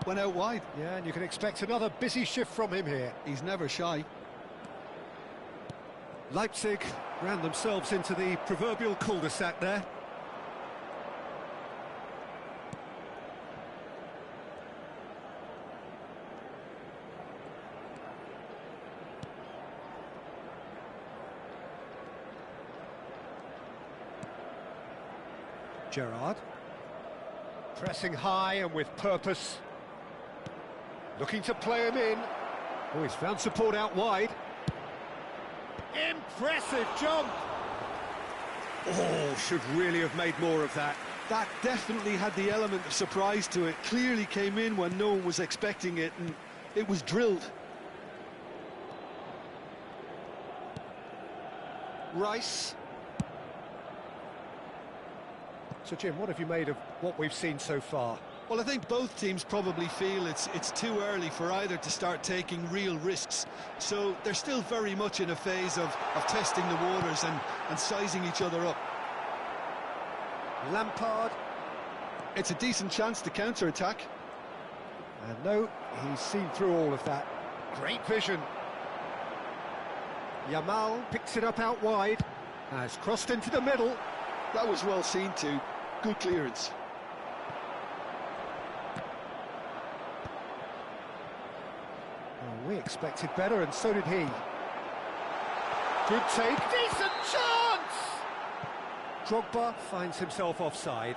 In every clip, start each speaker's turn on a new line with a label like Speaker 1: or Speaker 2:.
Speaker 1: went out wide.
Speaker 2: Yeah, and you can expect another busy shift from him here.
Speaker 1: He's never shy.
Speaker 2: Leipzig ran themselves into the proverbial cul-de-sac there. Gerrard. Pressing high and with purpose. Looking to play him in. Oh, he's found support out wide. Impressive jump! Oh, should really have made more of that.
Speaker 1: That definitely had the element of surprise to it. Clearly came in when no one was expecting it, and it was drilled.
Speaker 2: Rice. So, Jim, what have you made of what we've seen so far?
Speaker 1: Well, I think both teams probably feel it's too early for either to start taking real risks. So they're still very much in a phase of testing the waters and sizing each other up.
Speaker 2: Lampard.
Speaker 1: It's a decent chance to counter-attack.
Speaker 2: And no, he's seen through all of that. Great vision. Yamal picks it up out wide. Has crossed into the middle.
Speaker 1: That was well seen too. Good clearance.
Speaker 2: Well, we expected better, and so did he. Good take. Decent chance! Drogba finds himself offside.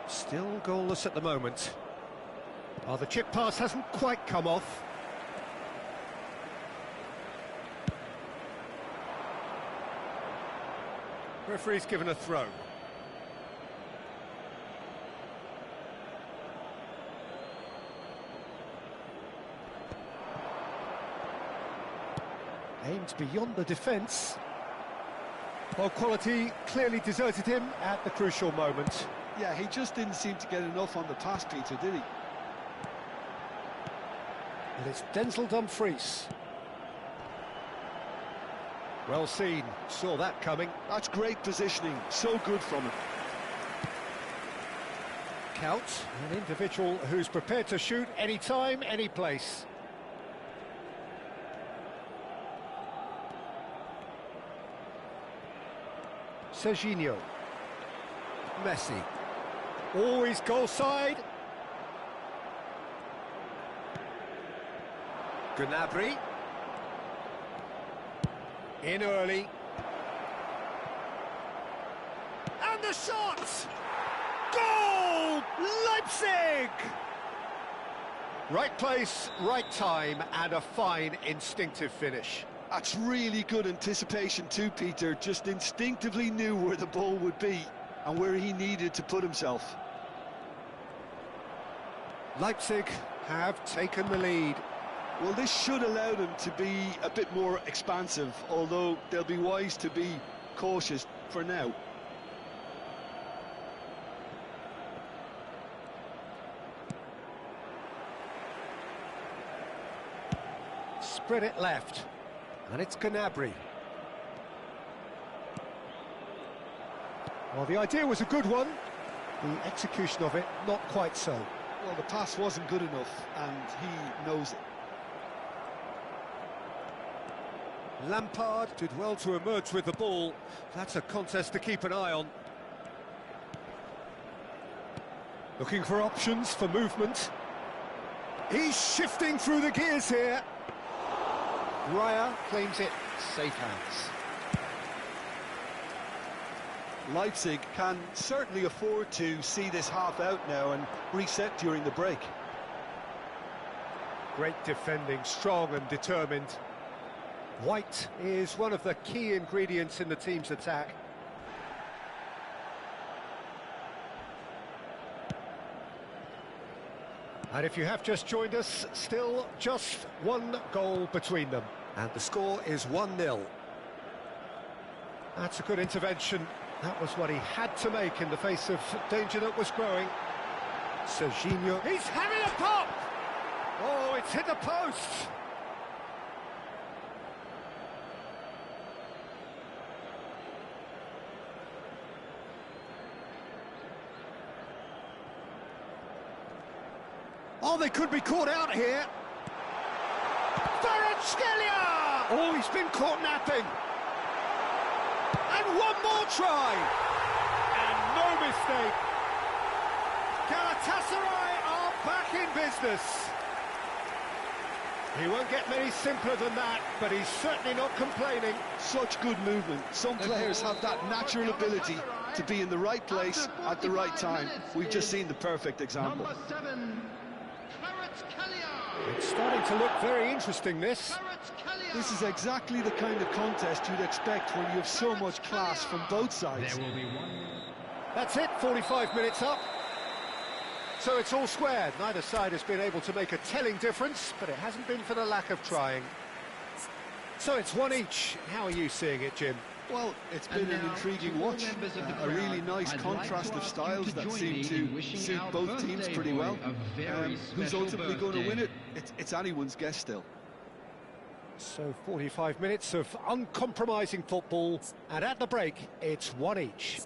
Speaker 2: Still goalless at the moment. Oh, the chip pass hasn't quite come off. Referee's given a throw. Aimed beyond the defence. Well, quality clearly deserted him at the crucial moment.
Speaker 1: Yeah, he just didn't seem to get enough on the pass, Peter, did he?
Speaker 2: And it's Denzel Dumfries. Well seen, saw that coming.
Speaker 1: That's great positioning, so good from him.
Speaker 2: Kaut, an individual who's prepared to shoot any time, any place. Serginho. Messi. Always goal side. Gnabry. In early. And the shot! Goal! Leipzig! Right place, right time, and a fine instinctive finish.
Speaker 1: That's really good anticipation too, Peter. Just instinctively knew where the ball would be and where he needed to put himself.
Speaker 2: Leipzig have taken the lead.
Speaker 1: Well, this should allow them to be a bit more expansive, although they'll be wise to be cautious for now.
Speaker 2: Spread it left, and it's Gnabry. Well, the idea was a good one. The execution of it, not quite so.
Speaker 1: Well, the pass wasn't good enough, and he knows it.
Speaker 2: Lampard did well to emerge with the ball. That's a contest to keep an eye on. Looking for options for movement. He's shifting through the gears here. Raya claims it, safe hands.
Speaker 1: Leipzig can certainly afford to see this half out now and reset during the break.
Speaker 2: Great defending, strong and determined. White is one of the key ingredients in the team's attack. And if you have just joined us, still just one goal between them. And the score is 1-0. That's a good intervention. That was what he had to make in the face of danger that was growing. Serginho, he's having a pop! Oh, it's hit the post! Oh, they could be caught out here. Kvaratskhelia! Oh, he's been caught napping. And one more try. And no mistake. Galatasaray are back in business. He won't get many simpler than that, but he's certainly not complaining.
Speaker 1: Such good movement. Some players have that natural ability to be in the right place at the right time. We've just seen the perfect example.
Speaker 3: Number 7,
Speaker 2: It's starting to look very interesting, this.
Speaker 1: This is exactly the kind of contest you'd expect when you have so much class from both sides.
Speaker 3: There will be one.
Speaker 2: That's it, 45 minutes up. So it's all squared. Neither side has been able to make a telling difference, but it hasn't been for the lack of trying. So it's one each. How are you seeing it, Jim?
Speaker 1: Well, it's been an intriguing watch. A really nice contrast of styles that seem to suit both teams pretty well. Who's ultimately going to win it? It's anyone's guess still.
Speaker 2: So 45 minutes of uncompromising football, and at the break, it's one each.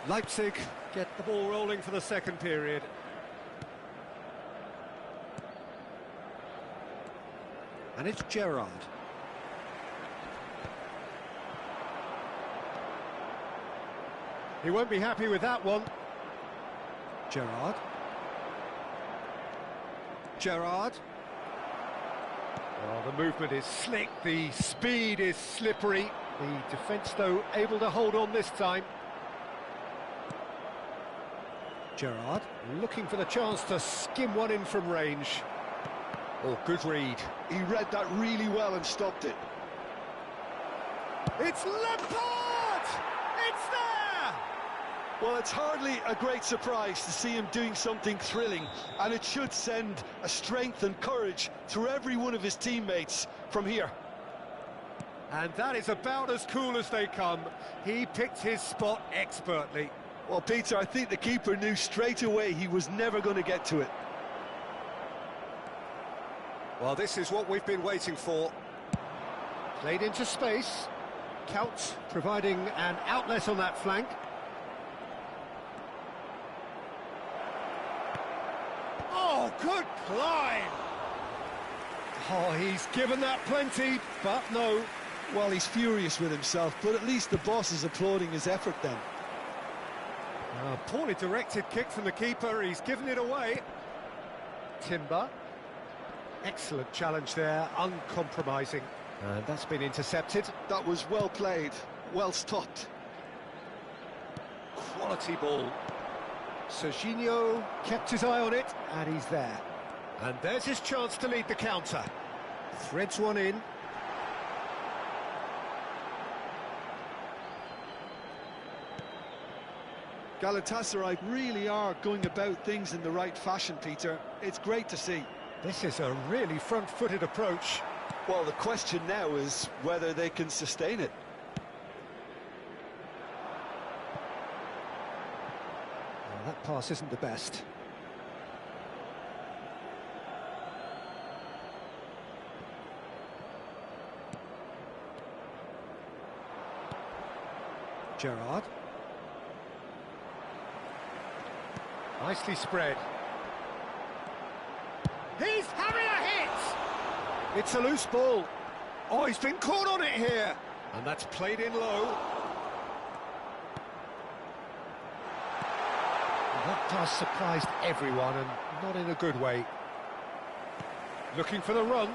Speaker 2: Leipzig get the ball rolling for the second period. And it's Gerrard. He won't be happy with that one. Gerrard. Gerrard. Oh, the movement is slick, the speed is slippery. The defence, though, able to hold on this time. Gerrard looking for the chance to skim one in from range. Oh, good read.
Speaker 1: He read that really well and stopped it.
Speaker 2: It's Lampard! It's there!
Speaker 1: Well, it's hardly a great surprise to see him doing something thrilling, and it should send a strength and courage through every one of his teammates from here.
Speaker 2: And that is about as cool as they come. He picked his spot expertly.
Speaker 1: Well, Peter, I think the keeper knew straight away he was never going to get to it.
Speaker 2: Well, this is what we've been waiting for. Played into space. Couch providing an outlet on that flank. Oh, good climb! Oh, he's given that plenty, but no.
Speaker 1: Well, he's furious with himself, but at least the boss is applauding his effort then.
Speaker 2: A poorly directed kick from the keeper, he's given it away. Timber. Excellent challenge there, uncompromising. And that's been intercepted.
Speaker 1: That was well played, well stopped.
Speaker 2: Quality ball. Serginho kept his eye on it, and he's there. And there's his chance to lead the counter. Threads one in.
Speaker 1: Galatasaray really are going about things in the right fashion, Peter. It's great to see.
Speaker 2: This is a really front-footed approach.
Speaker 1: Well, the question now is whether they can sustain it.
Speaker 2: Well, that pass isn't the best. Gerrard. Nicely spread. He's having a hit! It's a loose ball. Oh, he's been caught on it here. And that's played in low. And that pass surprised everyone, and not in a good way. Looking for the run.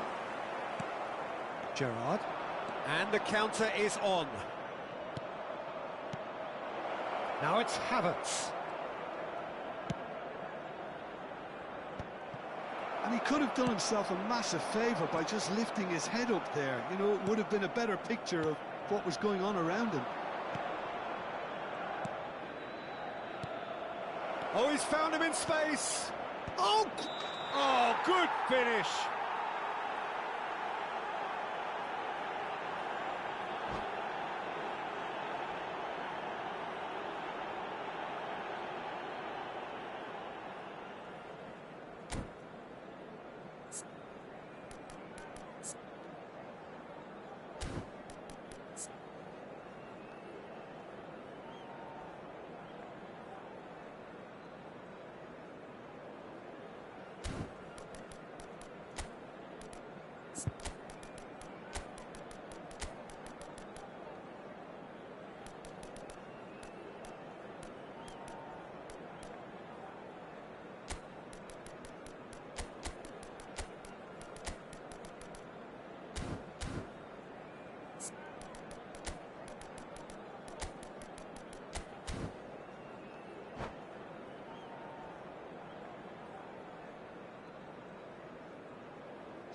Speaker 2: Gerrard. And the counter is on. Now it's Havertz.
Speaker 1: And he could have done himself a massive favour by just lifting his head up there. You know, it would have been a better picture of what was going on around him.
Speaker 2: Oh, he's found him in space. Oh, good finish.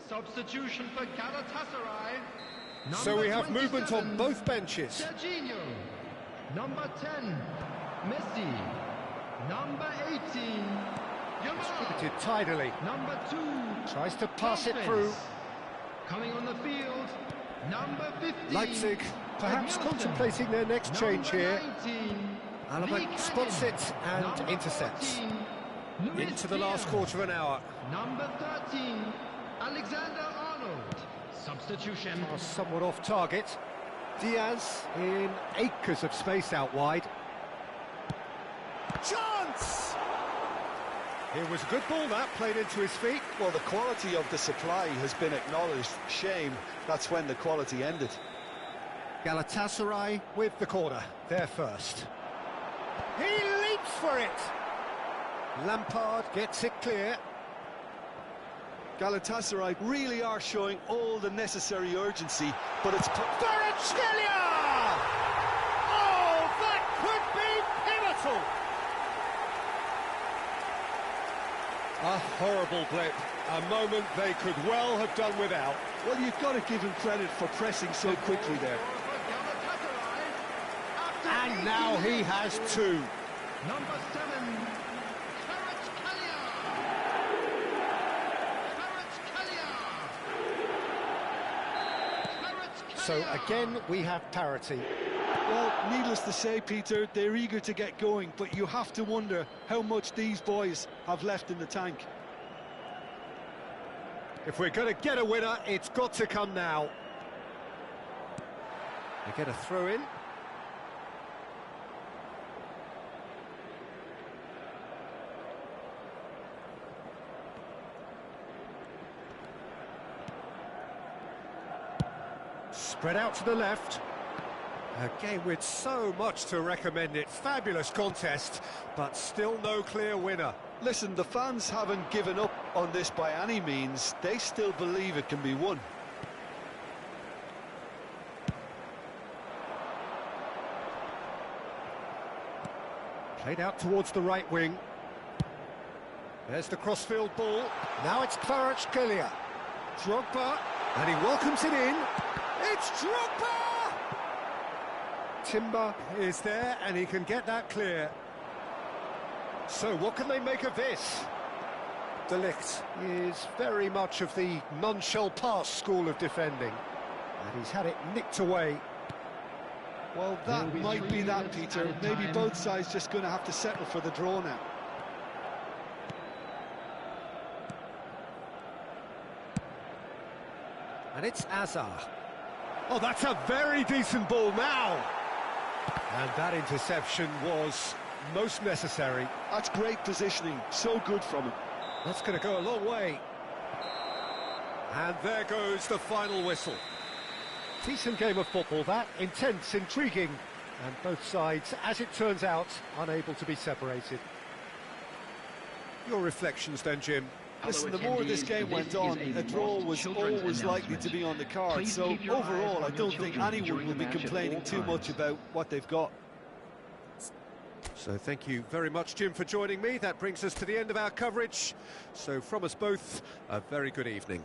Speaker 3: Substitution for Galatasaray.
Speaker 2: So we have movement on both benches.
Speaker 3: Serginho. Number 10, Messi. Number 18,
Speaker 2: Distributed tidily.
Speaker 3: Number 2,
Speaker 2: Tries to pass it through.
Speaker 3: coming on the field, number 15.
Speaker 2: Leipzig perhaps contemplating their next change here.
Speaker 3: 19,
Speaker 2: Alaba spots it and
Speaker 3: number
Speaker 2: intercepts.
Speaker 3: 14, Luis
Speaker 2: Into the last
Speaker 3: Diaz.
Speaker 2: quarter of an hour.
Speaker 3: Number 13, Alexander Arnold. Substitution.
Speaker 2: Are somewhat off target. Diaz in acres of space out wide. Chance! It was a good ball that, played into his feet.
Speaker 1: Well, the quality of the supply has been acknowledged. Shame, that's when the quality ended.
Speaker 2: Galatasaray with the corner, they're first. He leaps for it! Lampard gets it clear.
Speaker 1: Galatasaray really are showing all the necessary urgency, but it's...
Speaker 2: Kvaratskhelia! Oh, that could be pivotal! A horrible blip, a moment they could well have done without.
Speaker 1: Well, you've got to give him credit for pressing so quickly there.
Speaker 2: And now he has two.
Speaker 3: Number 7,
Speaker 2: So again, we have parity.
Speaker 1: Well, needless to say, Peter, they're eager to get going, but you have to wonder how much these boys have left in the tank.
Speaker 2: If we're going to get a winner, it's got to come now. They get a throw in. Spread out to the left. A game with so much to recommend it. Fabulous contest, but still no clear winner.
Speaker 1: Listen, the fans haven't given up on this by any means. They still believe it can be won.
Speaker 2: Played out towards the right wing. There's the crossfield ball. Now it's Kvaratskhelia. Drogba, and he welcomes it in. It's Drogba! Timber is there, and he can get that clear. So what can they make of this? De Ligt is very much of the none-shall-pass school of defending. And he's had it nicked away.
Speaker 1: Well, that might be that, Peter. Maybe both sides just going to have to settle for the draw now.
Speaker 2: And it's Azar. Oh, that's a very decent ball now. And that interception was most necessary.
Speaker 1: That's great positioning. So good from him.
Speaker 2: That's going to go a long way. And there goes the final whistle. Decent game of football, that. Intense, intriguing. And both sides, as it turns out, unable to be separated. Your reflections then, Jim?
Speaker 1: Listen, the more this game went on, a draw was always likely to be on the cards. So overall, I don't think anyone will be complaining too much about what they've got.
Speaker 2: So thank you very much, Jim, for joining me. That brings us to the end of our coverage. So from us both, a very good evening.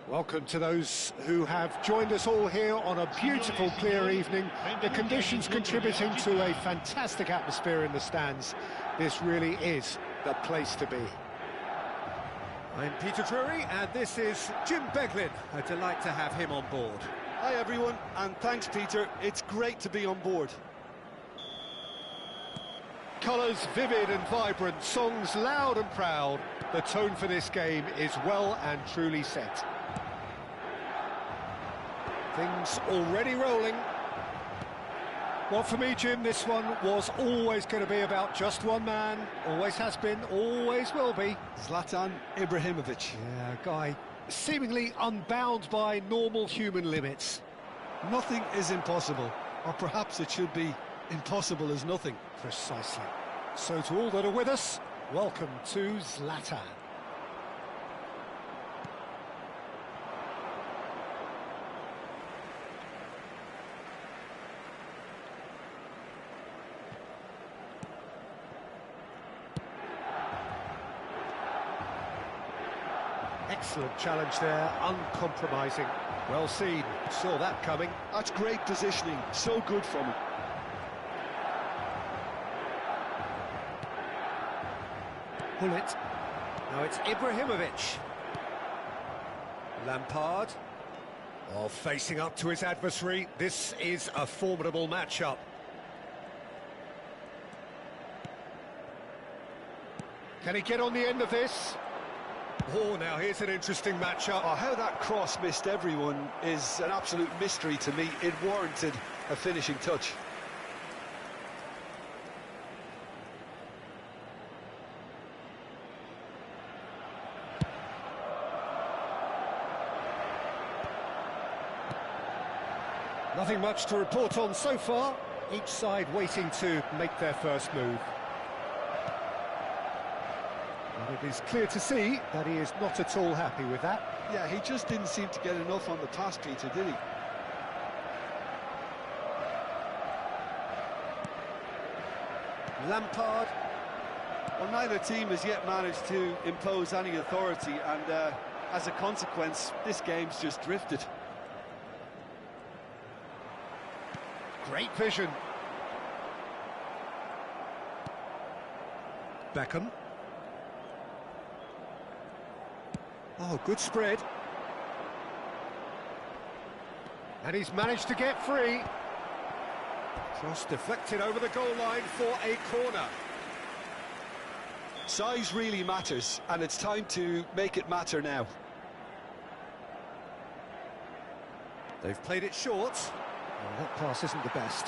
Speaker 2: Welcome to those who have joined us all here on a beautiful, clear evening. The conditions contributing to a fantastic atmosphere in the stands. This really is the place to be.
Speaker 4: I'm Peter Drury, and this is Jim Beglin. A delight to have him on board.
Speaker 1: Hi everyone, and thanks Peter, it's great to be on board.
Speaker 2: Colours vivid and vibrant, songs loud and proud. The tone for this game is well and truly set. Things already rolling. Well, for me, Jim, this one was always going to be about just one man. Always has been, always will be.
Speaker 1: Zlatan Ibrahimovic.
Speaker 2: Yeah, a guy seemingly unbound by normal human limits.
Speaker 1: Nothing is impossible, or perhaps it should be impossible as nothing.
Speaker 2: Precisely. So to all that are with us, welcome to Zlatan. Excellent challenge there, uncompromising. Well seen, saw that coming.
Speaker 1: That's great positioning, so good from him.
Speaker 2: Pull it. Now it's Ibrahimovic. Lampard. Oh, facing up to his adversary. This is a formidable matchup. Can he get on the end of this? Oh, now here's an interesting matchup.
Speaker 1: Oh, how that cross missed everyone is an absolute mystery to me. It warranted a finishing touch.
Speaker 2: Nothing much to report on so far. Each side waiting to make their first move. And it is clear to see that he is not at all happy with that.
Speaker 1: Yeah, he just didn't seem to get enough on the pass, Peter, did he?
Speaker 2: Lampard.
Speaker 1: Well, neither team has yet managed to impose any authority, and as a consequence, this game's just drifted.
Speaker 2: Great vision. Beckham. Oh, good spread. And he's managed to get free. Cross deflected over the goal line for a corner.
Speaker 1: Size really matters, and it's time to make it matter now.
Speaker 4: They've played it short.
Speaker 2: Well, that pass isn't the best.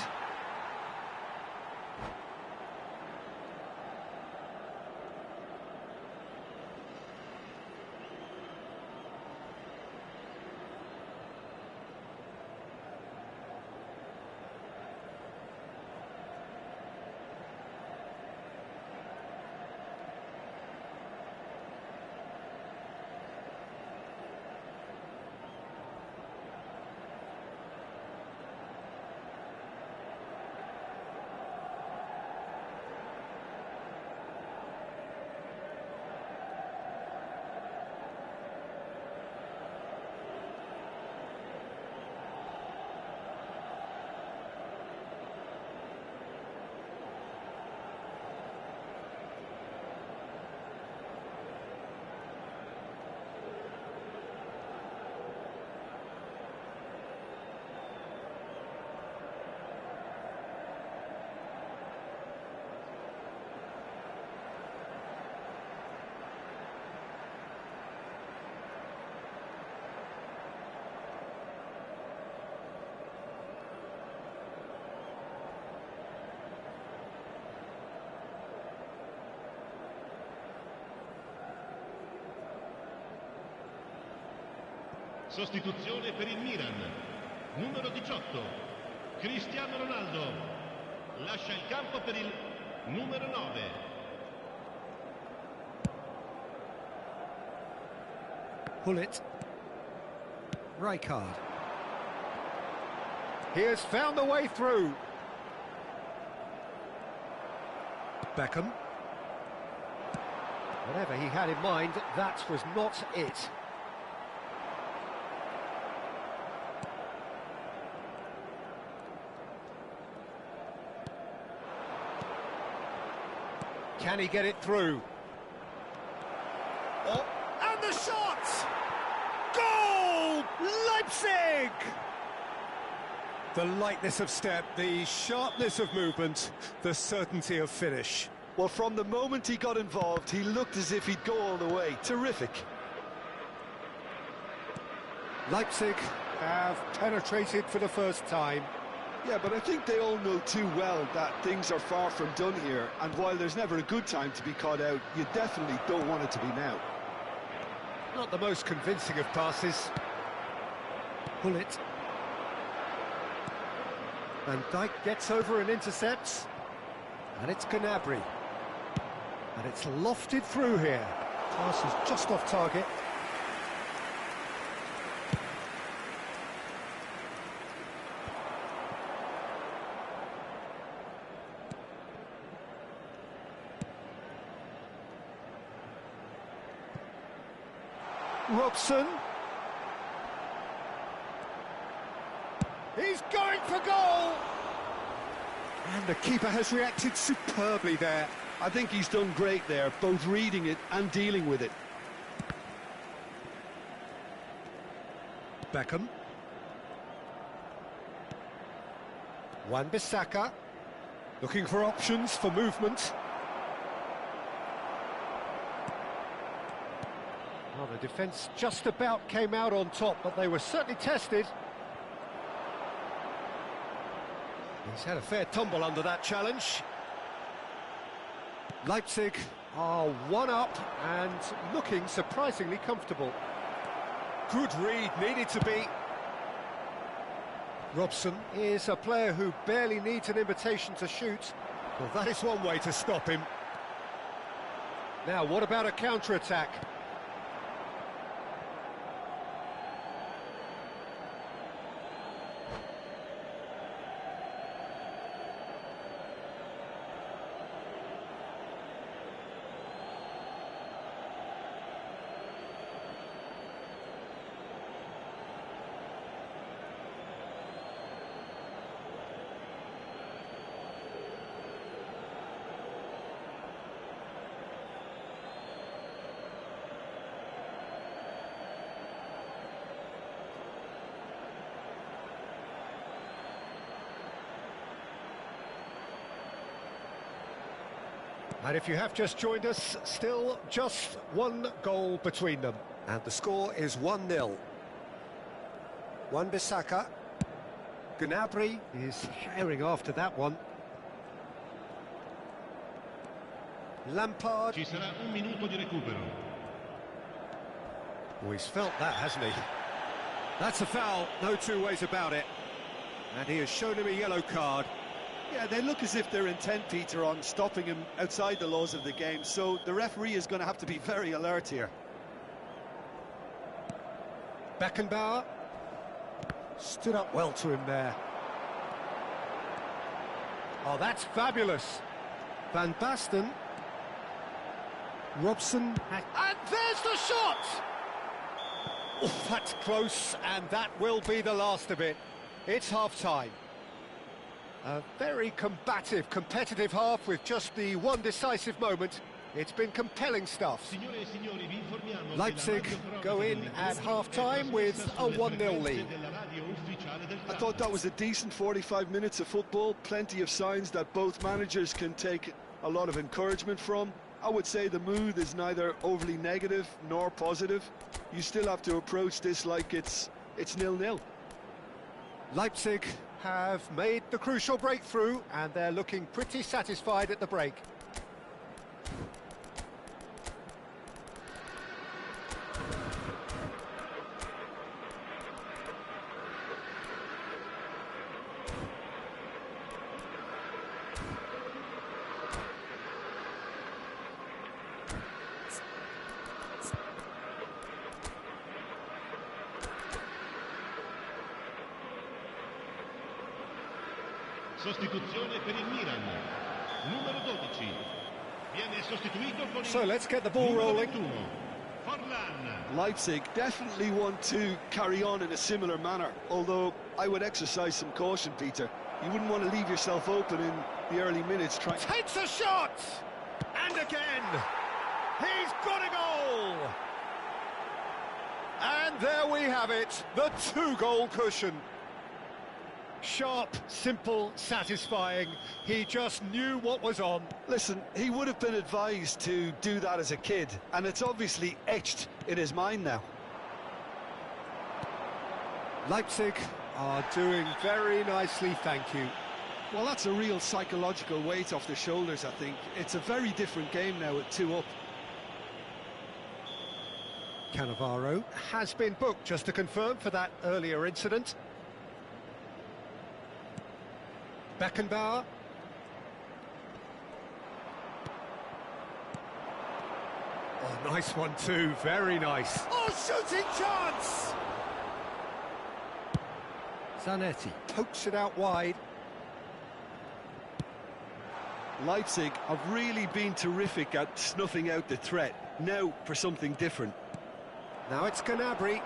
Speaker 3: Sostituzione per il Milan. Numero 18, Cristiano Ronaldo. Lascia il campo per il numero 9.
Speaker 2: Pull it. Rijkaard. He has found the way through. Beckham. Whatever he had in mind, that was not it. Can he get it through? Oh, and the shot! Goal! Leipzig!
Speaker 4: The lightness of step, the sharpness of movement, the certainty of finish.
Speaker 1: Well, from the moment he got involved, he looked as if he'd go all the way. Terrific.
Speaker 2: Leipzig have penetrated for the first time.
Speaker 1: Yeah, but I think they all know too well that things are far from done here, and while there's never a good time to be caught out, you definitely don't want it to be now.
Speaker 2: Not the most convincing of passes. Pull it. Van Dijk gets over and intercepts. And it's Gnabry. And it's lofted through here. Pass is just off target. Robson. He's going for goal! And the keeper has reacted superbly there.
Speaker 1: I think he's done great there, both reading it and dealing with it.
Speaker 2: Beckham. Wan-Bissaka. Looking for options for movement. Well, the defence just about came out on top, but they were certainly tested. He's had a fair tumble under that challenge. Leipzig are one up and looking surprisingly comfortable. Good read, needed to be. Robson is a player who barely needs an invitation to shoot. Well, that is one way to stop him. Now, what about a counter-attack? And if you have just joined us, still just one goal between them. And the score is 1-0. Wan-Bissaka. Gnabry is herring after that one. Lampard.
Speaker 3: Ci sarà un minuto di recupero.
Speaker 2: Oh, he's felt that, hasn't he? That's a foul, no two ways about it. And he has shown him a yellow card.
Speaker 1: Yeah, they look as if they're intent, Peter, on stopping him outside the laws of the game, so the referee is going to have to be very alert here.
Speaker 2: Beckenbauer stood up well to him there. Oh, that's fabulous. Van Basten. Robson. And there's the shot! Oh, that's close, and that will be the last of it. It's half-time. A very combative, competitive half with just the one decisive moment. It's been compelling stuff. Leipzig go in at half-time with a 1-0 lead.
Speaker 1: I thought that was a decent 45 minutes of football. Plenty of signs that both managers can take a lot of encouragement from. I would say the mood is neither overly negative nor positive. You still have to approach this like it's 0-0.
Speaker 2: Leipzig have made the crucial breakthrough, and they're looking pretty satisfied at the break.
Speaker 3: Sostituzione per il Milan. Numero 12. Viene sostituito con
Speaker 2: So let's get the ball rolling.
Speaker 3: Forlan.
Speaker 1: Leipzig definitely want to carry on in a similar manner, although I would exercise some caution, Peter. You wouldn't want to leave yourself open in the early minutes.
Speaker 2: Takes a shot! And again! He's got a goal! And there we have it, the two-goal cushion. Sharp, simple, satisfying. He just knew what was on.
Speaker 1: Listen, he would have been advised to do that as a kid, and it's obviously etched in his mind now.
Speaker 2: Leipzig are doing very nicely, thank you.
Speaker 1: Well, that's a real psychological weight off their shoulders, I think. It's a very different game now at 2 up.
Speaker 2: Cannavaro has been booked, just to confirm, for that earlier incident. Beckenbauer. Oh, nice one too, very nice. Oh, shooting chance! Zanetti pokes it out wide.
Speaker 1: Leipzig have really been terrific at snuffing out the threat. Now for something different.
Speaker 2: Now it's Gnabry.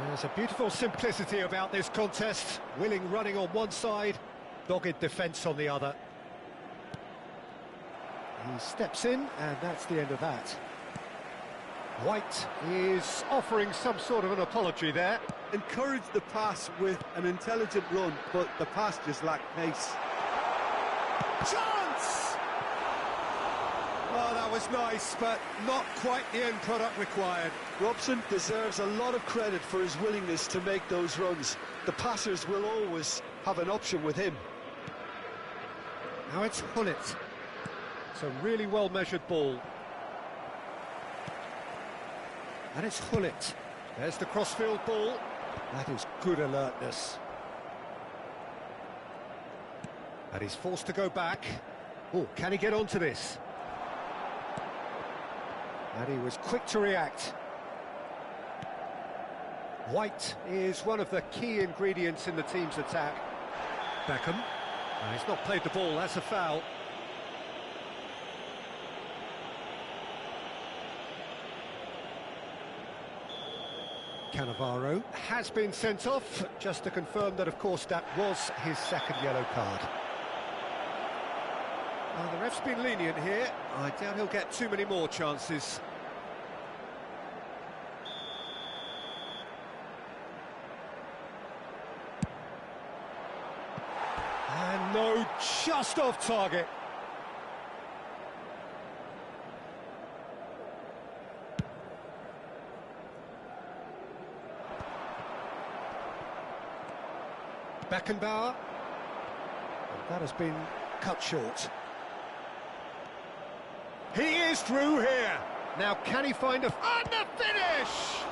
Speaker 2: There's a beautiful simplicity about this contest. Willing running on one side, dogged defence on the other. He steps in, and that's the end of that. White is offering some sort of an apology there.
Speaker 1: Encourage the pass with an intelligent run, but the pass just lacked pace.
Speaker 2: Chance! Oh, that was nice, but not quite the end product required.
Speaker 1: Robson deserves a lot of credit for his willingness to make those runs. The passers will always have an option with him.
Speaker 2: Now it's Hullet. It's a really well-measured ball. And it's Hullet. There's the crossfield ball. That is good alertness. And he's forced to go back. Oh, can he get onto this? And he was quick to react. White is one of the key ingredients in the team's attack. Beckham. He's not played the ball, that's a foul. Cannavaro has been sent off, just to confirm that, of course, that was his second yellow card. Well, the ref's been lenient here. I doubt he'll get too many more chances. And no, just off target. Beckenbauer. And that has been cut short. He is through here. Now can he find a... And the finish!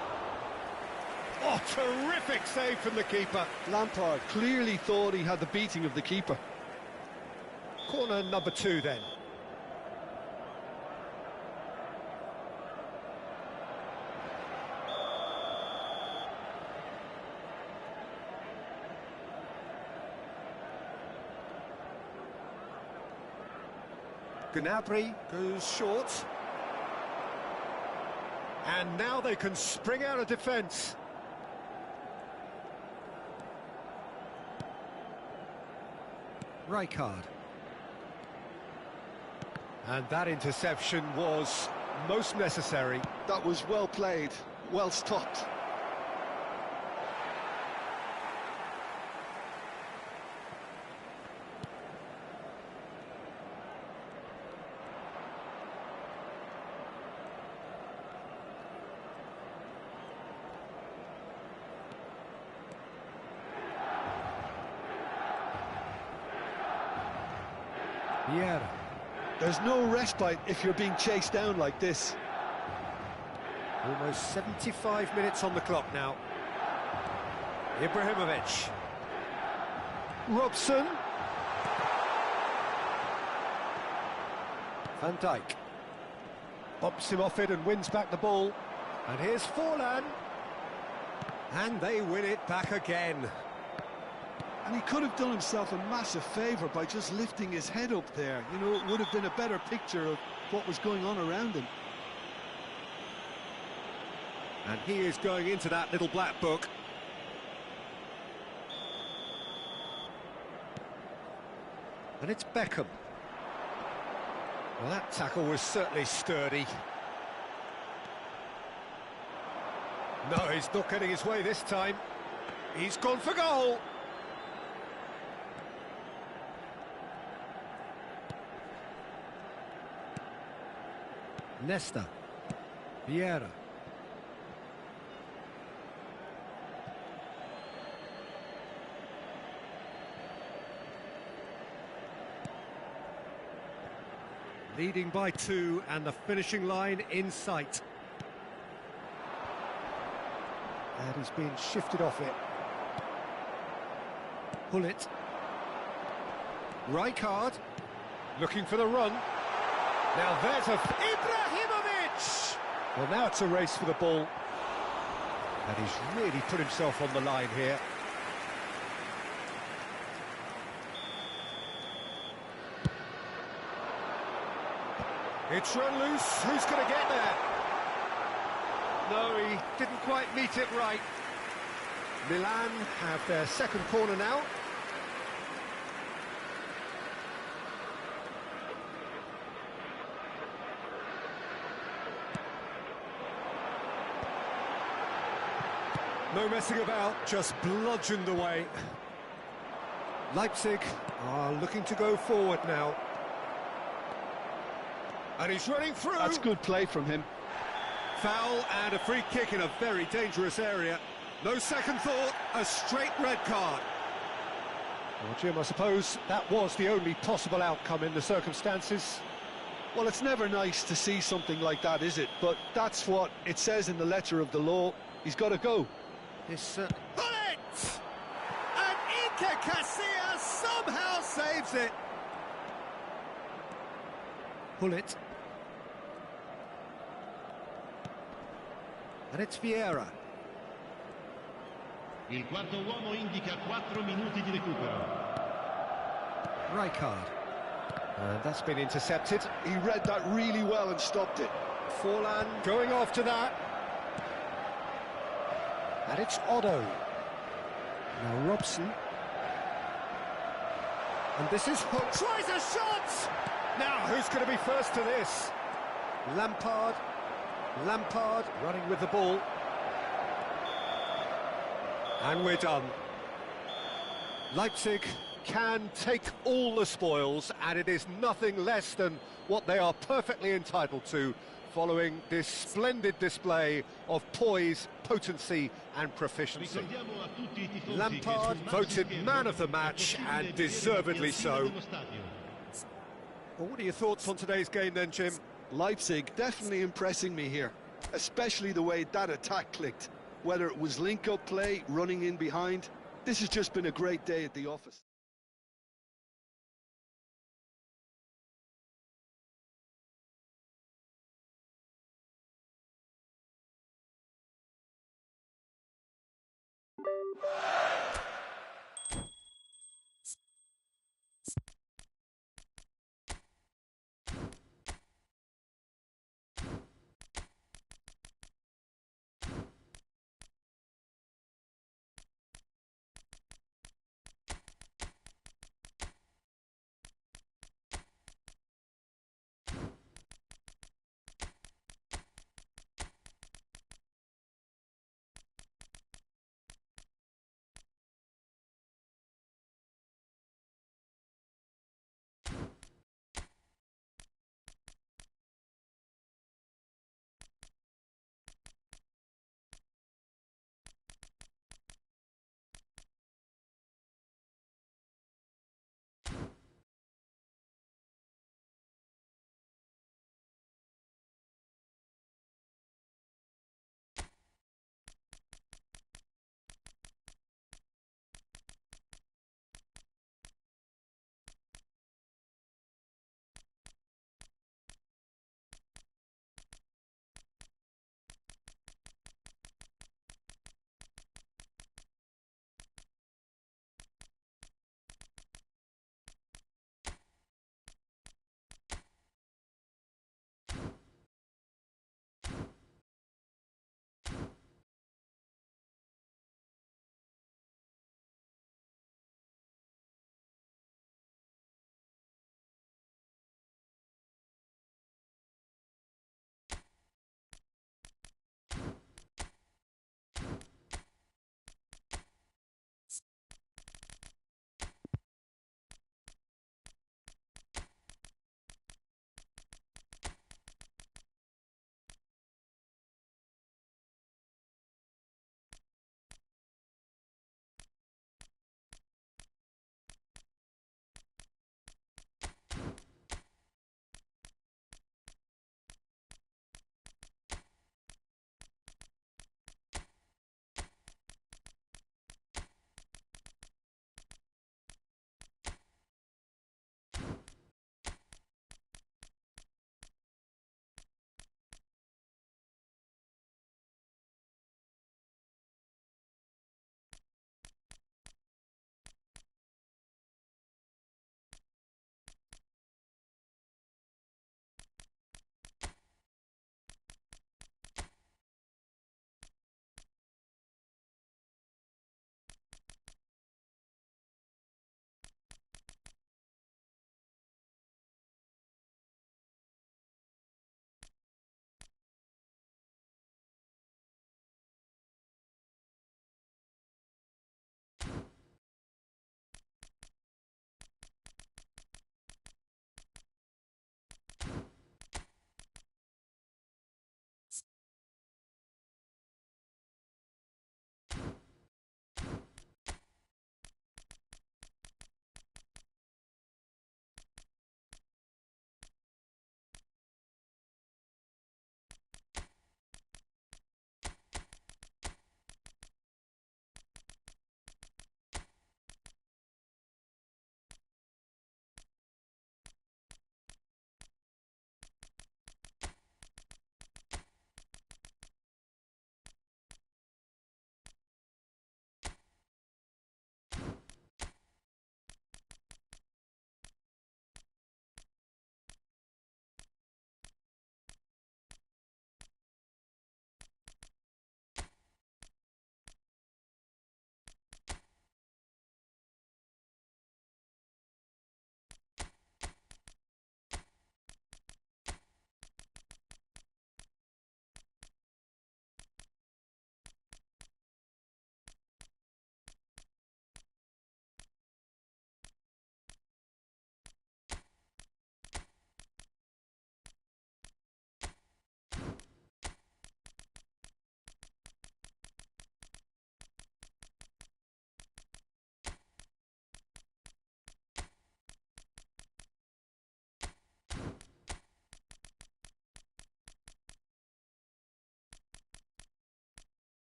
Speaker 2: Oh, terrific save from the keeper.
Speaker 1: Lampard clearly thought he had the beating of the keeper.
Speaker 2: Corner number 2 then. Gnabry goes short. And now they can spring out of defence. Rijkaard. And that interception was most necessary.
Speaker 1: That was well played, well stopped.
Speaker 2: Yeah.
Speaker 1: There's no respite if you're being chased down like this.
Speaker 2: Almost 75 minutes on the clock now. Ibrahimovic. Robson. Van Dijk. Bops him off it and wins back the ball. And here's Forlan. And they win it back again.
Speaker 1: And he could have done himself a massive favour by just lifting his head up there. You know, it would have been a better picture of what was going on around him.
Speaker 2: And he is going into that little black book. And it's Beckham. Well, that tackle was certainly sturdy. No, he's not getting his way this time. He's gone for goal. Nesta. Vieira. Leading by 2 and the finishing line in sight. And he's been shifted off it. Hullet. Rijkaard. Looking for the run. Now there's a... Ibrahimovic! Well, now it's a race for the ball. And he's really put himself on the line here. It's run loose. Who's going to get there? No, he didn't quite meet it right. Milan have their second corner now. No messing about, just bludgeoned away. Leipzig are looking to go forward now. And he's running through.
Speaker 1: That's good play from him.
Speaker 2: Foul and a free kick in a very dangerous area. No second thought, a straight red card. Well, Jim, I suppose that was the only possible outcome in the circumstances.
Speaker 1: Well, it's never nice to see something like that, is it? But that's what it says in the letter of the law. He's got to go.
Speaker 2: This bullet! And Iker Casillas somehow saves it. Bullet. And it's Vieira.
Speaker 3: Il quarto uomo indica 4 minuti di recupero.
Speaker 2: Rijkaard. And that's been intercepted.
Speaker 1: He read that really well and stopped it.
Speaker 2: Forlan going after that. And it's Otto. Now Robson. And this is Hook. Tries a shot! Now, who's going to be first to this? Lampard. Lampard running with the ball. And we're done. Leipzig can take all the spoils, and it is nothing less than what they are perfectly entitled to following this splendid display of poise, potency and proficiency.
Speaker 3: Ricordiamo a tutti I tifosi
Speaker 2: Lampard
Speaker 3: che sul
Speaker 2: voted
Speaker 3: match
Speaker 2: man of the match
Speaker 3: è
Speaker 2: and
Speaker 3: possibile
Speaker 2: deservedly
Speaker 3: vedere
Speaker 2: so.
Speaker 3: dello stadio.
Speaker 2: Well, what are your thoughts on today's game then, Jim?
Speaker 1: Leipzig definitely impressing me here, especially the way that attack clicked. Whether it was link-up play, running in behind, this has just been a great day at the office.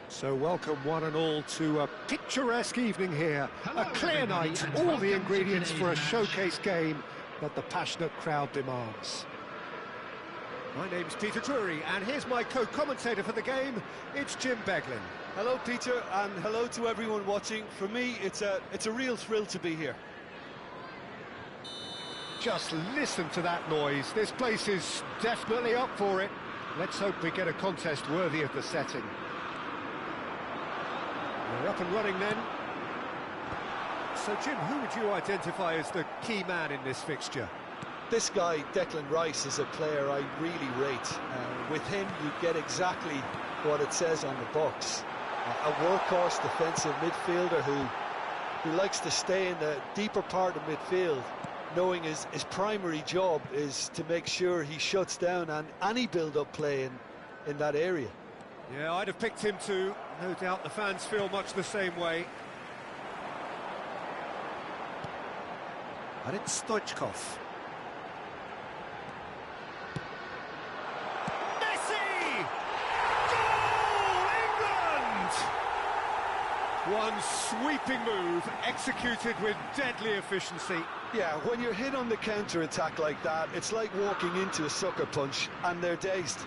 Speaker 2: So welcome one and all to a picturesque evening here. A clear night, all the ingredients for a showcase game that the passionate crowd demands.
Speaker 4: My name's Peter Drury, and here's my co-commentator for the game. It's Jim Beglin.
Speaker 1: Hello, Peter, and hello to everyone watching. For me, it's a real thrill to be here.
Speaker 2: Just listen to that noise. This place is definitely up for it. Let's hope we get a contest worthy of the setting.
Speaker 4: We're up and running then. So, Jim, who would you identify as the key man in this fixture?
Speaker 1: This guy, Declan Rice, is a player I really rate. With him, you get exactly what it says on the box. A workhorse defensive midfielder who likes to stay in the deeper part of midfield, knowing his primary job is to make sure he shuts down any build-up play in that area.
Speaker 4: Yeah, I'd have picked him too. No doubt the fans feel much the same way.
Speaker 2: And it's Stoichkov.
Speaker 4: Messi! Goal, England! One sweeping move, executed with deadly efficiency.
Speaker 1: Yeah, when you're hit on the counter-attack like that, it's like walking into a sucker punch, and they're dazed.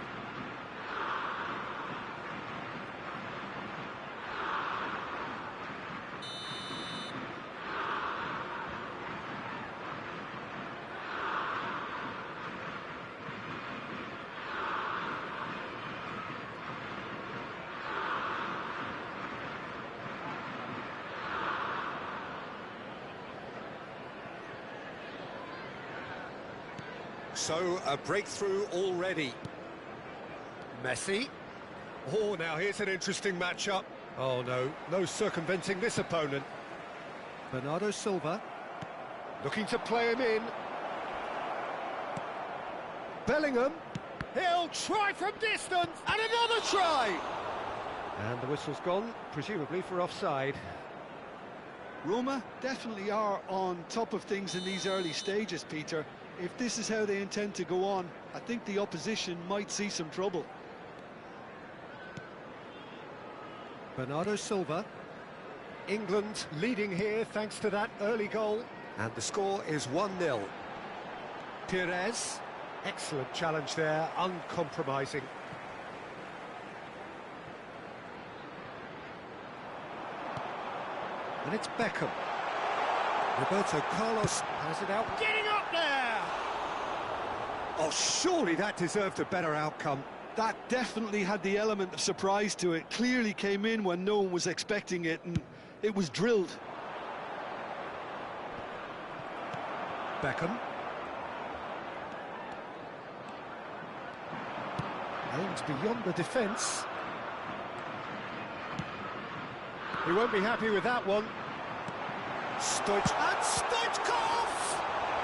Speaker 4: So, a breakthrough already. Messi. Oh, now here's an interesting matchup. Oh, no circumventing this opponent.
Speaker 2: Bernardo Silva. Looking to play him in. Bellingham.
Speaker 4: He'll try from distance, and another try!
Speaker 2: And the whistle's gone, presumably for offside.
Speaker 1: Roma definitely are on top of things in these early stages, Peter. If this is how they intend to go on, I think the opposition might see some trouble.
Speaker 2: Bernardo Silva. England leading here thanks to that early goal. And the score is 1-0. Pires. Excellent challenge there, uncompromising. And it's Beckham. Roberto Carlos has it out.
Speaker 4: Getting up there!
Speaker 2: Oh,
Speaker 4: Oh, surely that deserved a better outcome.
Speaker 1: That definitely had the element of surprise to it. Clearly came in when no one was expecting it, and it was drilled.
Speaker 4: Beckham.
Speaker 2: Aimed beyond the defence. He won't be happy with that one.
Speaker 4: Stoichkov!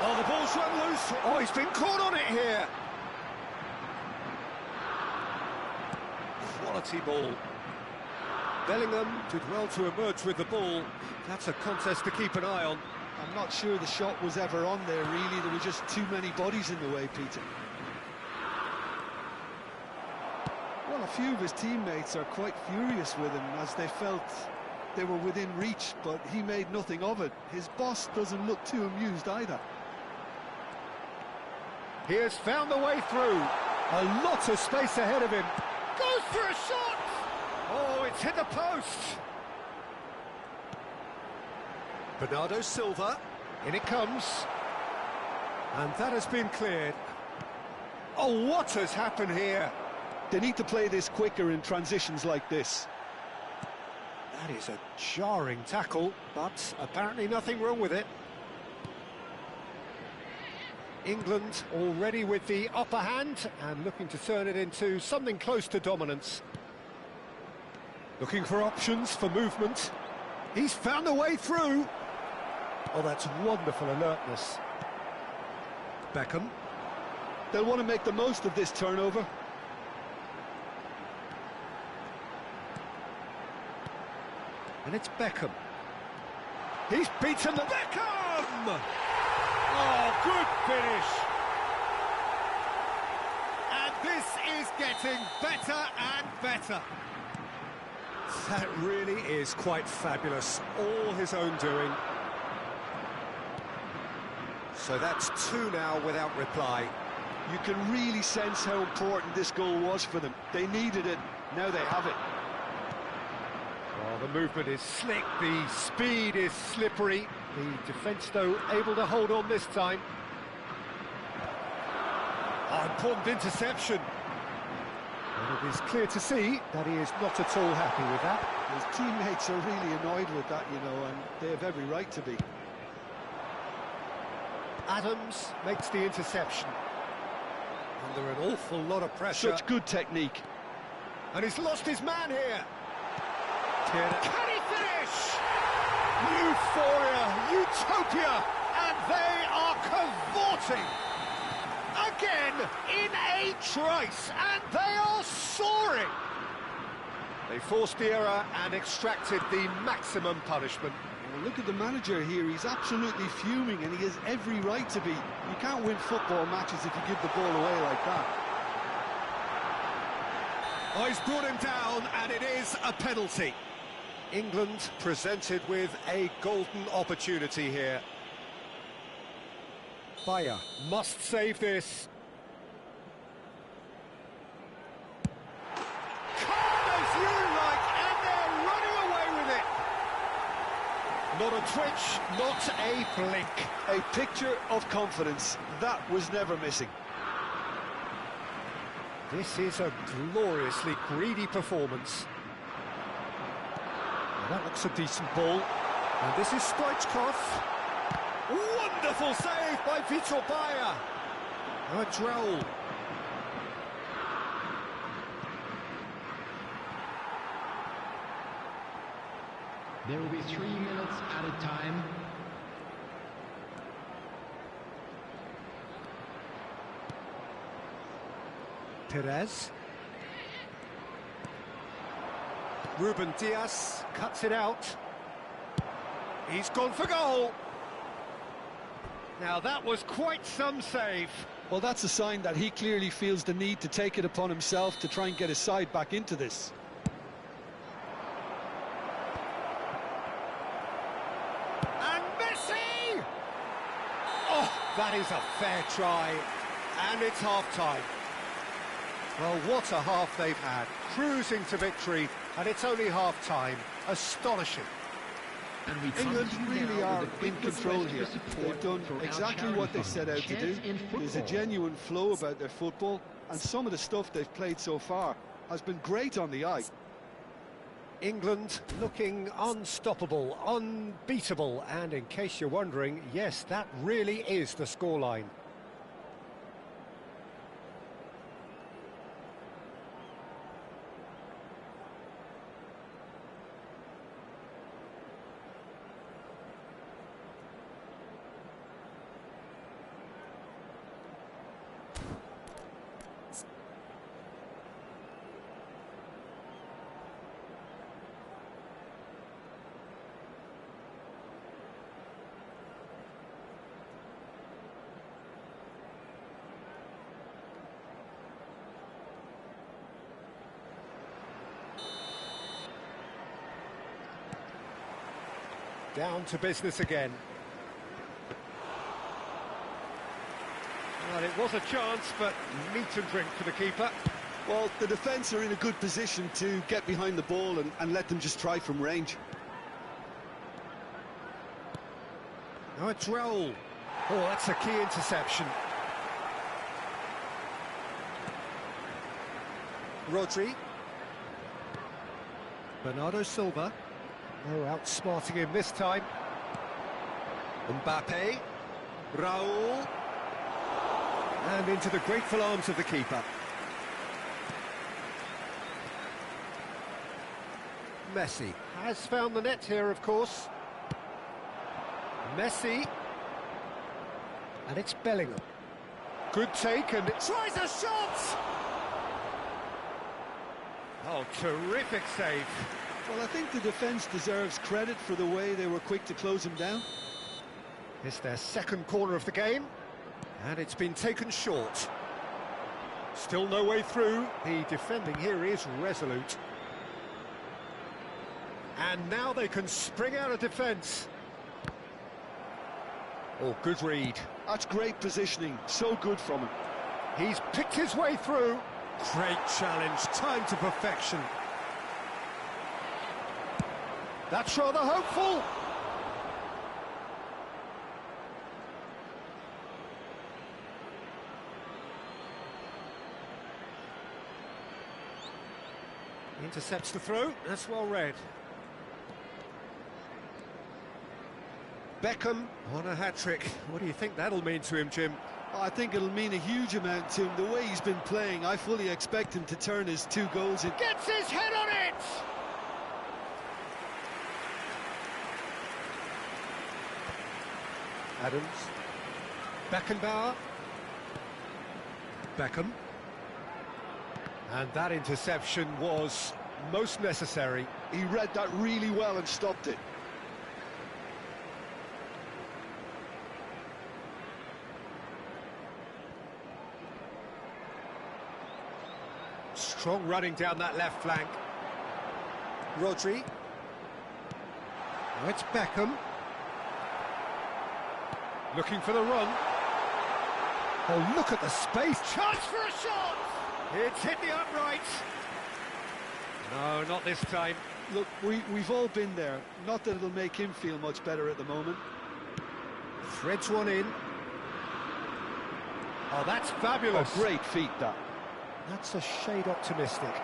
Speaker 4: Oh, the ball's run loose. Oh, he's been caught on it here. Quality ball. Bellingham did well to emerge with the ball. That's a contest to keep an eye on.
Speaker 1: I'm not sure the shot was ever on there, really. There were just too many bodies in the way, Peter. Well, a few of his teammates are quite furious with him as they felt they were within reach, but he made nothing of it. His boss doesn't look too amused either.
Speaker 2: He has found the way through. A lot of space ahead of him. Goes for a shot! Oh, it's hit the post.
Speaker 4: Bernardo Silva.
Speaker 2: In it comes. And that has been cleared. Oh, what has happened here?
Speaker 1: They need to play this quicker in transitions like this.
Speaker 2: That is a jarring tackle, but apparently nothing wrong with it. England already with the upper hand and looking to turn it into something close to dominance. Looking for options for movement. He's found a way through. Oh, that's wonderful alertness.
Speaker 4: Beckham.
Speaker 1: They'll want to make the most of this turnover.
Speaker 2: And it's Beckham. He's beaten the Beckham! Oh, good finish! And this is getting better and better.
Speaker 4: That really is quite fabulous. All his own doing. So that's two now without reply.
Speaker 1: You can really sense how important this goal was for them. They needed it, now they have it.
Speaker 2: Oh, the movement is slick, the speed is slippery. The defence, though, able to hold on this time. Oh, important interception. And it is clear to see that he is not at all happy with that.
Speaker 1: His teammates are really annoyed with that, you know, and they have every right to be.
Speaker 2: Adams makes the interception.
Speaker 4: Under an awful lot of pressure.
Speaker 1: Such good technique.
Speaker 2: And he's lost his man here.
Speaker 4: Can
Speaker 2: he finish? Euphoria, utopia, and they are cavorting. Again, in a trice, and they are soaring. They forced the error and extracted the maximum punishment.
Speaker 1: Well, look at the manager here, he's absolutely fuming and he has every right to be. You can't win football matches if you give the ball away like that.
Speaker 4: Oh, he's brought him down and it is a penalty. England presented with a golden opportunity here.
Speaker 2: Bayer must save this. Corners you like, and they're running away with it. Not a twitch, not a blink.
Speaker 1: A picture of confidence, that was never missing.
Speaker 2: This is a gloriously greedy performance. Well, that looks a decent ball. And this is Stoichkov. Wonderful save by Vitor Bayer. A droll.
Speaker 5: There will be 3 minutes at a time.
Speaker 2: Perez. Ruben Diaz cuts it out. He's gone for goal. Now that was quite some save.
Speaker 1: Well, that's a sign that he clearly feels the need to take it upon himself to try and get his side back into this.
Speaker 2: And Messi! Oh, that is a fair try. And it's half-time. Well, what a half they've had. Cruising to victory, and it's only half-time. Astonishing.
Speaker 5: And we come
Speaker 1: England
Speaker 5: to you
Speaker 1: really
Speaker 5: now
Speaker 1: are
Speaker 5: with a quick
Speaker 1: in control
Speaker 5: request
Speaker 1: here.
Speaker 5: for support
Speaker 1: They've done
Speaker 5: for our
Speaker 1: exactly
Speaker 5: charity
Speaker 1: what they
Speaker 5: fund,
Speaker 1: set out to do.
Speaker 5: Shares in
Speaker 1: There's a
Speaker 5: Football.
Speaker 1: genuine flow about their football, and some of the stuff they've played so far has been great on the eye.
Speaker 4: England looking unstoppable, unbeatable, and in case you're wondering, yes, that really is the scoreline. Down to business again. Well, it was a chance, but meat and drink for the keeper.
Speaker 1: Well, the defence are in a good position to get behind the ball and let them just try from range.
Speaker 4: Now it's Raul. Oh, that's a key interception. Rodri. Bernardo Silva. No outsmarting him this time. Mbappe. Raul. And into the grateful arms of the keeper. Messi has found the net here, of course. Messi. And it's Bellingham. Good take, and it tries a shot! Oh, terrific save.
Speaker 1: Well, I think the defence deserves credit for the way they were quick to close him down.
Speaker 4: It's their second corner of the game, and it's been taken short. Still no way through. The defending here is resolute. And now they can spring out of defence. Oh, good read.
Speaker 1: That's great positioning, so good from him.
Speaker 4: He's picked his way through. Great challenge, time to perfection. That's rather hopeful. Intercepts the throw, that's well read. Beckham on a hat-trick. What do you think that'll mean to him, Jim?
Speaker 1: I think it'll mean a huge amount to him. The way he's been playing, I fully expect him to turn his 2 goals in.
Speaker 4: Gets his head on it! Adams. Beckenbauer. Beckham. And that interception was most necessary.
Speaker 1: He read that really well and stopped it.
Speaker 4: Strong running down that left flank. Rodri. Now it's Beckham. Looking for the run. Oh, look at the space. Chance for a shot! It's hit the upright. No, not this time.
Speaker 1: Look, we've all been there. Not that it'll make him feel much better at the moment.
Speaker 4: Threads one in. Oh, that's fabulous.
Speaker 1: A great feat, that.
Speaker 4: That's a shade optimistic.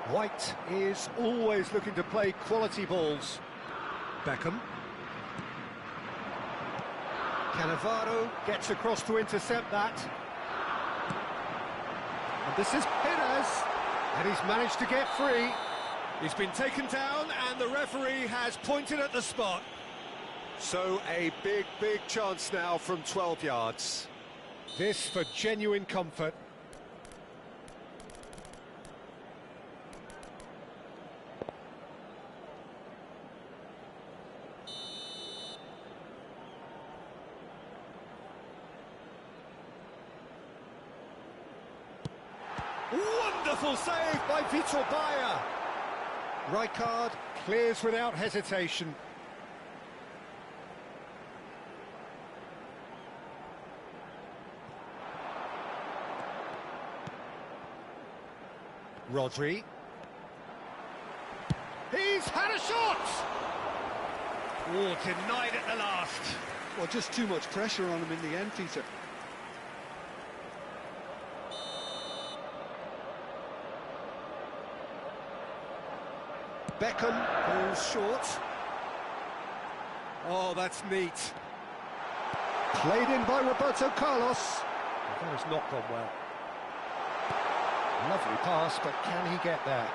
Speaker 4: White is always looking to play quality balls. Beckham. Cannavaro gets across to intercept that. And this is Perez. And he's managed to get free. He's been taken down and the referee has pointed at the spot. So a big, big chance now from 12 yards. This for genuine comfort. Wonderful save by Vitor Bayer. Rijkaard clears without hesitation. Rodri. He's had a shot! Oh, denied at the last.
Speaker 1: Well, just too much pressure on him in the end, Peter.
Speaker 2: Beckham falls short. Oh, that's neat. Played in by Roberto Carlos. That has not gone well. Lovely pass, but can he get there?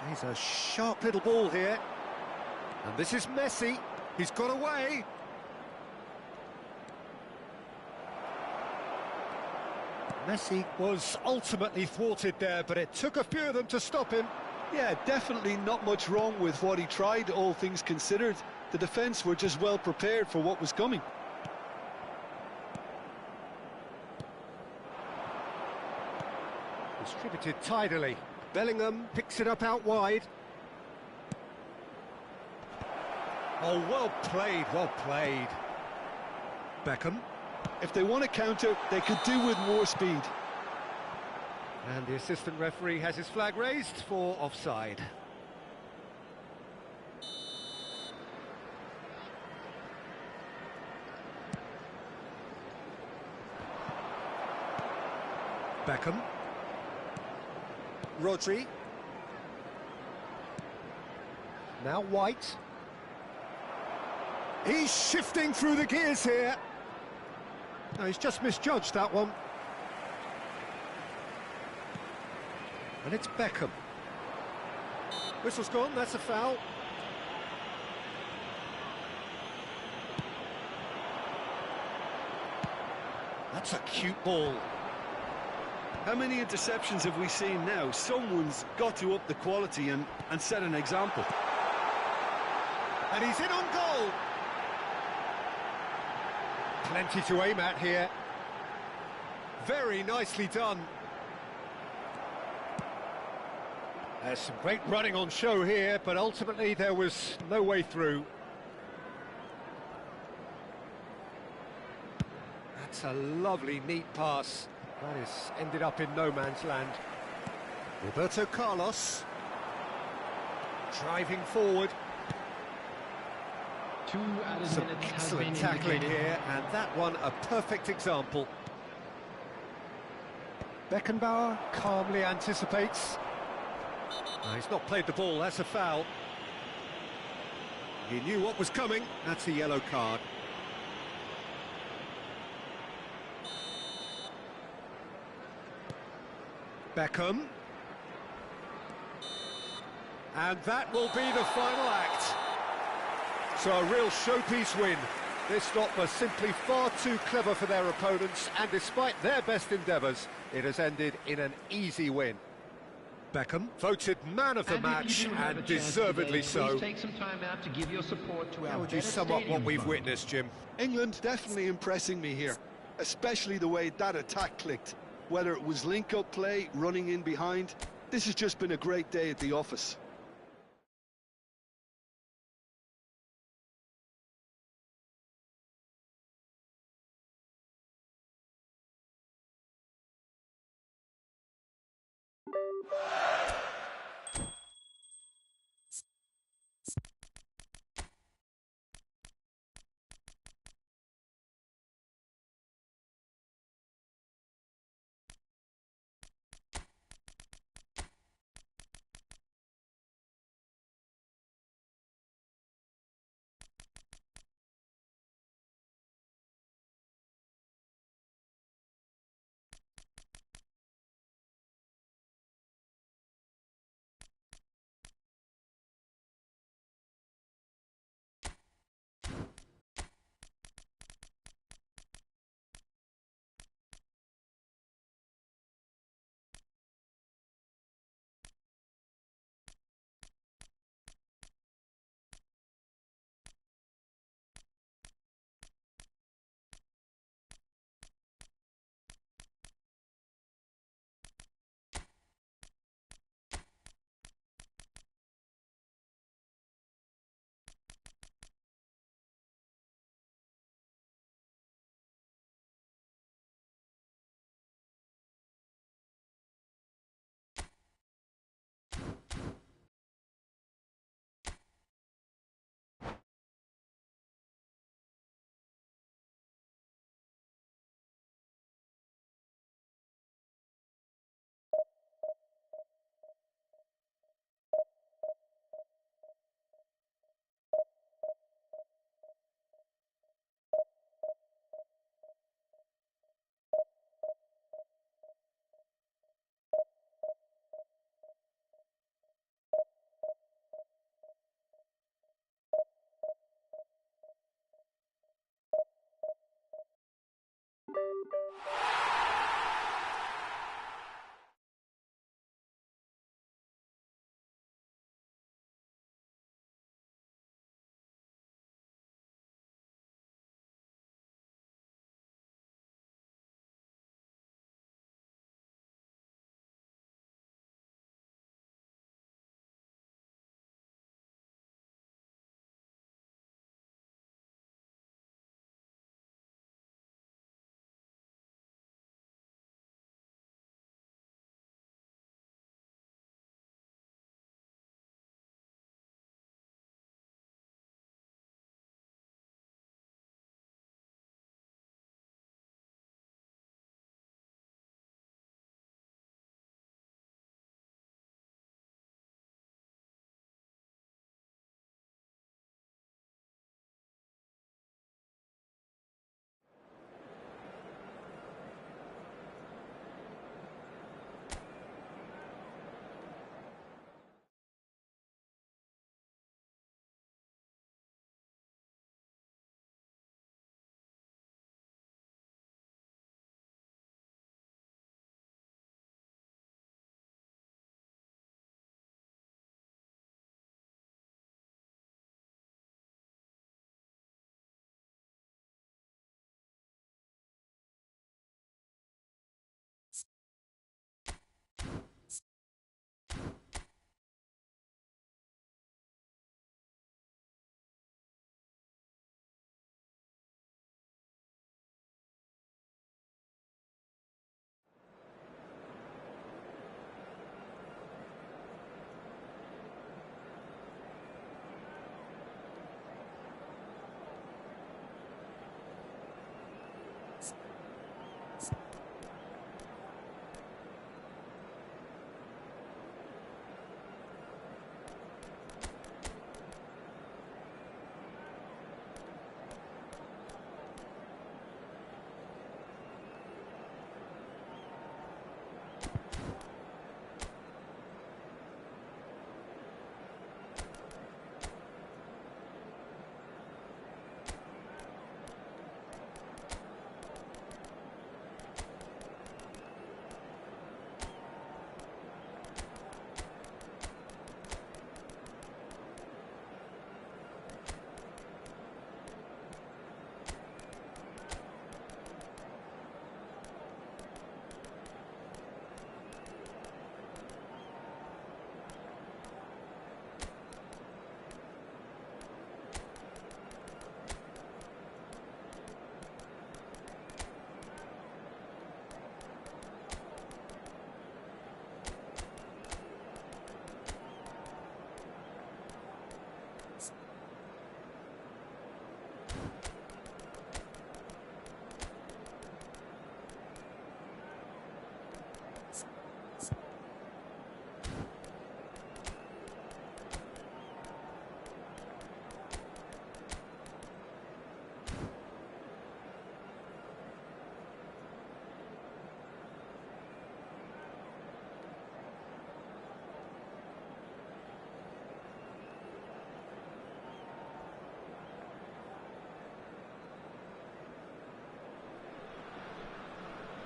Speaker 2: He's a sharp little ball here. And this is Messi. He's got away. Messi was ultimately thwarted there, but it took a few of them to stop him.
Speaker 1: Yeah, definitely not much wrong with what he tried, all things considered. The defence were just well prepared for what was coming.
Speaker 2: Distributed tidily. Bellingham picks it up out wide. Oh, well played, well played. Beckham.
Speaker 1: If they want to counter, they could do with more speed.
Speaker 2: And the assistant referee has his flag raised for offside. Beckham. Rodri. Now White. He's shifting through the gears here. No, he's just misjudged that one. And it's Beckham. Whistle's gone, that's a foul. That's a cute ball.
Speaker 1: How many interceptions have we seen now? Someone's got to up the quality and set an example.
Speaker 2: And he's in on goal. Plenty to aim at here. Very nicely done. There's some great running on show here, but ultimately there was no way through. That's a lovely, neat pass. That has ended up in no man's land. Roberto Carlos. Driving forward.
Speaker 5: 2 added
Speaker 2: Some
Speaker 5: minutes has
Speaker 2: excellent
Speaker 5: been
Speaker 2: tackling
Speaker 5: indicated.
Speaker 2: here, and that one a perfect example. Beckenbauer calmly anticipates. No, he's not played the ball, that's a foul. He knew what was coming, that's a yellow card. Beckham. And that will be the final act. So a real showpiece win. This lot was simply far too clever for their opponents, and despite their best endeavours, it has ended in an easy win. Beckham voted man of the
Speaker 5: And if
Speaker 2: match,
Speaker 5: you do have
Speaker 2: and
Speaker 5: a chance
Speaker 2: deservedly
Speaker 5: today,
Speaker 2: so.
Speaker 5: Please take some time out to give your support to
Speaker 2: How
Speaker 5: our
Speaker 2: would you
Speaker 5: better
Speaker 2: sum up what
Speaker 5: stadium
Speaker 2: we've
Speaker 5: fund.
Speaker 2: witnessed, Jim?
Speaker 1: England definitely impressing me here, especially the way that attack clicked. Whether it was link-up play, running in behind, this has just been a great day at the office.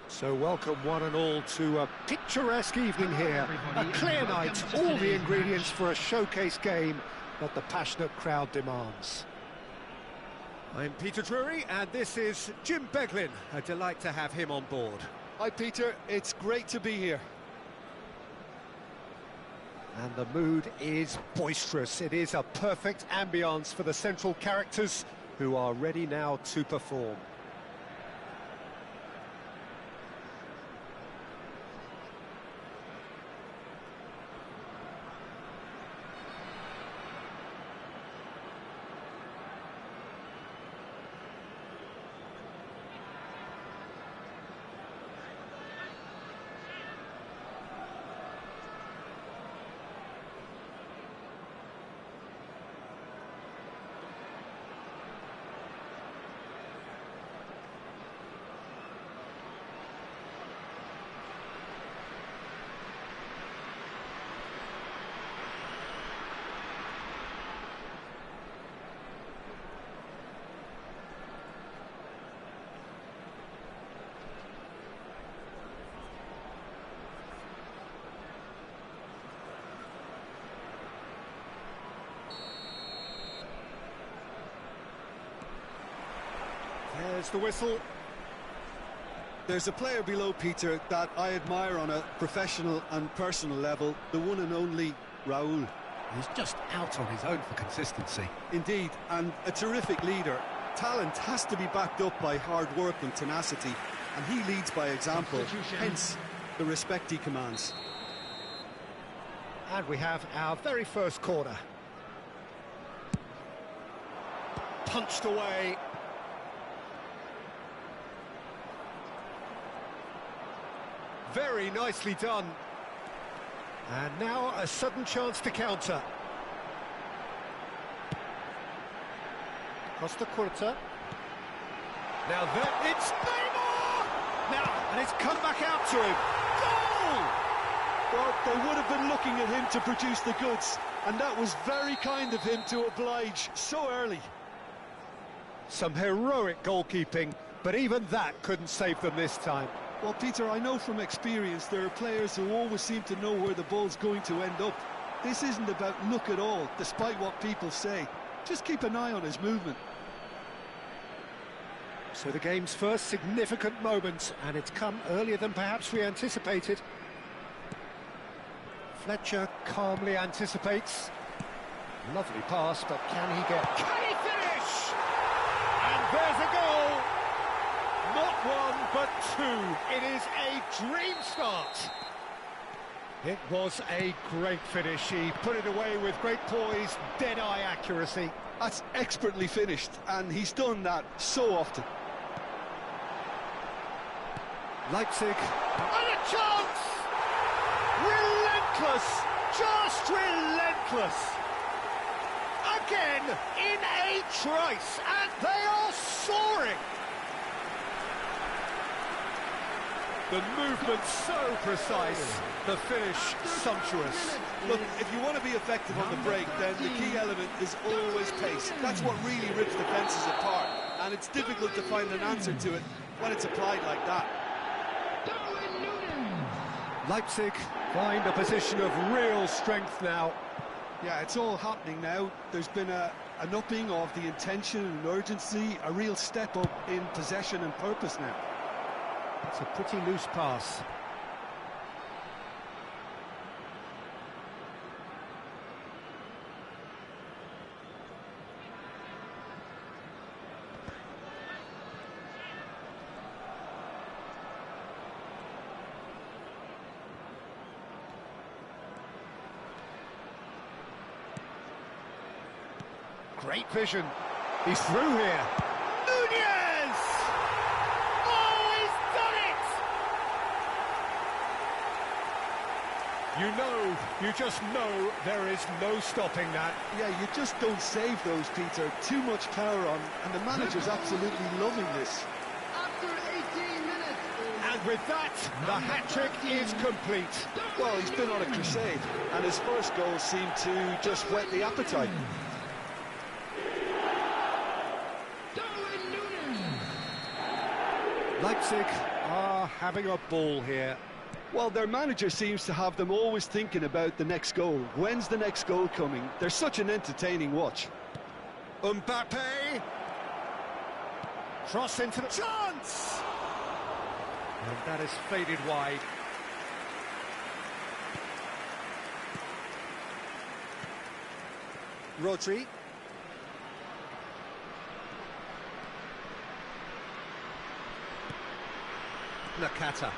Speaker 2: So welcome one and all to a picturesque evening here. A clear night, all the ingredients for a showcase game that the passionate crowd demands. I'm Peter Drury, and this is Jim Beglin. A delight to have him on board.
Speaker 1: Hi Peter, it's great to be here.
Speaker 2: And the mood is boisterous. It is a perfect ambience for the central characters who are ready now to perform. There's the whistle.
Speaker 1: There's a player below, Peter, that I admire on a professional and personal level, the one and only Raul.
Speaker 2: He's just out on his own for consistency.
Speaker 1: Indeed, and a terrific leader. Talent has to be backed up by hard work and tenacity, and he leads by example, hence the respect he commands.
Speaker 2: And we have our very first corner. Punched away. Very nicely done. And now a sudden chance to counter. Costa Curta. Now there, it's Neymar! Now, and it's come back out to him. Goal!
Speaker 1: Well, they would have been looking at him to produce the goods, and that was very kind of him to oblige so early.
Speaker 2: Some heroic goalkeeping, but even that couldn't save them this time.
Speaker 1: Well, Peter, I know from experience there are players who always seem to know where the ball's going to end up. This isn't about luck at all, despite what people say. Just keep an eye on his movement.
Speaker 2: So the game's first significant moment, and it's come earlier than perhaps we anticipated. Fletcher calmly anticipates. Lovely pass, but can he finish? And there's a goal! Not one, but two. It is a dream start. It was a great finish. He put it away with great poise, dead-eye accuracy.
Speaker 1: That's expertly finished, and he's done that so often.
Speaker 2: Leipzig. And a chance! Relentless! Just relentless! Again, in a trice, and they are soaring! The movement so precise, the finish sumptuous.
Speaker 1: Look, if you want to be effective on the break, then the key element is always pace. That's what really rips defences apart, and it's difficult to find an answer to it when it's applied like that.
Speaker 2: Leipzig find a position of real strength now.
Speaker 1: Yeah, it's all happening now. There's been an upping of the intention and urgency, a real step up in possession and purpose now.
Speaker 2: It's a pretty loose pass. Great vision. He's through here. Nunez! Oh, he's done it! You just know there is no stopping that.
Speaker 1: Yeah, you just don't save those, Peter. Too much power on, and the manager's absolutely loving this.
Speaker 5: After 18 minutes.
Speaker 2: And with that, the hat-trick is complete.
Speaker 1: Well, he's been on a crusade, and his first goal seemed to just whet the appetite.
Speaker 2: Leipzig are having a ball here.
Speaker 1: Well, their manager seems to have them always thinking about the next goal. When's the next goal coming? They're such an entertaining watch.
Speaker 2: Mbappe! Cross into the chance! And that has faded wide. Rodri. Nakata.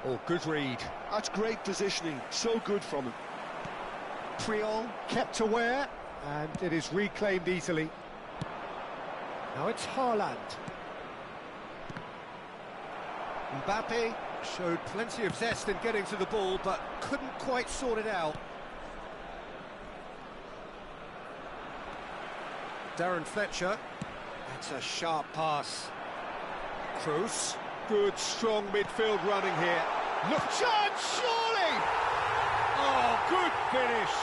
Speaker 2: Oh, good read.
Speaker 1: That's great positioning, so good from him.
Speaker 2: Priol kept aware, and it is reclaimed easily. Now it's Haaland. Mbappe showed plenty of zest in getting to the ball, but couldn't quite sort it out. Darren Fletcher. That's a sharp pass. Kroos. Good, strong midfield running here. Look, chance, surely! Oh, good finish.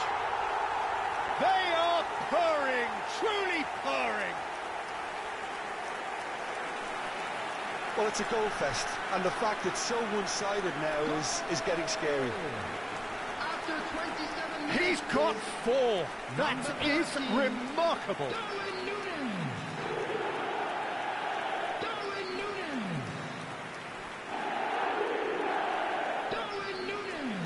Speaker 2: They are purring, truly purring.
Speaker 1: Well, it's a goal fest, and the fact it's so one-sided now is getting scary.
Speaker 5: After 27 minutes,
Speaker 2: He's got 4. That is remarkable.
Speaker 5: Darwin Núñez. Darwin Núñez. Darwin Núñez.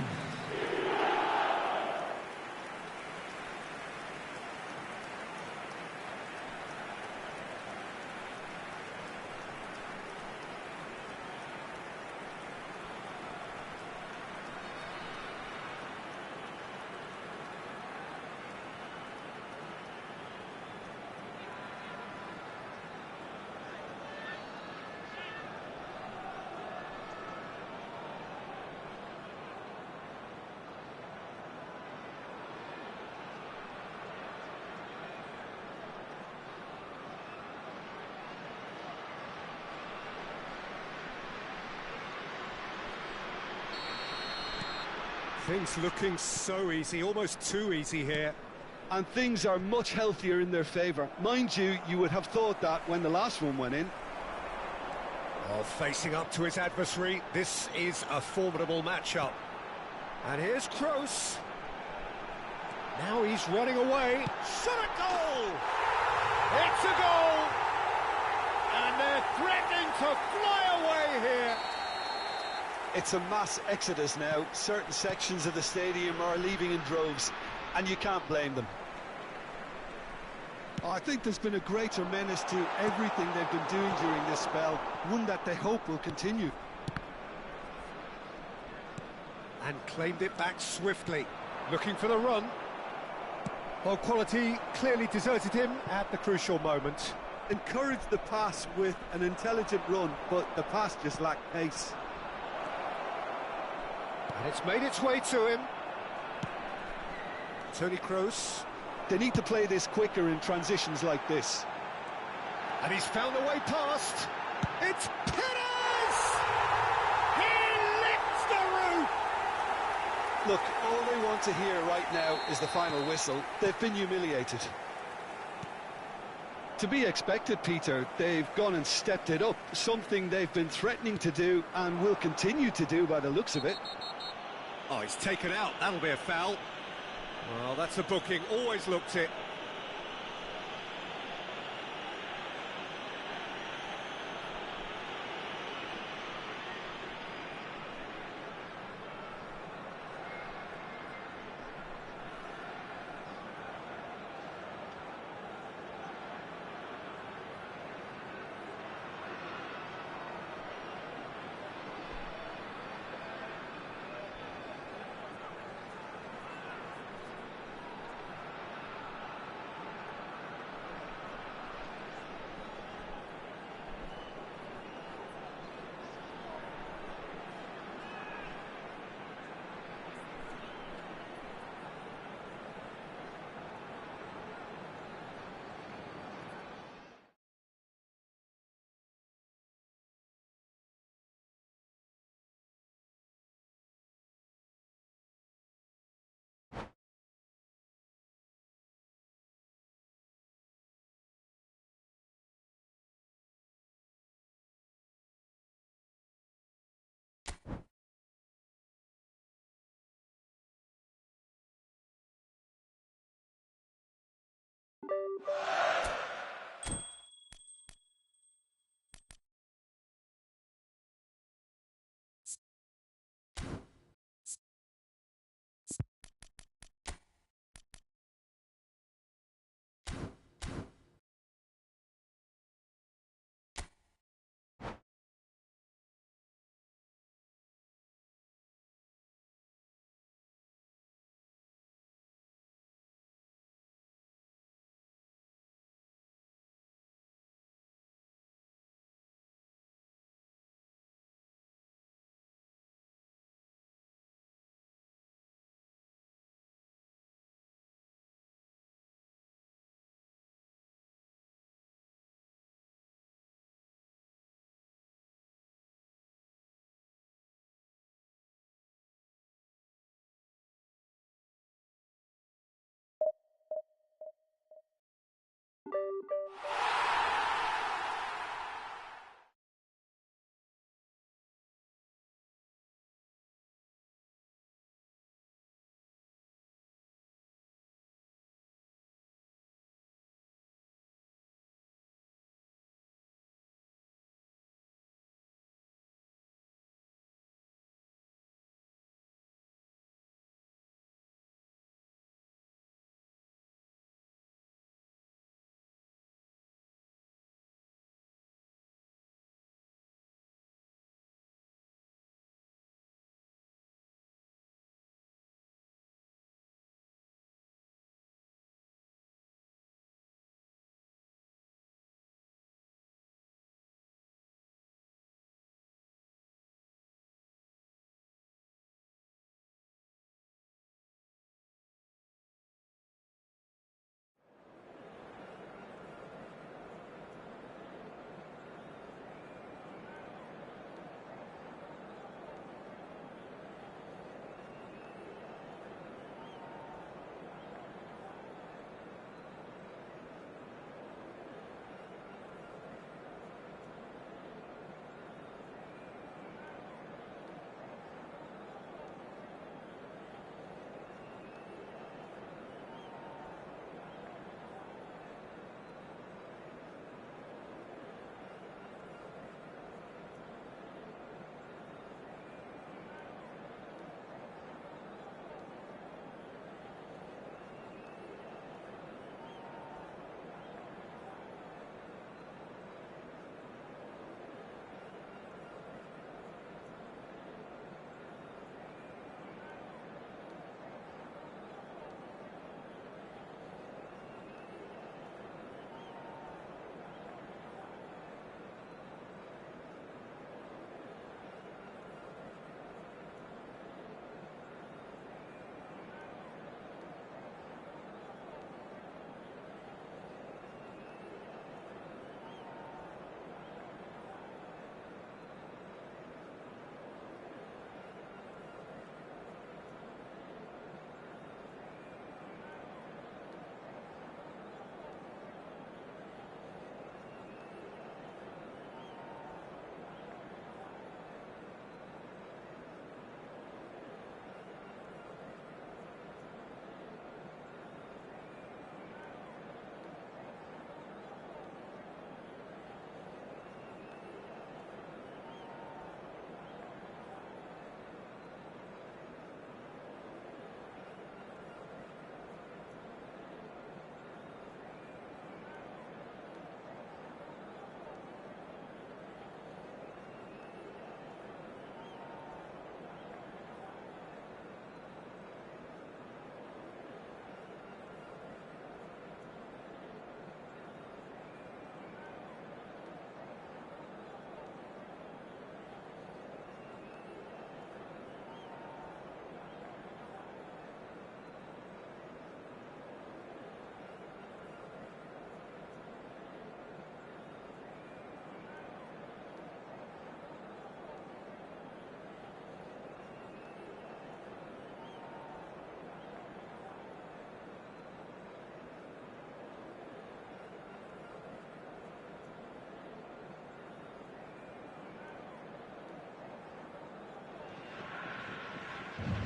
Speaker 2: Things looking so easy, almost too easy here.
Speaker 1: And things are much healthier in their favour. Mind you, you would have thought that when the last one went in.
Speaker 2: Oh, facing up to his adversary, this is a formidable matchup. And here's Kroos. Now he's running away. Shot a goal! It's a goal! And they're threatening to fly away here.
Speaker 1: It's a mass exodus now. Certain sections of the stadium are leaving in droves, and you can't blame them. I think there's been a greater menace to everything they've been doing during this spell, one that they hope will continue.
Speaker 2: And claimed it back swiftly, looking for the run. Well, quality clearly deserted him at the crucial moment.
Speaker 1: Encouraged the pass with an intelligent run, but the pass just lacked pace.
Speaker 2: And it's made its way to him. Toni Kroos.
Speaker 1: They need to play this quicker in transitions like this.
Speaker 2: And he's found a way past. It's Perez! He licks the roof!
Speaker 1: Look, all they want to hear right now is the final whistle. They've been humiliated. To be expected, Peter. They've gone and stepped it up, something they've been threatening to do and will continue to do by the looks of it.
Speaker 2: Oh, he's taken out. That'll be a foul. Well, that's a booking. Always looked it.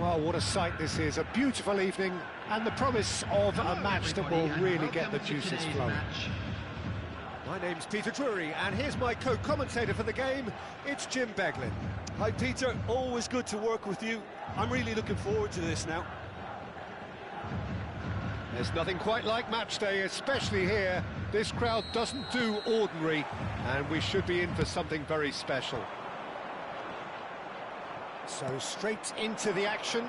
Speaker 2: Well, what a sight this is, a beautiful evening, and the promise of a match that will really get the juices flowing. My name's Peter Drury, and here's my co-commentator for the game, it's Jim Beglin.
Speaker 1: Hi Peter, always good to work with you. I'm really looking forward to this now.
Speaker 2: There's nothing quite like match day, especially here. This crowd doesn't do ordinary, and we should be in for something very special. So straight into the action.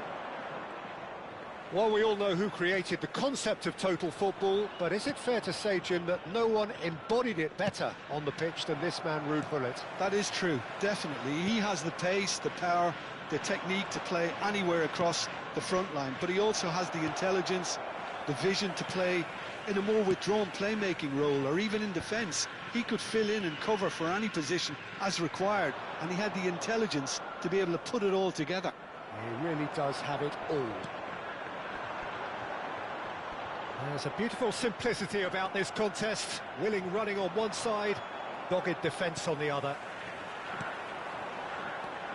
Speaker 2: Well, we all know who created the concept of total football, but is it fair to say, Jim, that no one embodied it better on the pitch than this man, Ruud Gullit?
Speaker 1: That is true, definitely. He has the pace, the power, the technique to play anywhere across the front line, but he also has the intelligence, the vision to play in a more withdrawn playmaking role, or even in defence. He could fill in and cover for any position as required, and he had the intelligence to be able to put it all together.
Speaker 2: He really does have it all. There's a beautiful simplicity about this contest. Willing running on one side, dogged defence on the other.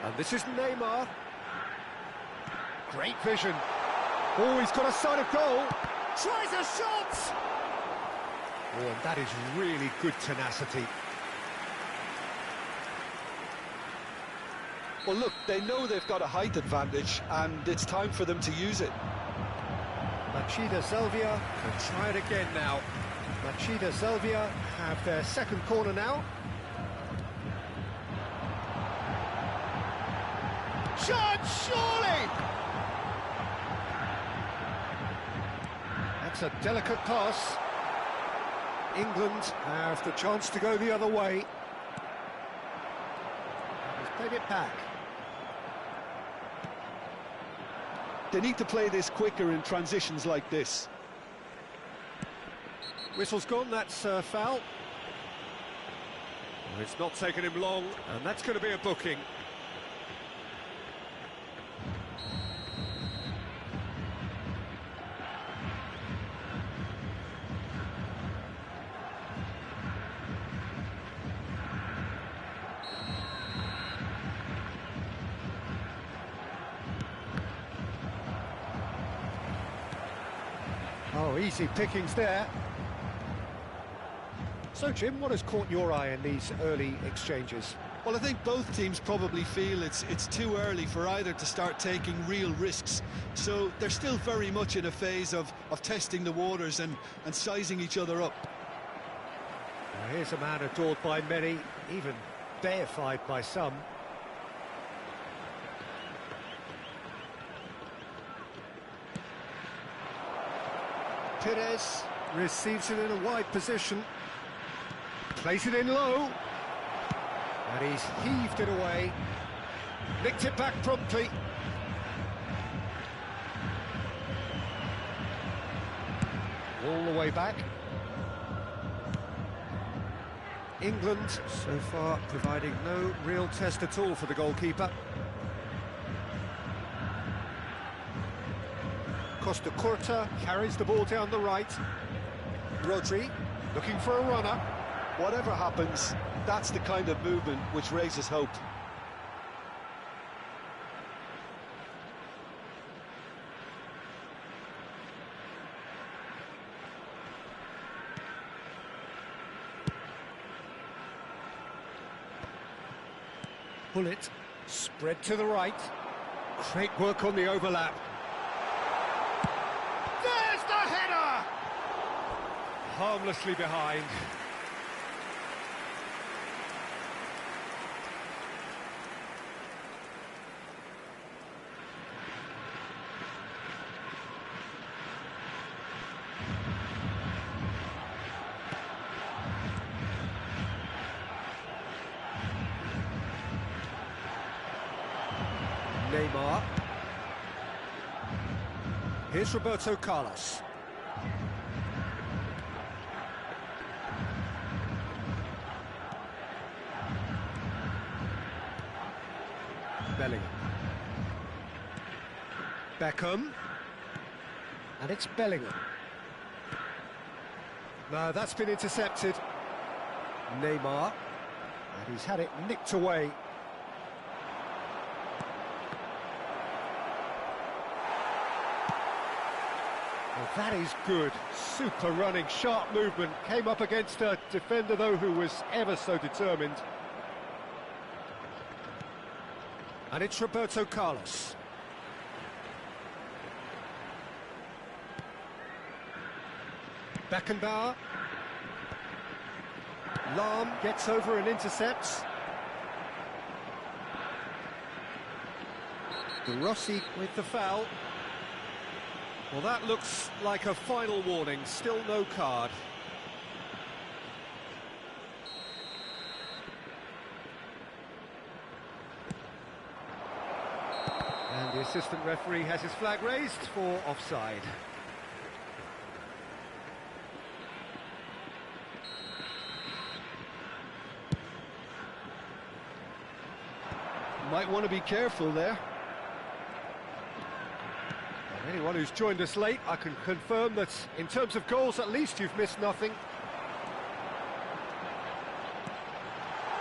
Speaker 2: And this is Neymar. Great vision. Oh, he's got a sight of goal. Tries a shot! Oh, and that is really good tenacity.
Speaker 1: Well, look, they know they've got a height advantage, and it's time for them to use it.
Speaker 2: Machida Zelvia can try it again now. Machida Zelvia have their second corner now. Shot, surely! That's a delicate pass. England have the chance to go the other way. He's played it back.
Speaker 1: They need to play this quicker in transitions like this.
Speaker 2: Whistle's gone, that's a foul. It's not taken him long, and that's going to be a booking. Oh, easy pickings there. So, Jim, what has caught your eye in these early exchanges?
Speaker 1: Well, I think both teams probably feel it's too early for either to start taking real risks. So they're still very much in a phase of testing the waters and sizing each other up.
Speaker 2: Now, here's a man adored by many, even deified by some. Perez receives it in a wide position, plays it in low, and he's heaved it away, nicked it back promptly. All the way back. England so far providing no real test at all for the goalkeeper. Costa Curta carries the ball down the right. Rodri looking for a runner.
Speaker 1: Whatever happens, that's the kind of movement which raises hope.
Speaker 2: Bullet spread to the right. Great work on the overlap. There's the header! Harmlessly behind. Neymar. Here's Roberto Carlos. Bellingham. Beckham. And it's Bellingham. No, that's been intercepted. Neymar. And he's had it nicked away. That is good. Super running, sharp movement. Came up against a defender, though, who was ever so determined. And it's Roberto Carlos. Beckenbauer. Lahm gets over and intercepts. De Rossi with the foul. Well, that looks like a final warning, still no card. And the assistant referee has his flag raised for offside.
Speaker 1: Might want to be careful there.
Speaker 2: Anyone who's joined us late, I can confirm that in terms of goals, at least you've missed nothing.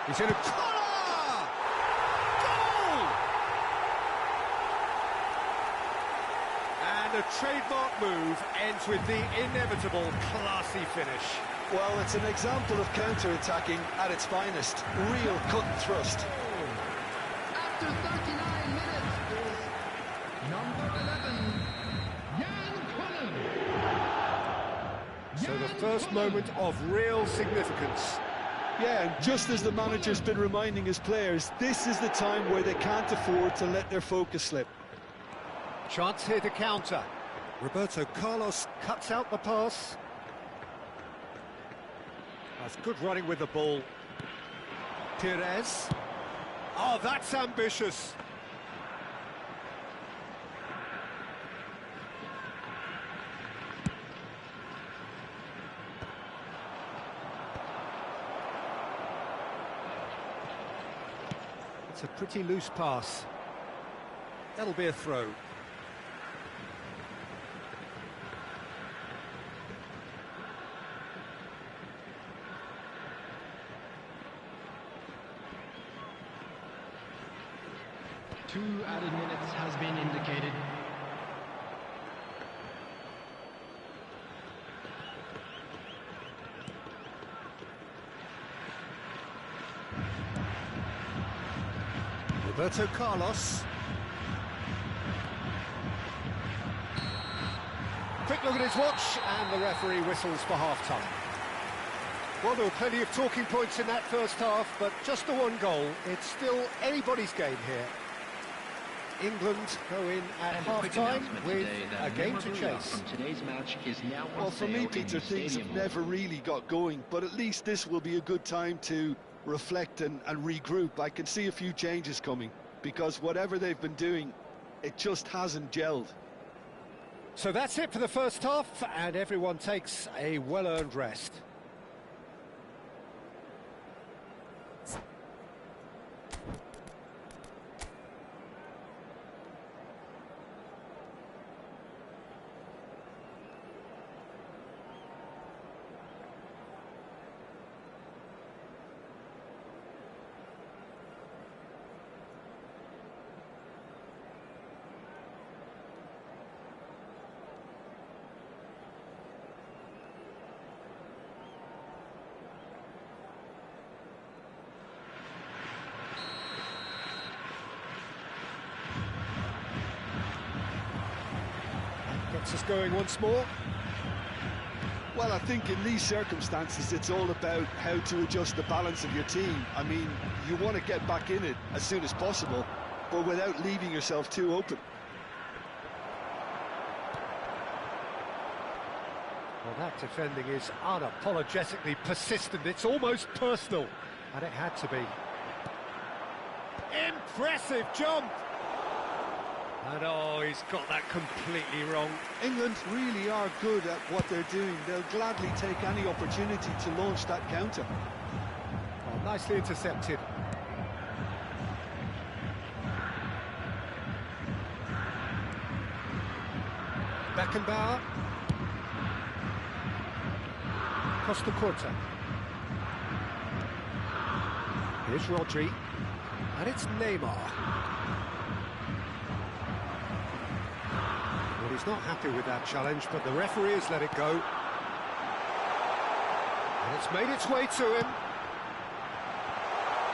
Speaker 2: He's in a... Goal! And a trademark move ends with the inevitable classy finish.
Speaker 1: Well, it's an example of counter-attacking at its finest. Real cut and thrust.
Speaker 5: After 39 minutes is number 11,
Speaker 2: So the first moment of real significance.
Speaker 1: Yeah, and just as the manager's been reminding his players, this is the time where they can't afford to let their focus slip.
Speaker 2: Chance here to counter. Roberto Carlos cuts out the pass. That's good running with the ball. Pires. Oh, that's ambitious. It's a pretty loose pass. That'll be a throw.
Speaker 5: Two added minutes has been indicated.
Speaker 2: Roberto Carlos. Quick look at his watch, and the referee whistles for half-time. Well, there were plenty of talking points in that first half, but just the one goal. It's still anybody's game here. England go in at half-time with a game to chase.
Speaker 5: Today's match is now
Speaker 1: Well, for me, Peter, things have never really got going, but at least this will be a good time to reflect and regroup. I can see a few changes coming, because whatever they've been doing, it just hasn't gelled.
Speaker 2: So that's it for the first half, and everyone takes a well-earned rest. Gets us going once more.
Speaker 1: Well, I think in these circumstances, it's all about how to adjust the balance of your team. I mean, you want to get back in it as soon as possible, but without leaving yourself too open.
Speaker 2: Well, that defending is unapologetically persistent. It's almost personal, and it had to be. Impressive jump! And oh, he's got that completely wrong.
Speaker 1: England really are good at what they're doing. They'll gladly take any opportunity to launch that counter.
Speaker 2: Oh, nicely intercepted. Beckenbauer. Costa Curta. Here's Rodri. And it's Neymar. He's not happy with that challenge, but the referee has let it go. And it's made its way to him.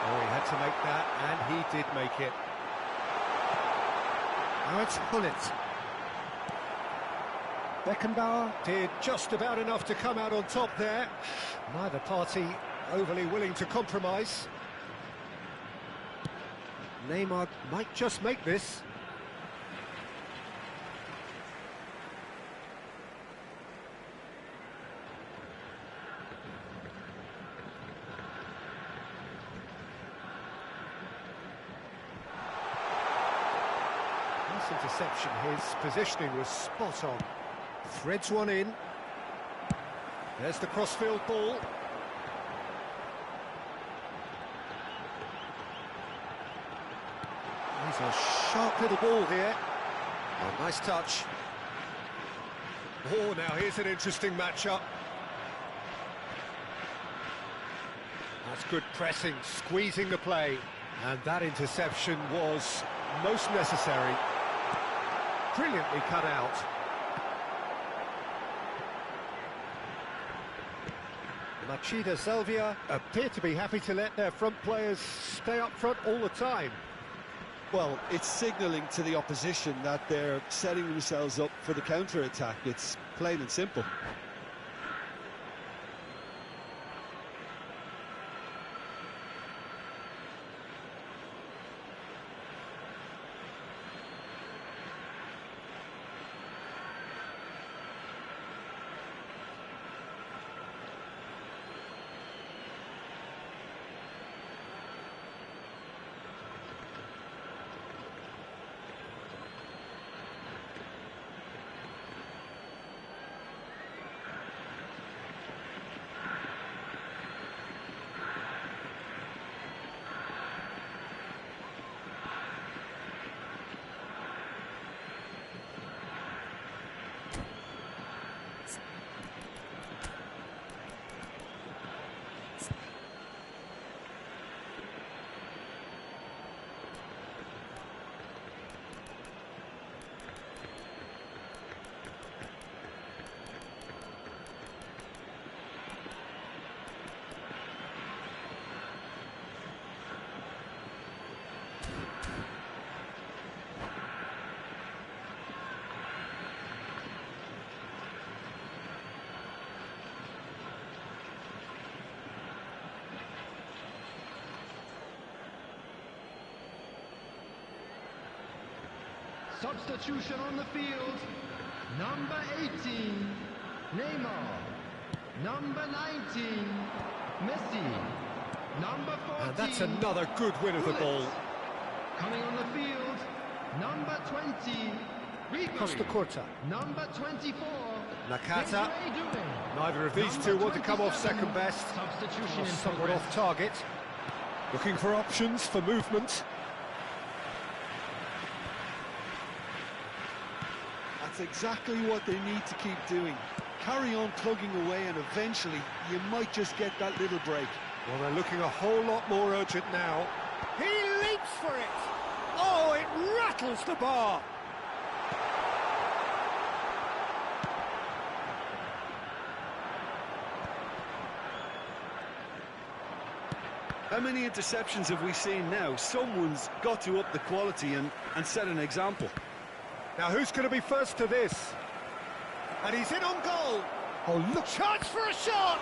Speaker 2: Oh, he had to make that, and he did make it. Now it's Hullet. Beckenbauer did just about enough to come out on top there. Neither party overly willing to compromise. Neymar might just make this. Nice interception. His positioning was spot on. Threads one in. There's the crossfield ball. He's a sharp little ball here. Oh, nice touch. Oh, now here's an interesting matchup. That's good pressing, squeezing the play. And that interception was most necessary. Brilliantly cut out. Machida Salvia appear to be happy to let their front players stay up front all the time.
Speaker 1: Well, it's signalling to the opposition that they're setting themselves up for the counter-attack. It's plain and simple.
Speaker 5: Substitution on the field. Number 18, Neymar. Number 19, Messi. Number 14.
Speaker 2: And that's another good win of the ball.
Speaker 5: Coming on the field, number 20, Ribéry.
Speaker 2: Costa Curta.
Speaker 5: Number 24,
Speaker 2: Nakata.
Speaker 5: Vibrer.
Speaker 2: Neither of these two want to come off second best.
Speaker 5: Substitution in
Speaker 2: Somewhat
Speaker 5: progress.
Speaker 2: off target. Looking for options for movement.
Speaker 1: That's exactly what they need to keep doing. Carry on plugging away, and eventually you might just get that little break.
Speaker 2: Well, they're looking a whole lot more urgent now. He leaps for it! Oh, it rattles the bar!
Speaker 1: How many interceptions have we seen now? Someone's got to up the quality and set an example.
Speaker 2: Now, who's going to be first to this? And he's in on goal! Oh, look! Chance for a shot!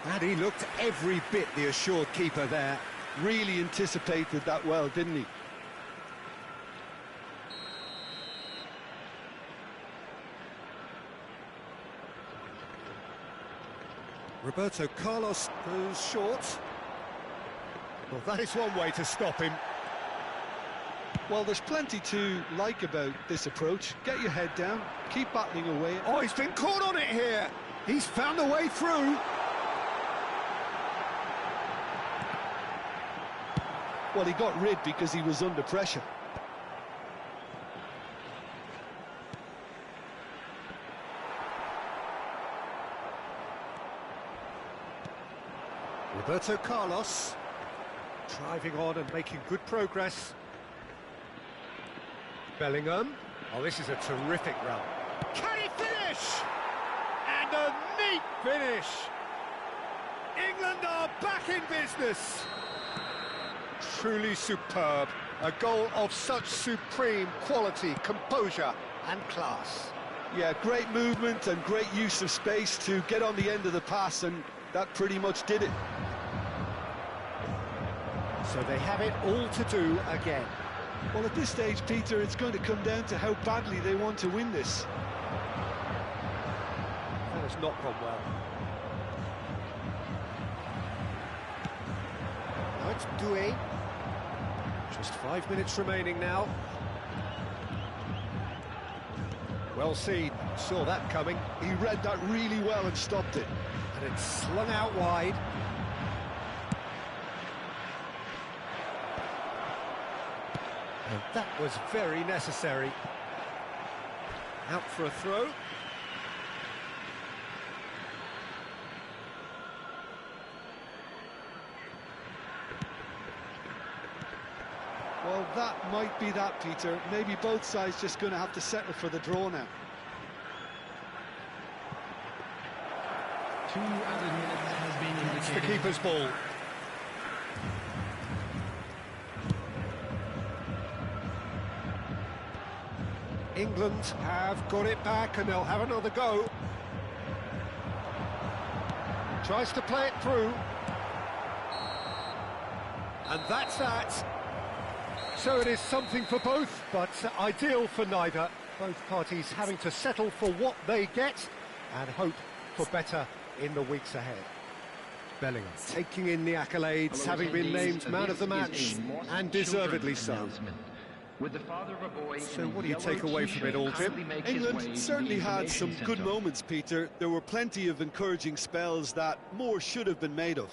Speaker 1: And he looked every bit the assured keeper there. Really anticipated that well, didn't he?
Speaker 2: Roberto Carlos goes short. Well, that is one way to stop him.
Speaker 1: Well, there's plenty to like about this approach. Get your head down, keep battling away.
Speaker 2: Oh, he's been caught on it here. He's found a way through.
Speaker 1: Well, he got rid because he was under pressure.
Speaker 2: Roberto Carlos driving on and making good progress. Bellingham. Oh, this is a terrific run. Can he finish? And a neat finish. England are back in business. Truly superb. A goal of such supreme quality, composure and class.
Speaker 1: Yeah, great movement and great use of space to get on the end of the pass, and that pretty much did it.
Speaker 2: So they have it all to do again.
Speaker 1: Well, at this stage, Peter, it's going to come down to how badly they want to win this.
Speaker 2: That has not gone well. Now it's Deux. Just 5 minutes remaining now. Well seen, saw that coming.
Speaker 1: He read that really well and stopped it.
Speaker 2: And it's slung out wide. And that was very necessary. Out for a throw.
Speaker 1: Well, that might be that, Peter. Maybe both sides just going to have to settle for the draw now.
Speaker 5: 2 added minutes has been indicated.
Speaker 2: It's the keeper's ball. England have got it back and they'll have another go. Tries to play it through. And that's that. So it is something for both, but ideal for neither. Both parties having to settle for what they get and hope for better in the weeks ahead. Bellingham taking in the accolades, having been named man of the match, and deservedly so.
Speaker 6: With the father of a boy,
Speaker 2: so what do you take away from it all, Jim?
Speaker 1: England certainly had some good moments, Peter. There were plenty of encouraging spells that more should have been made of.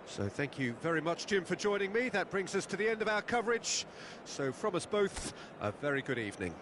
Speaker 2: So thank you very much, Jim, for joining me. That brings us to the end of our coverage. So from us both, a very good evening.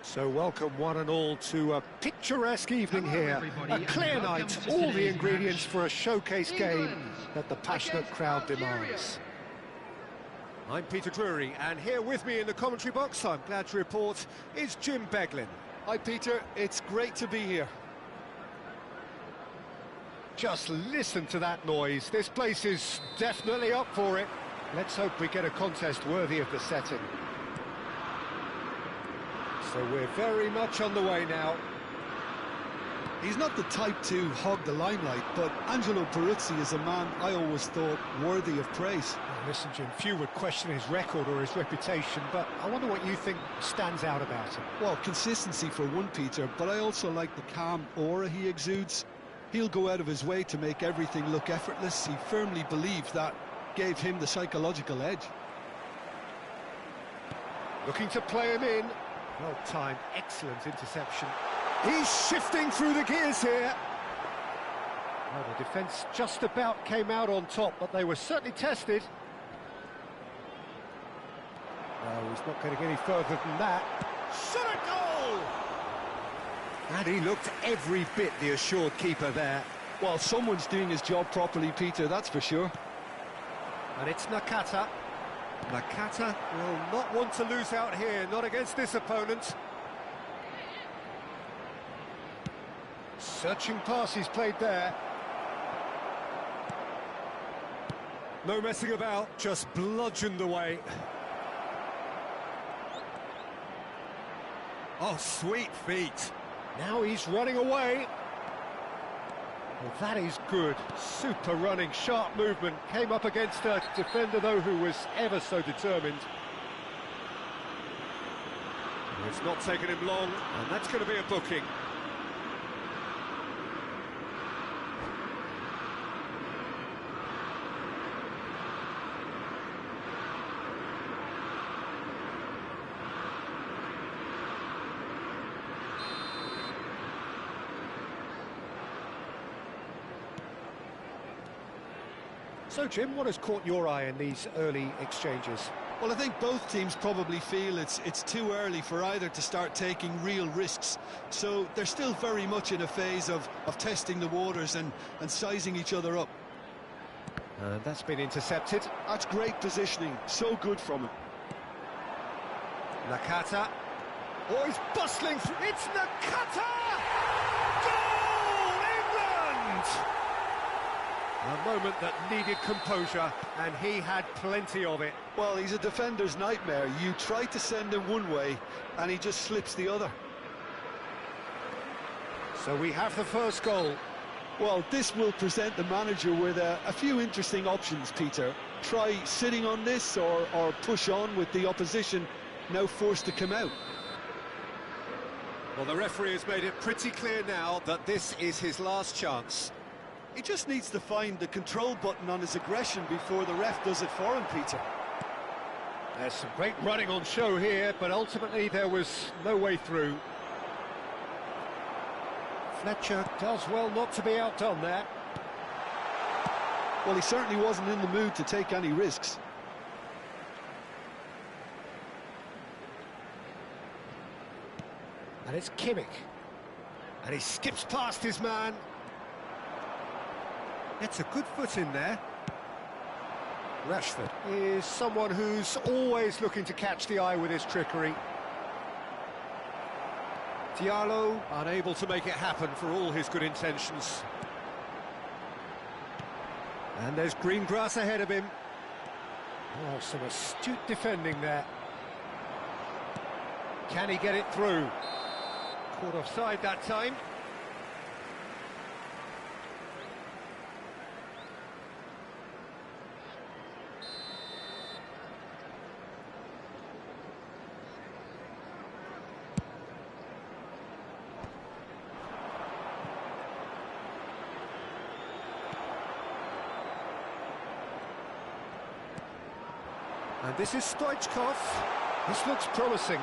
Speaker 2: So welcome one and all to a picturesque evening here. A clear night, all the ingredients for a showcase game that the passionate crowd demands. I'm Peter Drury, and here with me in the commentary box, I'm glad to report, is Jim Beglin.
Speaker 1: Hi Peter, it's great to be here.
Speaker 2: Just listen to that noise. This place is definitely up for it. Let's hope we get a contest worthy of the setting. So we're very much on the way now.
Speaker 1: He's not the type to hog the limelight, but Angelo Peruzzi is a man I always thought worthy of praise.
Speaker 2: Listen, Jim, few would question his record or his reputation, but I wonder what you think stands out about him.
Speaker 1: Well, consistency for one, Peter, but I also like the calm aura he exudes. He'll go out of his way to make everything look effortless. He firmly believes that gave him the psychological edge.
Speaker 2: Looking to play him in. Well timed, excellent interception. He's shifting through the gears here. Well, the defence just about came out on top, but they were certainly tested. No, he's not getting any further than that. Shot a goal! And he looked every bit the assured keeper there.
Speaker 1: Well, someone's doing his job properly, Peter, that's for sure.
Speaker 2: And it's Nakata. Nakata will not want to lose out here, not against this opponent. Searching pass he's played there. No messing about, just bludgeoned away. Oh, sweet feet. Now he's running away. Well, that is good. Super running, sharp movement. Came up against a defender, though, who was ever so determined. It's not taken him long, and that's going to be a booking. So, Jim, what has caught your eye in these early exchanges?
Speaker 1: Well, I think both teams probably feel it's too early for either to start taking real risks. So they're still very much in a phase of testing the waters and sizing each other up.
Speaker 2: And that's been intercepted.
Speaker 1: That's great positioning, so good from him.
Speaker 2: Nakata. Oh, he's bustling through. It's Nakata! Goal, England! A moment that needed composure, and he had plenty of it.
Speaker 1: Well, he's a defender's nightmare. You try to send him one way, and he just slips the other.
Speaker 2: So we have the first goal.
Speaker 1: Well, this will present the manager with a few interesting options, Peter. Try sitting on this or push on with the opposition now forced to come out.
Speaker 2: Well, the referee has made it pretty clear now that this is his last chance.
Speaker 1: He just needs to find the control button on his aggression before the ref does it for him, Peter.
Speaker 2: There's some great running on show here, but ultimately there was no way through. Fletcher does well not to be outdone there.
Speaker 1: Well, he certainly wasn't in the mood to take any risks.
Speaker 2: And it's Kimmich. And he skips past his man. Gets a good foot in there. Rashford is someone who's always looking to catch the eye with his trickery. Diallo unable to make it happen for all his good intentions. And there's green grass ahead of him. Oh, some astute defending there. Can he get it through? Caught offside that time. And this is Stoichkov. This looks promising.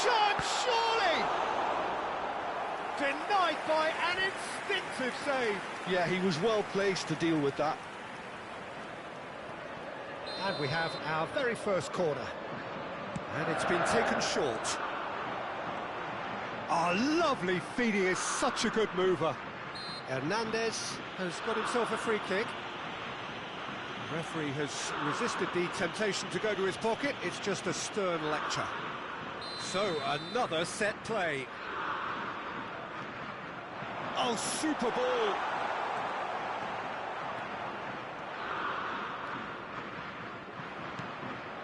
Speaker 2: Chance, surely! Denied by an instinctive save.
Speaker 1: Yeah, he was well placed to deal with that.
Speaker 2: And we have our very first corner. And it's been taken short. Oh, lovely feed, he is such a good mover. Hernandez has got himself a free kick. The referee has resisted the temptation to go to his pocket. It's just a stern lecture. So, another set play. Oh, super ball!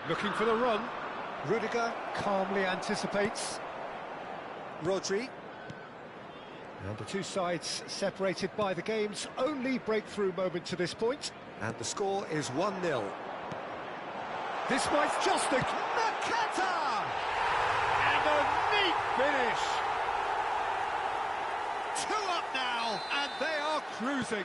Speaker 2: Looking for the run. Rudiger calmly anticipates. Rodri. And the two sides separated by the game's only breakthrough moment to this point. And the score is 1-0. This might just a... Nakata! And a neat finish! 2 up now, and they are cruising.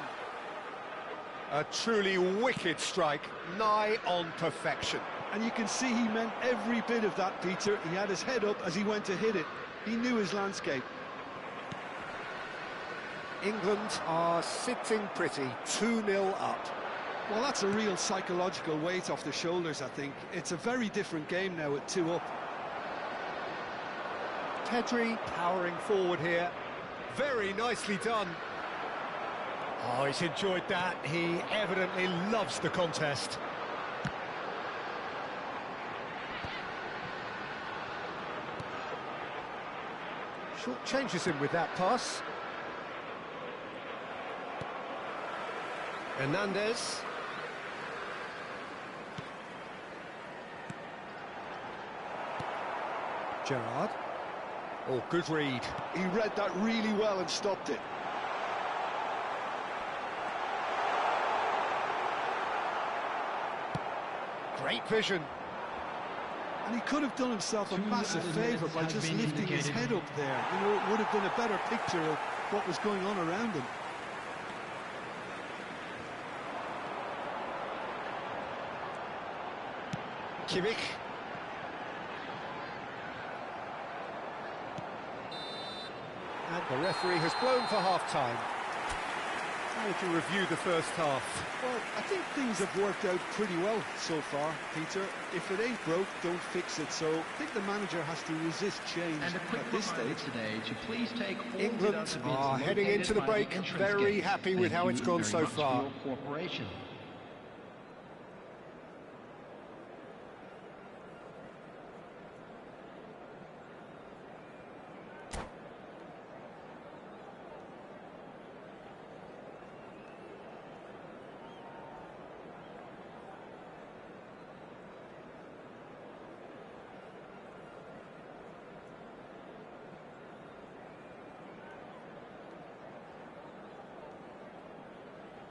Speaker 2: A truly wicked strike, nigh on perfection.
Speaker 1: And you can see he meant every bit of that, Peter. He had his head up as he went to hit it. He knew his landscape.
Speaker 2: England are sitting pretty, 2-0 up.
Speaker 1: Well, that's a real psychological weight off their shoulders, I think. It's a very different game now at 2 up.
Speaker 2: Pedri powering forward here. Very nicely done. Oh, he's enjoyed that. He evidently loves the contest. Short changes him with that pass. Hernandez. Gerrard. Oh, good read.
Speaker 1: He read that really well and stopped it.
Speaker 2: Great vision.
Speaker 1: And he could have done himself a massive favour by just lifting his head up there. You know, it would have been a better picture of what was going on around him.
Speaker 2: Kimmich. And the referee has blown for half-time. How would you review the first half?
Speaker 1: Well, I think things have worked out pretty well so far, Peter. If it ain't broke, don't fix it. So I think the manager has to resist change at this stage.
Speaker 5: Today to please take
Speaker 2: England are heading into the break, very happy with how it's gone so far.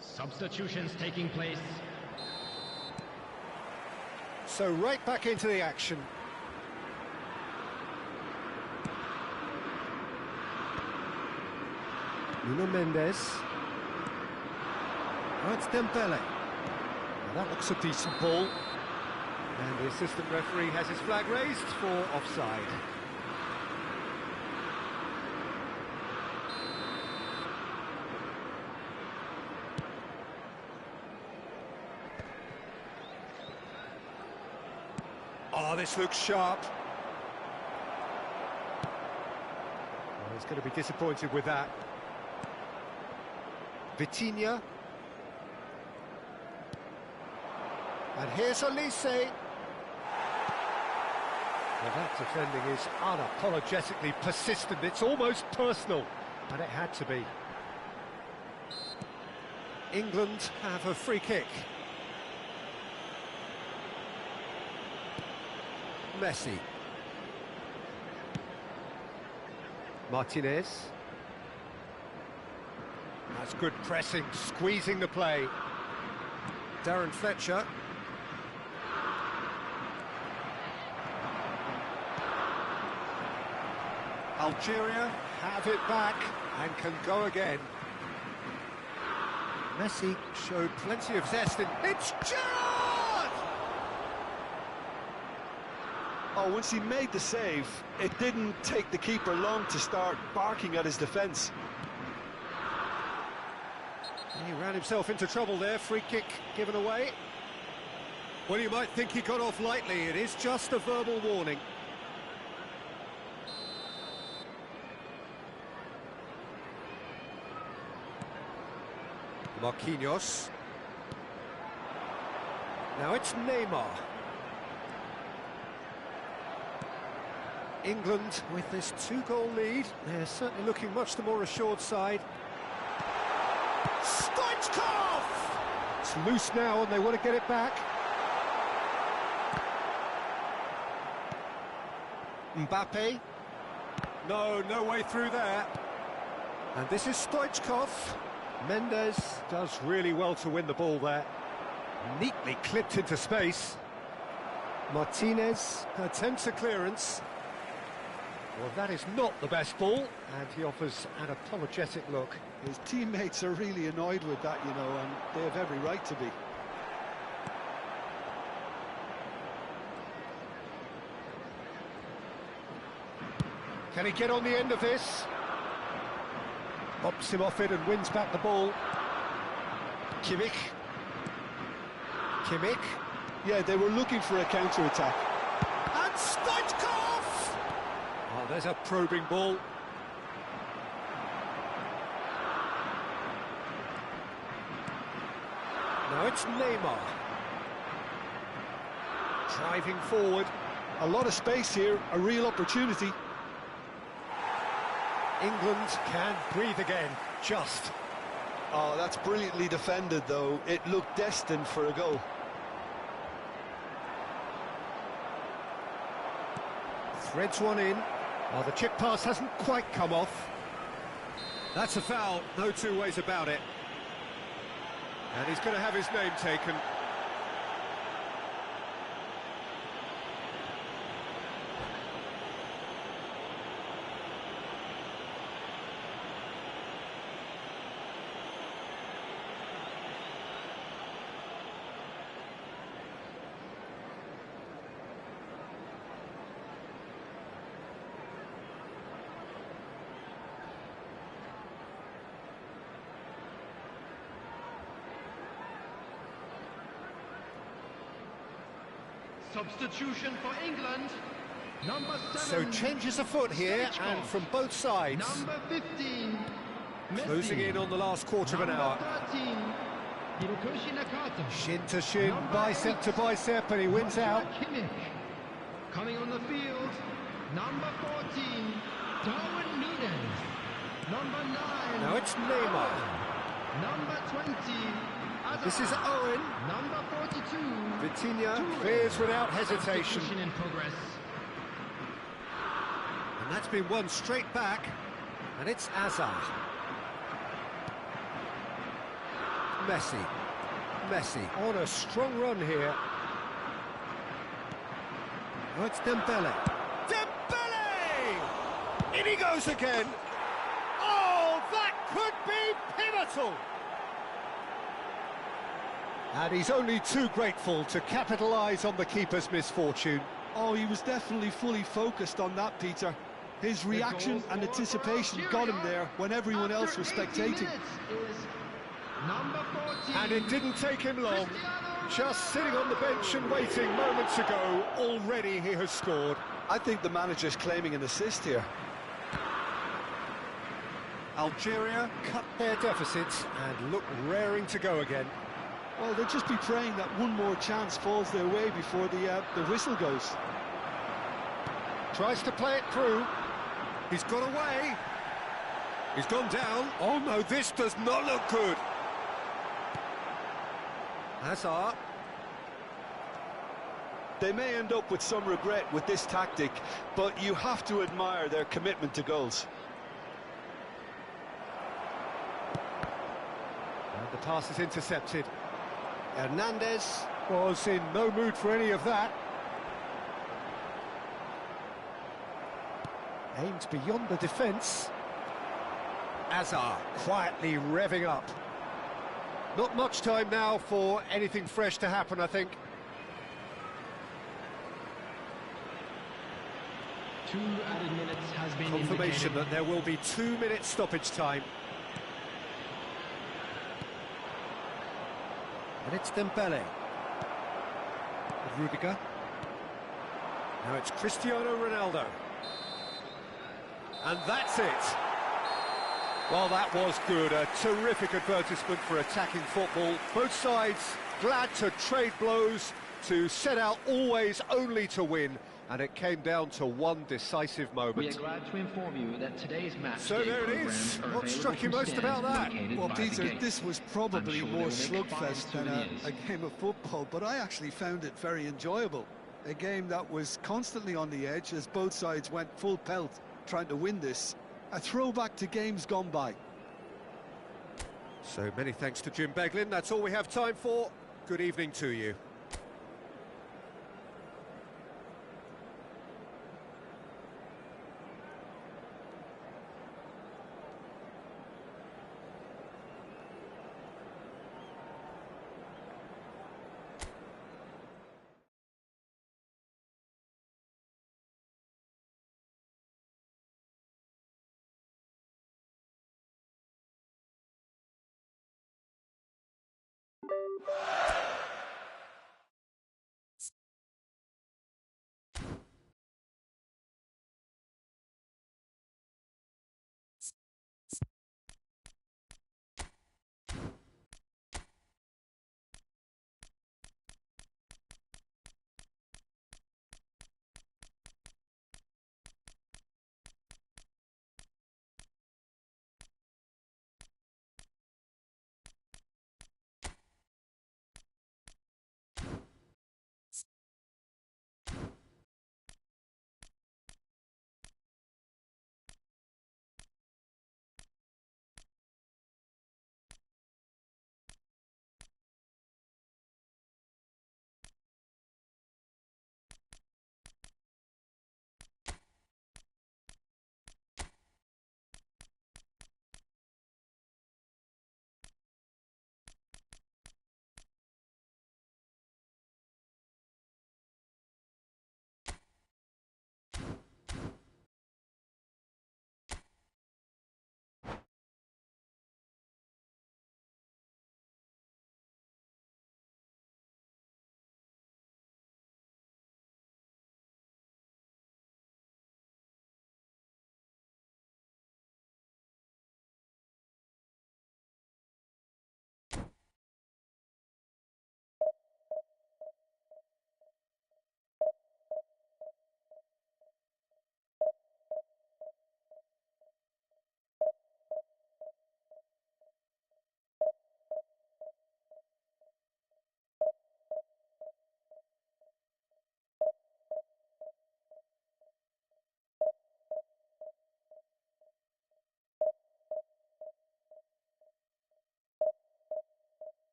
Speaker 5: Substitutions taking place.
Speaker 2: So right back into the action. Nuno Mendes. Oh, it's Dembele. Now that looks a decent ball. And the assistant referee has his flag raised for offside. Oh, this looks sharp. Oh, he's going to be disappointed with that. Vitinha. And here's Olise. Well, that defending is unapologetically persistent. It's almost personal, and it had to be. England have a free kick. Messi. Martinez. That's good pressing, squeezing the play. Darren Fletcher. Algeria have it back and can go again. Messi showed plenty of zest in... It's Gerrard!
Speaker 1: Oh, once he made the save, it didn't take the keeper long to start barking at his defence.
Speaker 2: He ran himself into trouble there, free kick given away.
Speaker 4: Well, you might think he got off lightly. It is just a verbal warning. Marquinhos. Now it's Neymar. England with this 2-goal lead. They're certainly looking much the more assured side. Stoichkov! It's loose now and they want to get it back. Mbappe. No way through there. And this is Stoichkov. Mendes does really well to win the ball there. Neatly clipped into space. Martinez attempts a clearance. Well, that is not the best ball, and he offers an apologetic look.
Speaker 1: His teammates are really annoyed with that, you know, and they have every right to be.
Speaker 4: Can he get on the end of this? Bops him off it and wins back the ball. Kimmich.
Speaker 1: Yeah, they were looking for a counter-attack.
Speaker 4: And Stoichkov! Oh, there's a probing ball. Now it's Neymar. Driving forward.
Speaker 1: A lot of space here, a real opportunity.
Speaker 4: England can breathe again, just.
Speaker 1: Oh, that's brilliantly defended, though. It looked destined for a goal.
Speaker 4: Threads one in. Oh, the chip pass hasn't quite come off. That's a foul, no two ways about it. And he's going to have his name taken.
Speaker 5: Substitution for England. Number 7.
Speaker 4: So changes afoot here, and from both sides.
Speaker 5: Number 15.
Speaker 4: Closing in on the last quarter of an hour.
Speaker 5: 13. Hirokoshi Nakata.
Speaker 4: Shin to shin, bicep to bicep, and he wins out.
Speaker 5: Kimmich. Coming on the field. Number 14. Darwin Nunez. Number 9.
Speaker 4: Now it's Neymar.
Speaker 5: Number 20.
Speaker 4: This is Owen.
Speaker 5: Number 42.
Speaker 4: Vitinha clears without hesitation.
Speaker 5: Substitution in progress.
Speaker 4: And that's been won straight back. And it's Hazard. Messi on a strong run here. Oh, it's Dembele. In he goes again. Oh, that could be pivotal. And he's only too grateful to capitalise on the keeper's misfortune.
Speaker 1: Oh, he was definitely fully focused on that, Peter. His reaction and anticipation got him there when everyone else was spectating.
Speaker 4: And it didn't take him long. Just sitting on the bench and waiting moments ago, already he has scored.
Speaker 1: I think the manager's claiming an assist here.
Speaker 4: Algeria cut their deficits and look raring to go again.
Speaker 1: Well, they'll just be praying that one more chance falls their way before the whistle goes.
Speaker 4: Tries to play it through. He's got away. He's gone down. Oh no, this does not look good. Hazard.
Speaker 1: They may end up with some regret with this tactic, but you have to admire their commitment to goals.
Speaker 4: And the pass is intercepted. Hernandez was in no mood for any of that. Aimed beyond the defence. Hazard quietly revving up. Not much time now for anything fresh to happen, I think.
Speaker 5: 2 added minutes has been
Speaker 4: Confirmation
Speaker 5: indicated.
Speaker 4: that there will be 2 minutes stoppage time. And it's Dembele.
Speaker 2: Rudiger. Now it's Cristiano Ronaldo. And that's it. Well, that was good. A terrific advertisement for attacking football. Both sides glad to trade blows, to set out always only to win. And it came down to one decisive moment.
Speaker 6: We are glad to inform you that today's match.
Speaker 2: So there it is. What struck you most about that?
Speaker 1: Well, Peter, this was probably more slugfest than a game of football, but I actually found it very enjoyable. A game that was constantly on the edge as both sides went full pelt trying to win this. A throwback to games gone by.
Speaker 2: So many thanks to Jim Beglin. That's all we have time for. Good evening to you.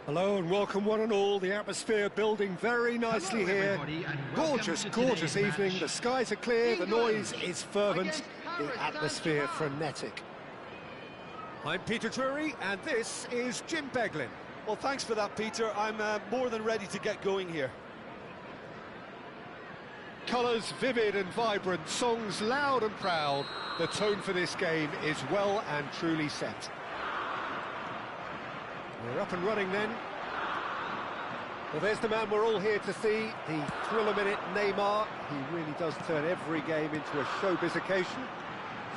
Speaker 4: Hello and welcome one and all. The atmosphere building very nicely here. Gorgeous, gorgeous evening. The skies are clear, the noise is fervent, the atmosphere frenetic. I'm Peter Drury and this is Jim Beglin.
Speaker 1: Well, thanks for that, Peter. I'm more than ready to get going here.
Speaker 4: Colours vivid and vibrant, songs loud and proud. The tone for this game is well and truly set. We're up and running then. Well, there's the man we're all here to see, the thriller-minute Neymar. He really does turn every game into a showbiz occasion.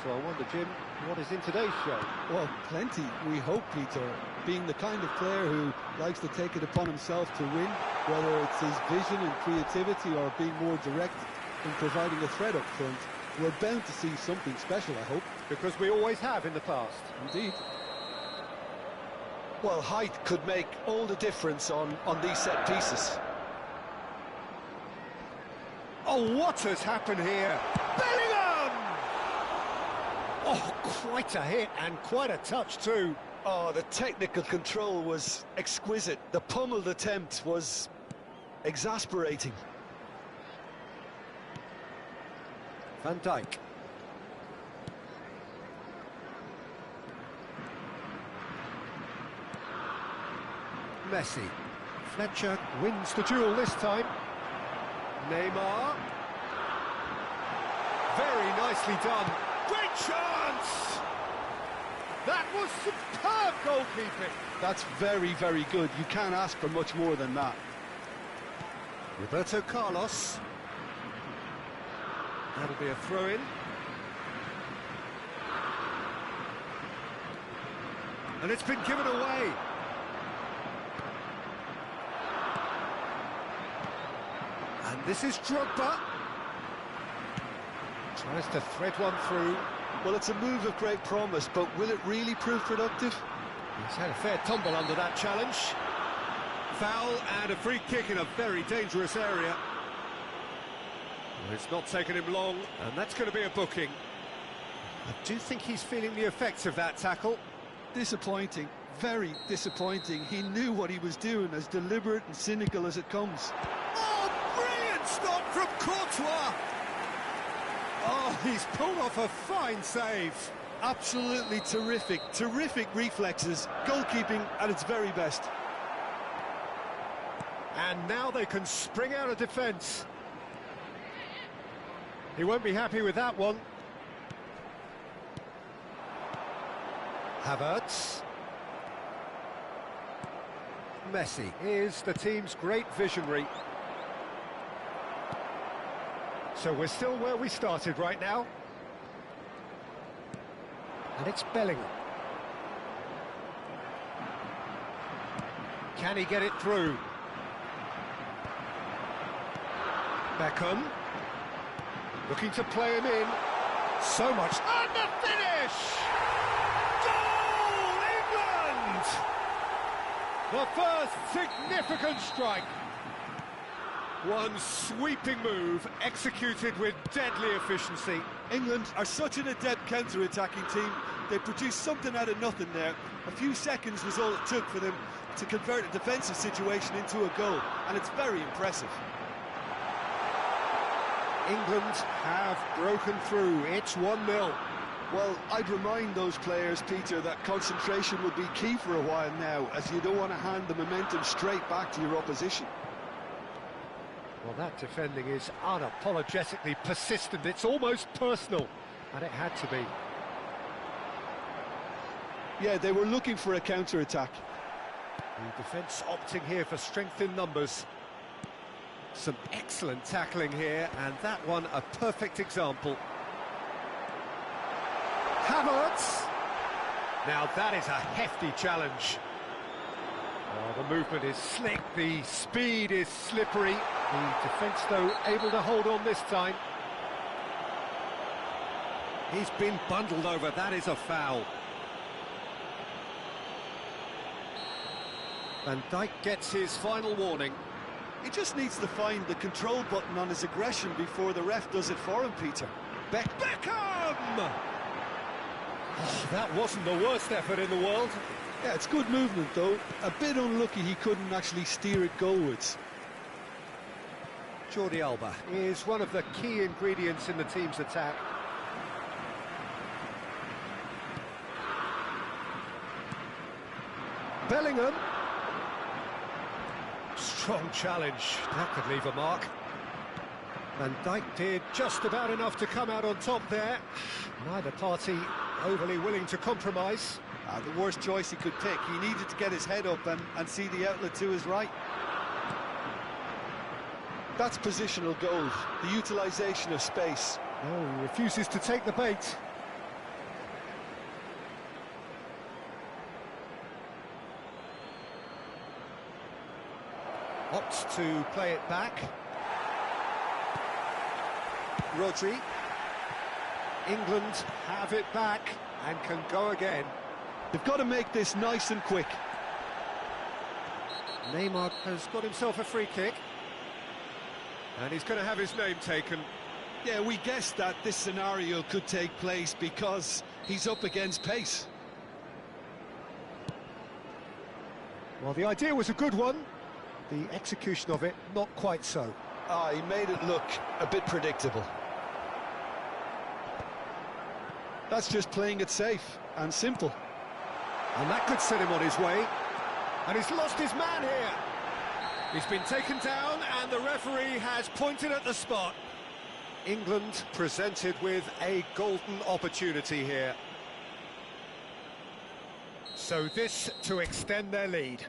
Speaker 4: So I wonder, Jim, what is in today's show?
Speaker 1: Well, plenty, we hope, Peter. Being the kind of player who likes to take it upon himself to win, whether it's his vision and creativity or being more direct in providing a threat up front, we're bound to see something special, I hope.
Speaker 4: Because we always have in the past.
Speaker 1: Indeed. Well, height could make all the difference on these set pieces.
Speaker 4: Oh, what has happened here? Bellingham! Oh, quite a hit and quite a touch too.
Speaker 1: Oh, the technical control was exquisite. The pummeled attempt was exasperating.
Speaker 4: Van Dijk. Messi. Fletcher wins the duel this time. Neymar. Very nicely done. Great chance! That was superb goalkeeping.
Speaker 1: That's very, very good. You can't ask for much more than that.
Speaker 4: Roberto Carlos. That'll be a throw-in. And it's been given away. And this is Drogba. Tries to thread one through.
Speaker 1: Well, it's a move of great promise, but will it really prove productive?
Speaker 4: He's had a fair tumble under that challenge. Foul and a free kick in a very dangerous area. Well, it's not taken him long, and that's going to be a booking. I do think he's feeling the effects of that tackle.
Speaker 1: Disappointing, very disappointing. He knew what he was doing, as deliberate and cynical as it comes.
Speaker 4: Oh, brilliant stop from Courtois! Oh, he's pulled off a fine save.
Speaker 1: Absolutely terrific, terrific reflexes, goalkeeping at its very best.
Speaker 4: And now they can spring out of defence. He won't be happy with that one. Havertz. Messi is the team's great visionary. So we're still where we started right now.
Speaker 2: And it's Bellingham. Can he get it through? Beckham. Looking to play him in. So much. And the finish! Goal, England! The first significant strike. One sweeping move, executed with deadly efficiency.
Speaker 1: England are such an adept counter-attacking team. They produced something out of nothing there. A few seconds was all it took for them to convert a defensive situation into a goal, and it's very impressive.
Speaker 2: England have broken through. It's 1-0.
Speaker 1: Well, I'd remind those players, Peter, that concentration will be key for a while now, as you don't want to hand the momentum straight back to your opposition.
Speaker 2: Well, that defending is unapologetically persistent. It's almost personal, and it had to be.
Speaker 1: Yeah, they were looking for a counter-attack.
Speaker 2: The defence opting here for strength in numbers. Some excellent tackling here, and that one a perfect example. Havertz! Now that is a hefty challenge. Oh, the movement is slick, the speed is slippery. The defence, though, able to hold on this time. He's been bundled over, that is a foul. Van Dijk gets his final warning.
Speaker 1: He just needs to find the control button on his aggression before the ref does it for him, Peter.
Speaker 2: Beckham! Oh, that wasn't the worst effort in the world.
Speaker 1: Yeah, it's good movement, though. A bit unlucky he couldn't actually steer it goalwards.
Speaker 2: Jordi Alba is one of the key ingredients in the team's attack. Bellingham. Strong challenge. That could leave a mark. Van Dijk did just about enough to come out on top there. Neither party overly willing to compromise.
Speaker 1: The worst choice he could pick. He needed to get his head up and see the outlet to his right. That's positional goal, the utilisation of space.
Speaker 2: Oh, he refuses to take the bait. Opts to play it back. Rodri. England have it back and can go again.
Speaker 1: They've got to make this nice and quick.
Speaker 2: Neymar has got himself a free kick. And he's going to have his name taken.
Speaker 1: Yeah, we guessed that this scenario could take place because he's up against pace.
Speaker 2: Well, the idea was a good one. The execution of it, not quite so.
Speaker 1: He made it look a bit predictable. That's just playing it safe and simple.
Speaker 2: And that could set him on his way. And he's lost his man here. He's been taken down and the referee has pointed at the spot. England presented with a golden opportunity here. So this to extend their lead.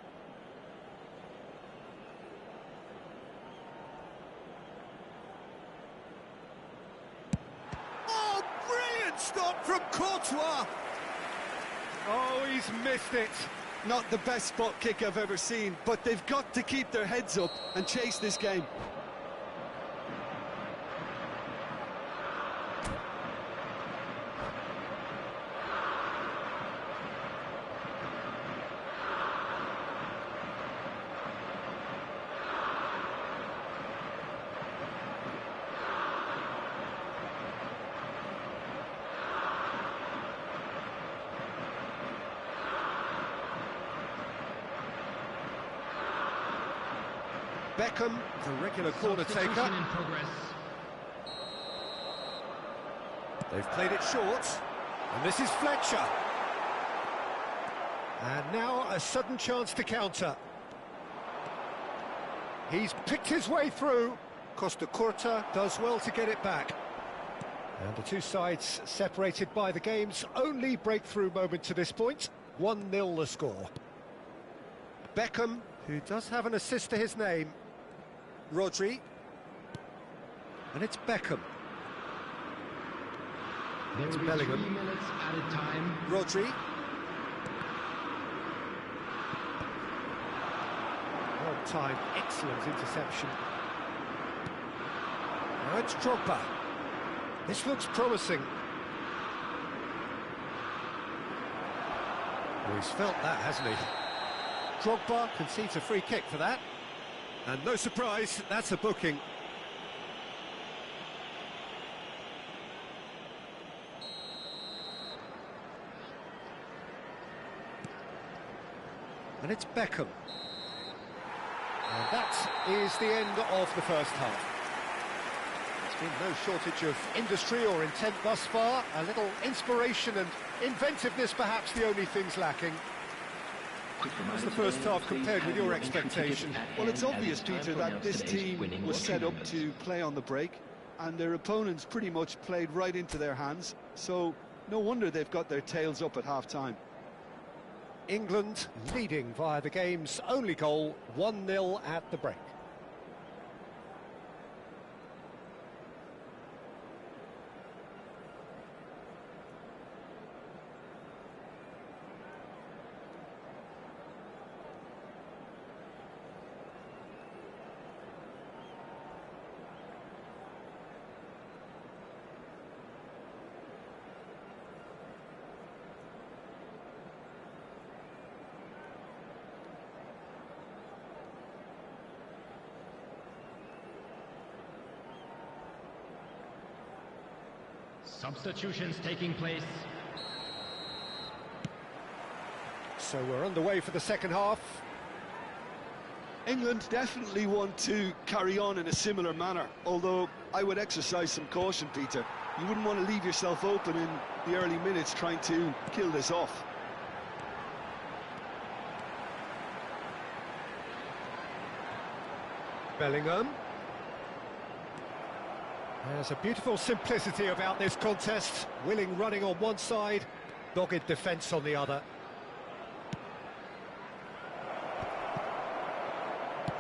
Speaker 2: Oh, brilliant stop from Courtois! Oh, he's missed it.
Speaker 1: Not the best spot kick I've ever seen, but they've got to keep their heads up and chase this game.
Speaker 2: Beckham, the regular corner taker.
Speaker 5: In progress.
Speaker 2: They've played it short, and this is Fletcher. And now a sudden chance to counter. He's picked his way through. Costa Curta does well to get it back. And the two sides separated by the game's only breakthrough moment to this point. 1-0 the score. Beckham, who does have an assist to his name. Rodri. And it's Beckham.
Speaker 5: There will be
Speaker 2: Bellingham.
Speaker 5: 3 minutes added time.
Speaker 2: Rodri. Well timed, excellent interception. Now it's Drogba. This looks promising. Well, he's felt that, hasn't he? Drogba concedes a free kick for that. And no surprise, that's a booking. And it's Beckham. And that is the end of the first half. There's been no shortage of industry or intent thus far. A little inspiration and inventiveness perhaps the only things lacking. How's the first half compared with your expectation?
Speaker 1: Well, it's obvious, Peter, that this team was set up to play on the break, and their opponents pretty much played right into their hands, so no wonder they've got their tails up at half-time.
Speaker 2: England leading via the game's only goal, 1-0 at the break.
Speaker 5: Substitutions taking place.
Speaker 2: So we're underway for the second half.
Speaker 1: England definitely want to carry on in a similar manner, although I would exercise some caution, Peter. You wouldn't want to leave yourself open in the early minutes trying to kill this off.
Speaker 2: Bellingham. There's a beautiful simplicity about this contest. Willing running on one side, dogged defence on the other.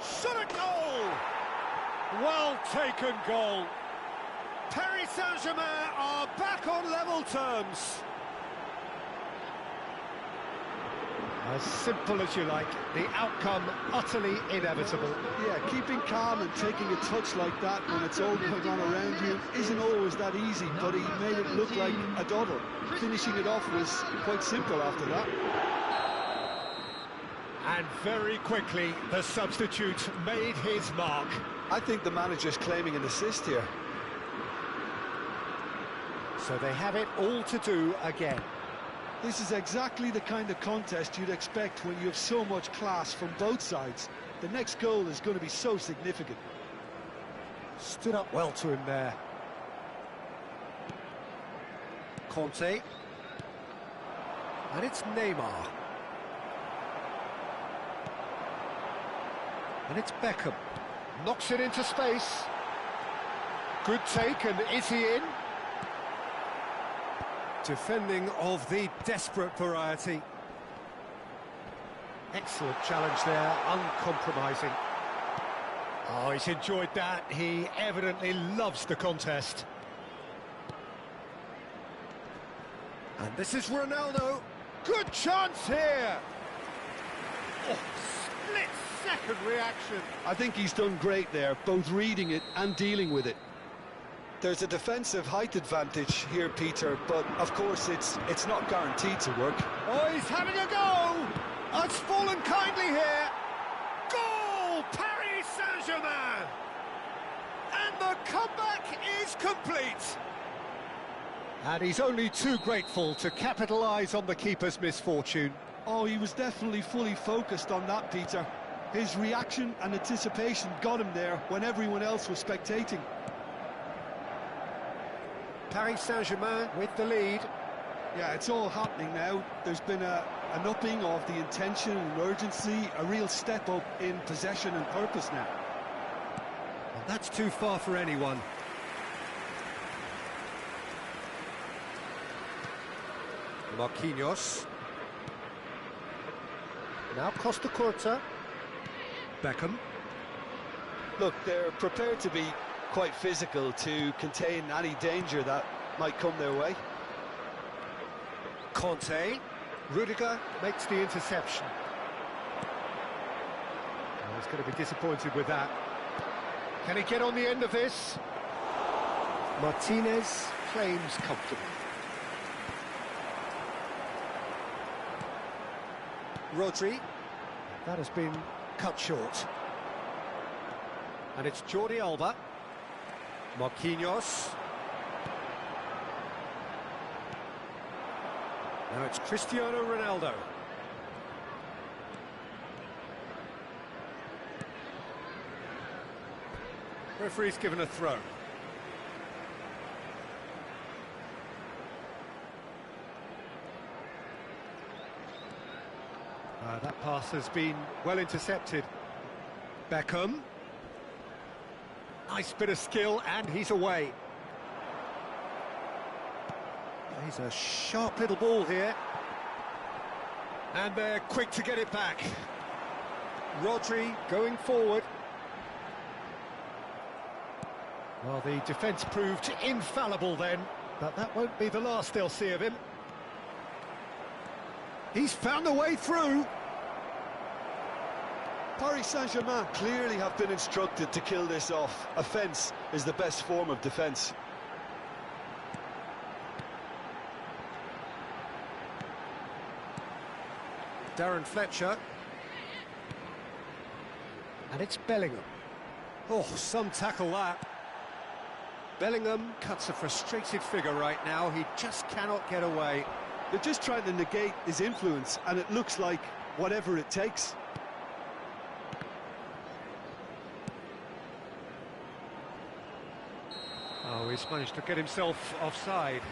Speaker 2: Shot at goal! Well taken goal. Paris Saint-Germain are back on level terms. As simple as you like, the outcome utterly inevitable.
Speaker 1: Yeah, keeping calm and taking a touch like that when it's all going on around you isn't always that easy, but he made it look like a doddle. Finishing it off was quite simple after that.
Speaker 2: And very quickly, the substitute made his mark.
Speaker 1: I think the manager's claiming an assist here.
Speaker 2: So they have it all to do again.
Speaker 1: This is exactly the kind of contest you'd expect when you have so much class from both sides. The next goal is going to be so significant.
Speaker 2: Stood up well to him there. Conte. And it's Neymar. And it's Beckham. Knocks it into space. Good take, and is he in? Defending of the desperate variety. Excellent challenge there, uncompromising. Oh, he's enjoyed that. He evidently loves the contest. And this is Ronaldo. Good chance here. Oh, split-second reaction.
Speaker 1: I think he's done great there, both reading it and dealing with it. There's a defensive height advantage here, Peter, but of course it's not guaranteed to work.
Speaker 2: Oh, he's having a go! It's fallen kindly here. Goal! Paris Saint-Germain! And the comeback is complete. And he's only too grateful to capitalise on the keeper's misfortune.
Speaker 1: Oh, he was definitely fully focused on that, Peter. His reaction and anticipation got him there when everyone else was spectating.
Speaker 2: Paris Saint-Germain with the lead.
Speaker 1: Yeah, it's all happening now. There's been an upping of the intention and urgency, a real step up in possession and purpose now.
Speaker 2: Well, that's too far for anyone. Marquinhos. Now Costa Curta. Beckham.
Speaker 1: Look, they're prepared to be quite physical to contain any danger that might come their way.
Speaker 2: Conte. Rudiger makes the interception. Oh, he's going to be disappointed with that. Can he get on the end of this? Martinez claims comfortably. Rodri. That has been cut short. And it's Jordi Alba. Marquinhos. Now it's Cristiano Ronaldo. Referee's given a throw. That pass has been well intercepted. Beckham. Nice bit of skill, and he's away. He's a sharp little ball here. And they're quick to get it back. Rodri going forward. Well, the defence proved infallible then, but that won't be the last they'll see of him. He's found a way through.
Speaker 1: Paris Saint-Germain clearly have been instructed to kill this off. Offence is the best form of defence.
Speaker 2: Darren Fletcher. And it's Bellingham. Oh, some tackle that. Bellingham cuts a frustrated figure right now. He just cannot get away.
Speaker 1: They're just trying to negate his influence, and it looks like whatever it takes.
Speaker 2: Oh, he's managed to get himself offside.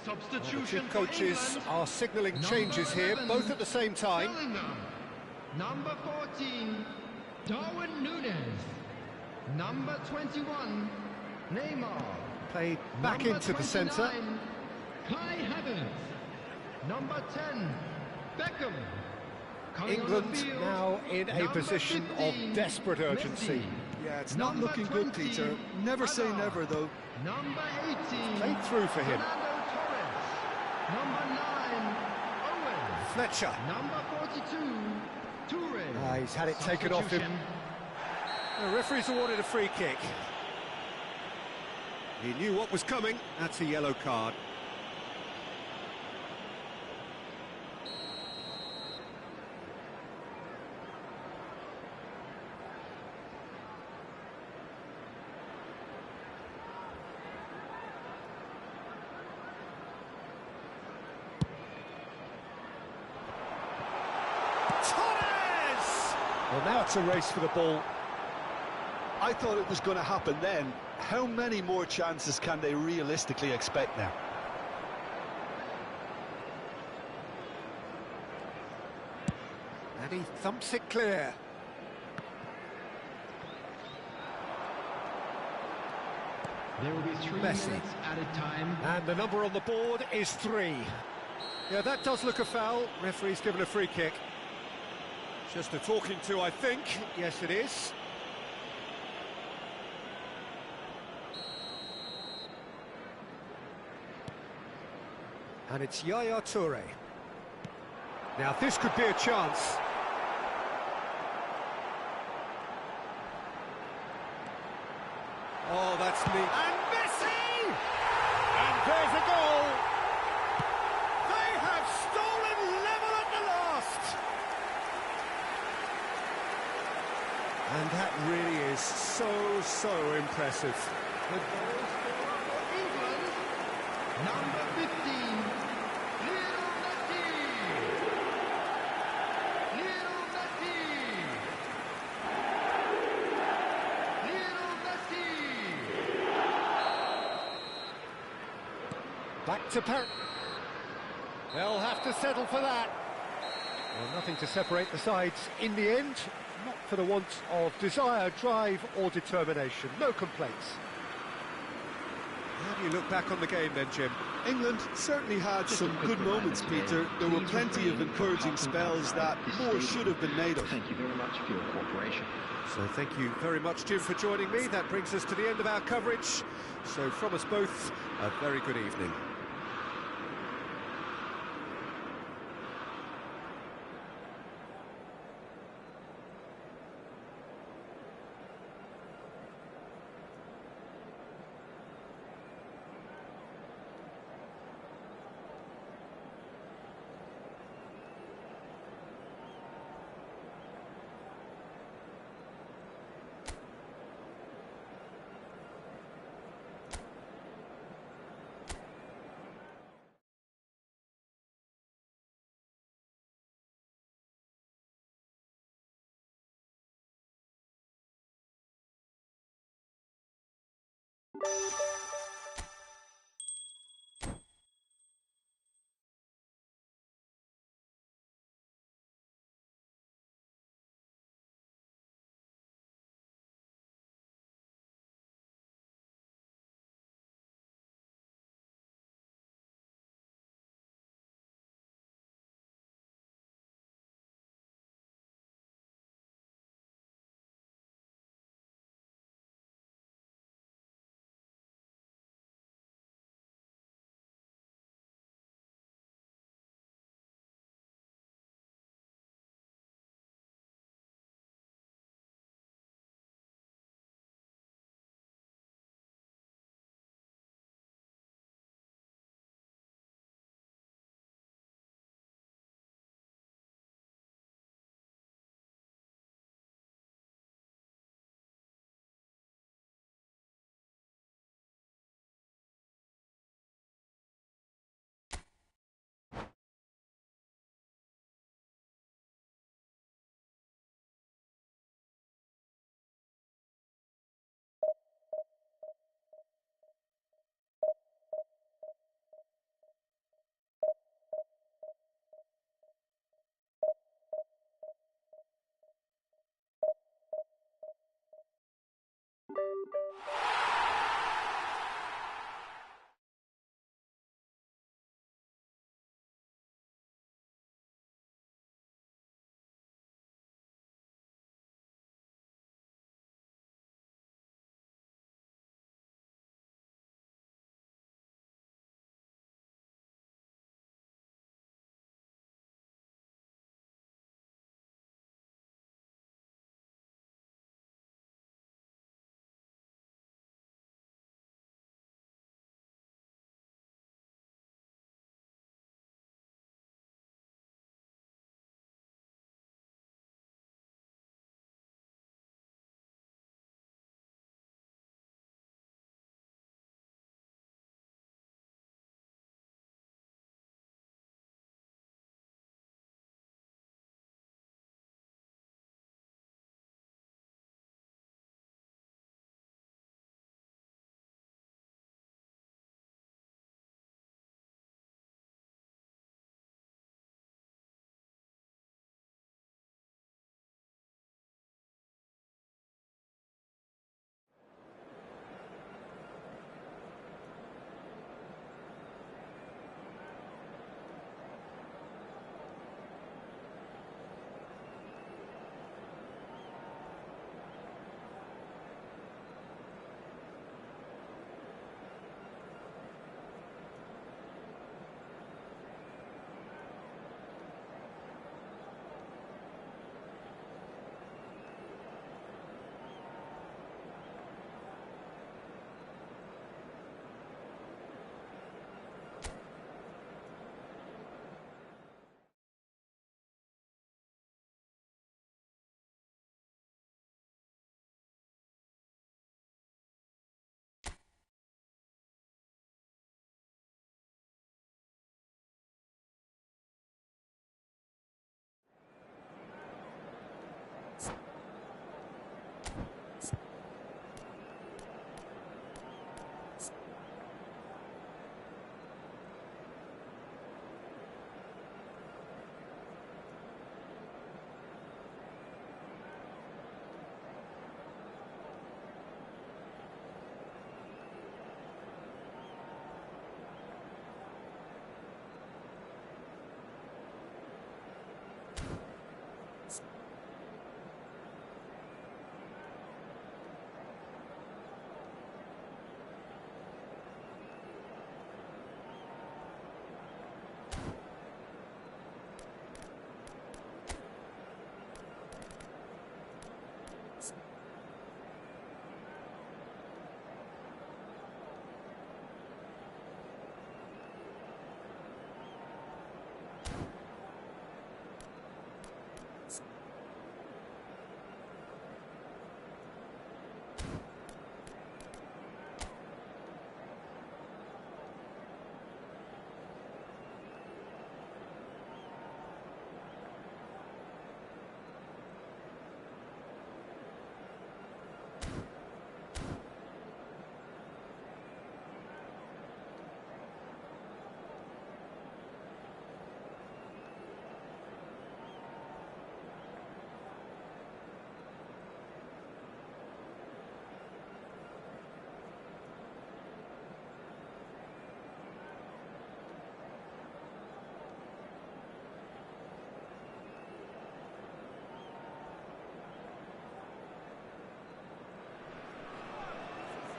Speaker 3: Substitution.
Speaker 2: The two coaches are signalling changes here, both at the same time.
Speaker 5: Bellingham. Number 14, Darwin Núñez. Number 21, Neymar.
Speaker 2: Played back
Speaker 5: Number
Speaker 2: into the
Speaker 5: 29,
Speaker 2: centre.
Speaker 5: Kai Havertz. Number 10, Beckham. Coming on the
Speaker 2: England
Speaker 5: field,
Speaker 2: now in a
Speaker 5: number
Speaker 2: position
Speaker 5: 15,
Speaker 2: of desperate urgency.
Speaker 5: Messi.
Speaker 1: Yeah, it's not
Speaker 5: Number
Speaker 1: looking good,
Speaker 5: 20,
Speaker 1: Peter. Never say
Speaker 5: Hazard.
Speaker 1: never, though.
Speaker 5: Number 18,
Speaker 2: Played through for him.
Speaker 5: Fernando Torres. Number 9, Owen.
Speaker 2: Fletcher.
Speaker 5: Number 42, Toure.
Speaker 2: He's had it taken off him. The referee's awarded a free kick. He knew what was coming. That's a yellow card. Well, now it's a race for the ball.
Speaker 1: I thought it was going to happen then. How many more chances can they realistically expect now?
Speaker 2: And he thumps it clear.
Speaker 5: There will be 3
Speaker 2: Messi.
Speaker 5: minutes added time.
Speaker 2: And the number on the board is 3. Yeah, that does look a foul. Referee's given a free kick. Just a talking to, I think. Yes, it is. And it's Yaya Toure. Now, this could be a chance. Oh, that's neat. And Messi! And there's a goal! They have stolen level at the last! And that really is so impressive.
Speaker 5: The goal scorer for England, number 15, Lionel Messi. Lionel Messi. Lionel Messi.
Speaker 2: Back to Paris. They'll have to settle for that. Well, nothing to separate the sides in the end. Not for the want of desire, drive or determination. No complaints. How do you look back on the game then, Jim?
Speaker 1: England certainly had some good moments, Peter. There were plenty of encouraging spells that more should have been made of.
Speaker 6: Thank you very much for your cooperation.
Speaker 2: So thank you very much, Jim, for joining me. That brings us to the end of our coverage. So from us both, a very good evening.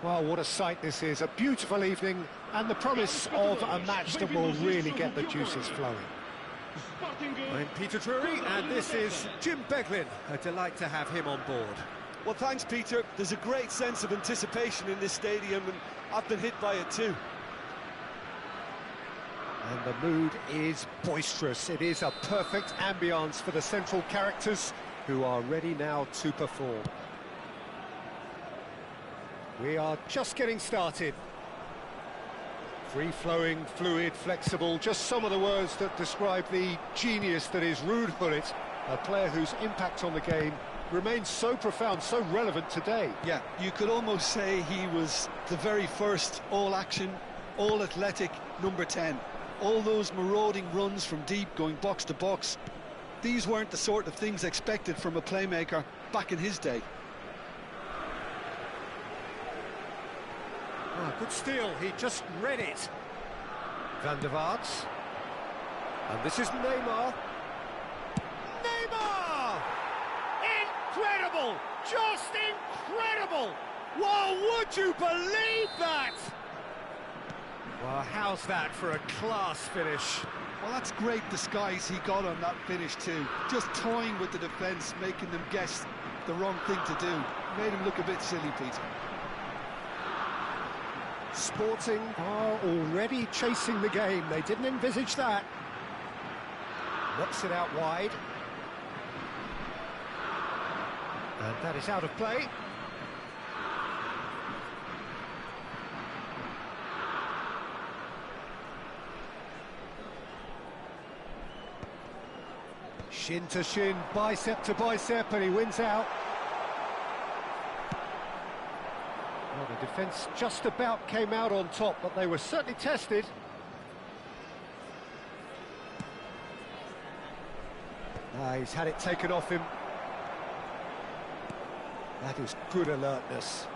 Speaker 2: Well, what a sight this is. A beautiful evening and the promise of a match that will really get the juices flowing.
Speaker 4: I'm Peter Drury, and this is Jim Beglin. A delight to have him on board.
Speaker 1: Well, thanks, Peter. There's a great sense of anticipation in this stadium, and I've been hit by it too.
Speaker 2: And the mood is boisterous. It is a perfect ambience for the central characters who are ready now to perform. We are just getting started. Free-flowing, fluid, flexible, just some of the words that describe the genius that is Ruud Gullit, a player whose impact on the game remains so profound, so relevant today.
Speaker 1: Yeah, you could almost say he was the very first all-action, all-athletic number 10. All those marauding runs from deep, going box to box, these weren't the sort of things expected from a playmaker back in his day.
Speaker 2: Oh, good steal, he just read it. Van der Vaart. And this is Neymar. Neymar! Incredible! Just incredible! Well, would you believe that? Well, how's that for a class finish?
Speaker 1: Well, that's great disguise he got on that finish too. Just toying with the defence, making them guess the wrong thing to do. Made him look a bit silly, Peter.
Speaker 2: Sporting are already chasing the game. They didn't envisage that. Knocks it out wide. And that is out of play. Shin to shin, bicep to bicep, and he wins out. Well, the defence just about came out on top, but they were certainly tested. He's had it taken off him. That is good alertness.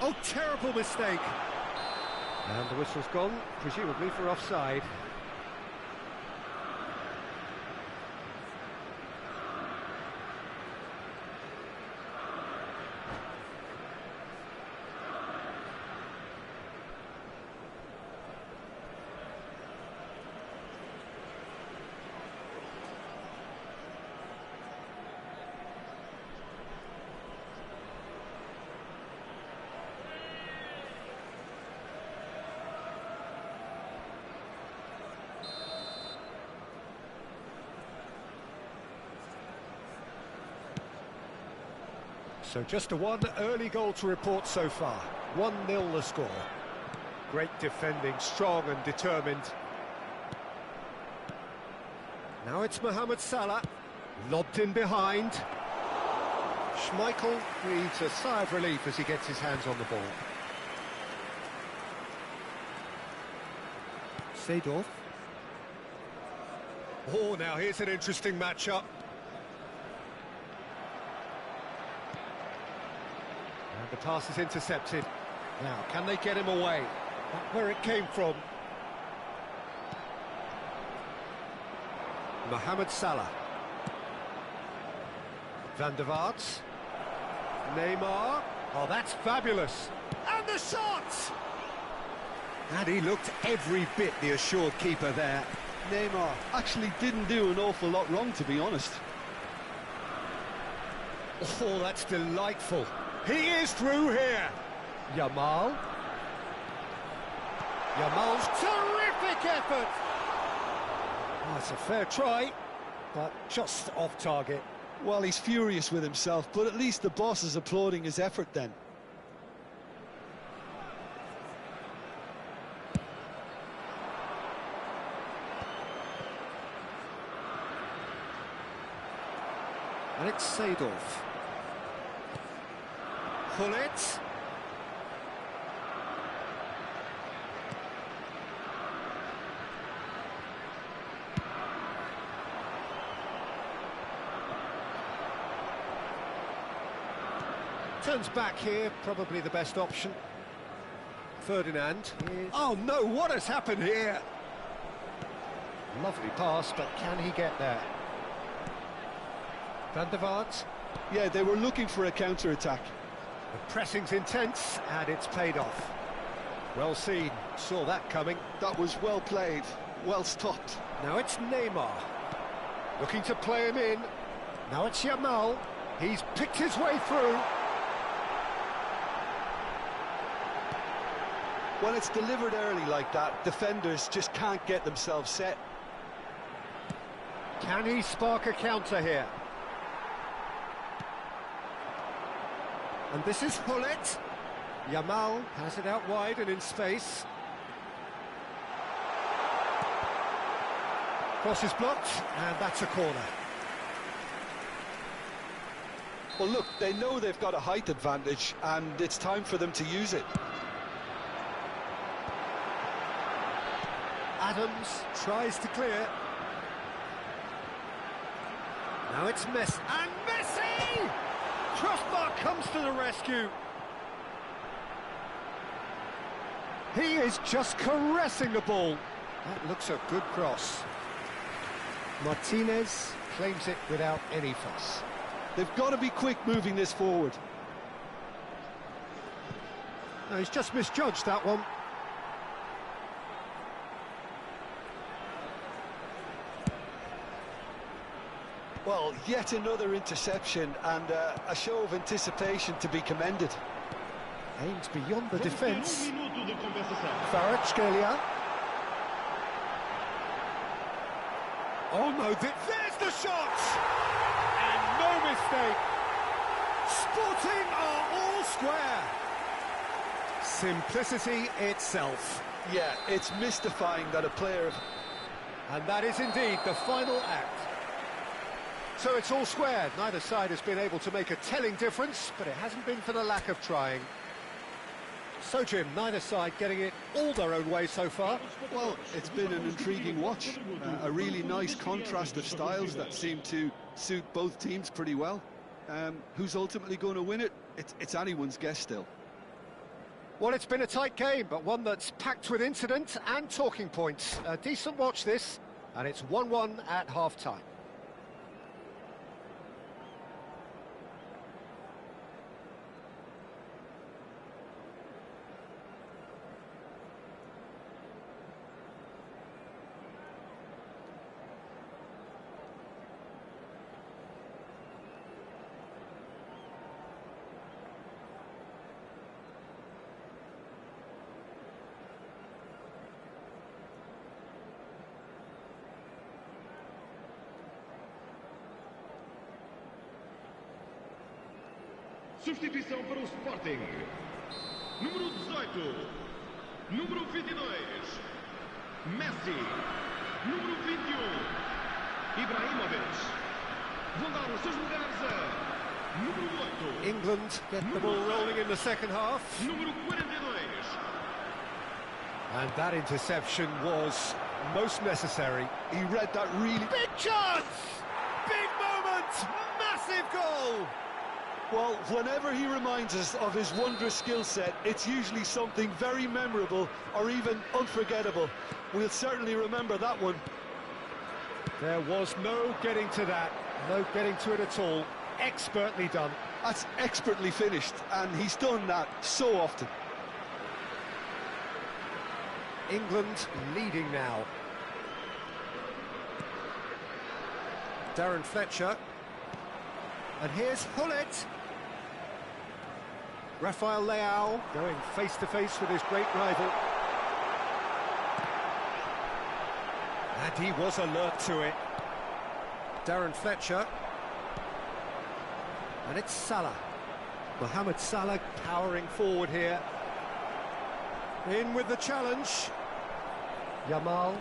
Speaker 2: Oh, terrible mistake. And the whistle's gone, presumably for offside. So just a one early goal to report so far. 1-0 the score. Great defending, strong and determined. Now it's Mohamed Salah, lobbed in behind. Schmeichel breathes a sigh of relief as he gets his hands on the ball. Seedorf. Oh, now here's an interesting matchup. The pass is intercepted. Now, can they get him away? That's where it came from. Mohamed Salah. Van der Vaart. Neymar. Oh, that's fabulous. And the shot! And he looked every bit the assured keeper there.
Speaker 1: Neymar actually didn't do an awful lot wrong, to be honest.
Speaker 2: Oh, that's delightful. He is through here. Yamal. Yamal's terrific effort. Oh, it's a fair try, but just off target.
Speaker 1: Well, he's furious with himself, but at least the boss is applauding his effort then.
Speaker 2: And it's Seedorf. Gullit. Turns back here, probably the best option. Ferdinand. Oh no, what has happened here? Lovely pass, but can he get there? Van der Vaart.
Speaker 1: Yeah, they were looking for a counter-attack.
Speaker 2: The pressing's intense, and it's paid off. Well seen, saw that coming.
Speaker 1: That was well played, well stopped.
Speaker 2: Now it's Neymar, looking to play him in. Now it's Yamal, he's picked his way through.
Speaker 1: When it's delivered early like that, defenders just can't get themselves set.
Speaker 2: Can he spark a counter here? And this is Hullet. Yamal has it out wide and in space. Cross is blocked, and that's a corner.
Speaker 1: Well, look, they know they've got a height advantage, and it's time for them to use it.
Speaker 2: Adams tries to clear. Now it's Messi. And Messi! Crossbar comes to the rescue. He is just caressing the ball. That looks a good cross. Martinez claims it without any fuss.
Speaker 1: They've got to be quick moving this forward.
Speaker 2: No, he's just misjudged that one.
Speaker 1: Well, yet another interception and a show of anticipation to be commended.
Speaker 2: Aims beyond the defence. Kvaratskhelia. Oh no, there's the shot! And no mistake. Sporting are all square. Simplicity itself.
Speaker 1: Yeah, it's mystifying that a player...
Speaker 2: And that is indeed the final act. So it's all squared. Neither side has been able to make a telling difference, but it hasn't been for the lack of trying. So, Jim, neither side getting it all their own way so far.
Speaker 1: Well, it's been an intriguing watch. A really nice contrast of styles that seem to suit both teams pretty well. Who's ultimately going to win it? It's anyone's guess still.
Speaker 2: Well, it's been a tight game, but one that's packed with incident and talking points. A decent watch this, and it's 1-1 at half-time.
Speaker 3: Substituição para o Sporting. Número 18. Número 22. Messi. Número 21. Ibrahimovic. Vão dar os seus lugares a número 8.
Speaker 2: England get the ball rolling in the second half.
Speaker 3: Número 42.
Speaker 2: And that interception was most necessary.
Speaker 1: He read that really...
Speaker 2: Big chance! Big moment! Massive goal!
Speaker 1: Well, whenever he reminds us of his wondrous skill set, it's usually something very memorable or even unforgettable. We'll certainly remember that one.
Speaker 2: There was no getting to that, no getting to it at all. Expertly done.
Speaker 1: That's expertly finished, and he's done that so often.
Speaker 2: England leading now. Darren Fletcher. And here's Hullet. Rafael Leao going face-to-face with his great rival. And he was alert to it. Darren Fletcher. And it's Salah. Mohamed Salah powering forward here. In with the challenge. Yamal.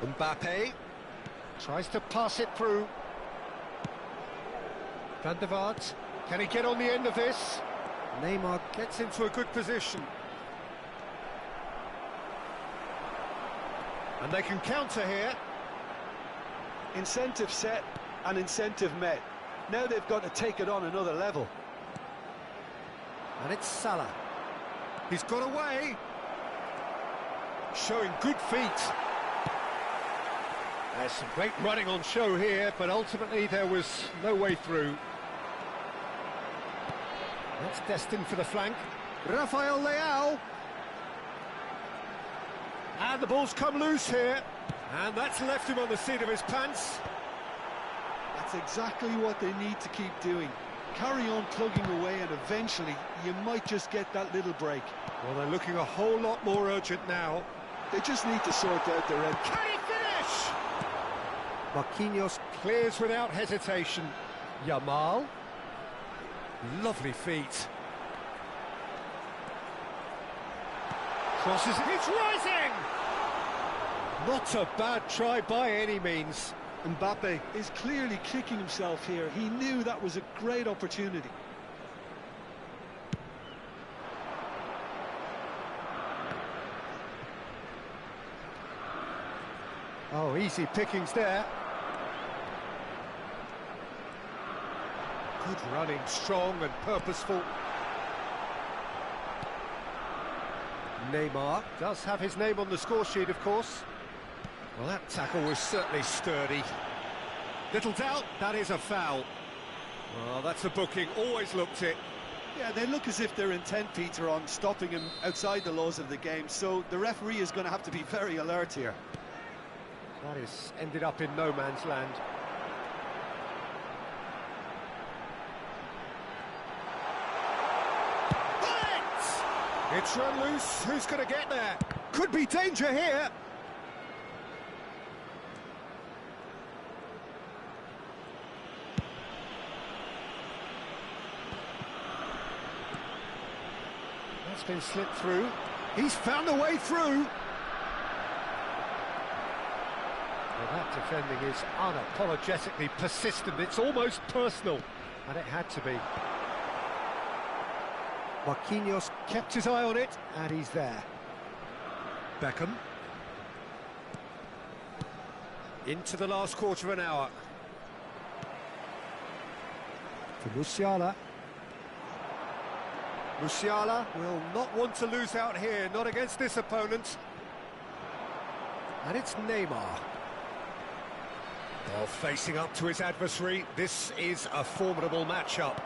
Speaker 2: Mbappe. Tries to pass it through. Van der Vaart. Can he get on the end of this? Neymar gets into a good position. And they can counter here.
Speaker 1: Incentive set and incentive met. Now they've got to take it on another level.
Speaker 2: And it's Salah. He's got away. Showing good feet. There's some great running on show here, but ultimately there was no way through. That's destined for the flank. Rafael Leao. And the ball's come loose here. And that's left him on the seat of his pants.
Speaker 1: That's exactly what they need to keep doing. Carry on plugging away and eventually you might just get that little break.
Speaker 2: Well, they're looking a whole lot more urgent now.
Speaker 1: They just need to sort out their end.
Speaker 2: Can he finish? Marquinhos clears without hesitation. Yamal. Lovely feet. Crosses, it's rising! Not a bad try by any means.
Speaker 1: Mbappe is clearly kicking himself here. He knew that was a great opportunity.
Speaker 2: Oh, easy pickings there. Good running, strong and purposeful. Neymar does have his name on the score sheet, of course. Well, that tackle was certainly sturdy. Little doubt, that is a foul. Well, that's a booking, always looked it.
Speaker 1: Yeah, they look as if they're intent, Peter, on stopping him outside the laws of the game, so the referee is going to have to be very alert here.
Speaker 2: That is ended up in no man's land. It's run loose, who's going to get there? Could be danger here. That's been slipped through. He's found a way through. Well, that defending is unapologetically persistent. It's almost personal, and it had to be. Marquinhos kept his eye on it, and he's there. Beckham. Into the last quarter of an hour. For Musiala. Musiala will not want to lose out here, not against this opponent. And it's Neymar. Well, facing up to his adversary, this is a formidable matchup.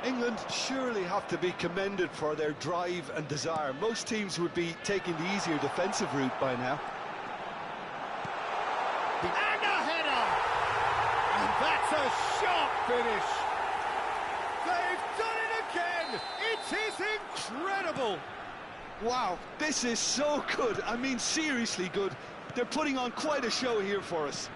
Speaker 1: England surely have to be commended for their drive and desire. Most teams would be taking the easier defensive route by now.
Speaker 2: And a header! And that's a sharp finish! They've done it again! It is incredible!
Speaker 1: Wow, this is so good. I mean, seriously good. They're putting on quite a show here for us.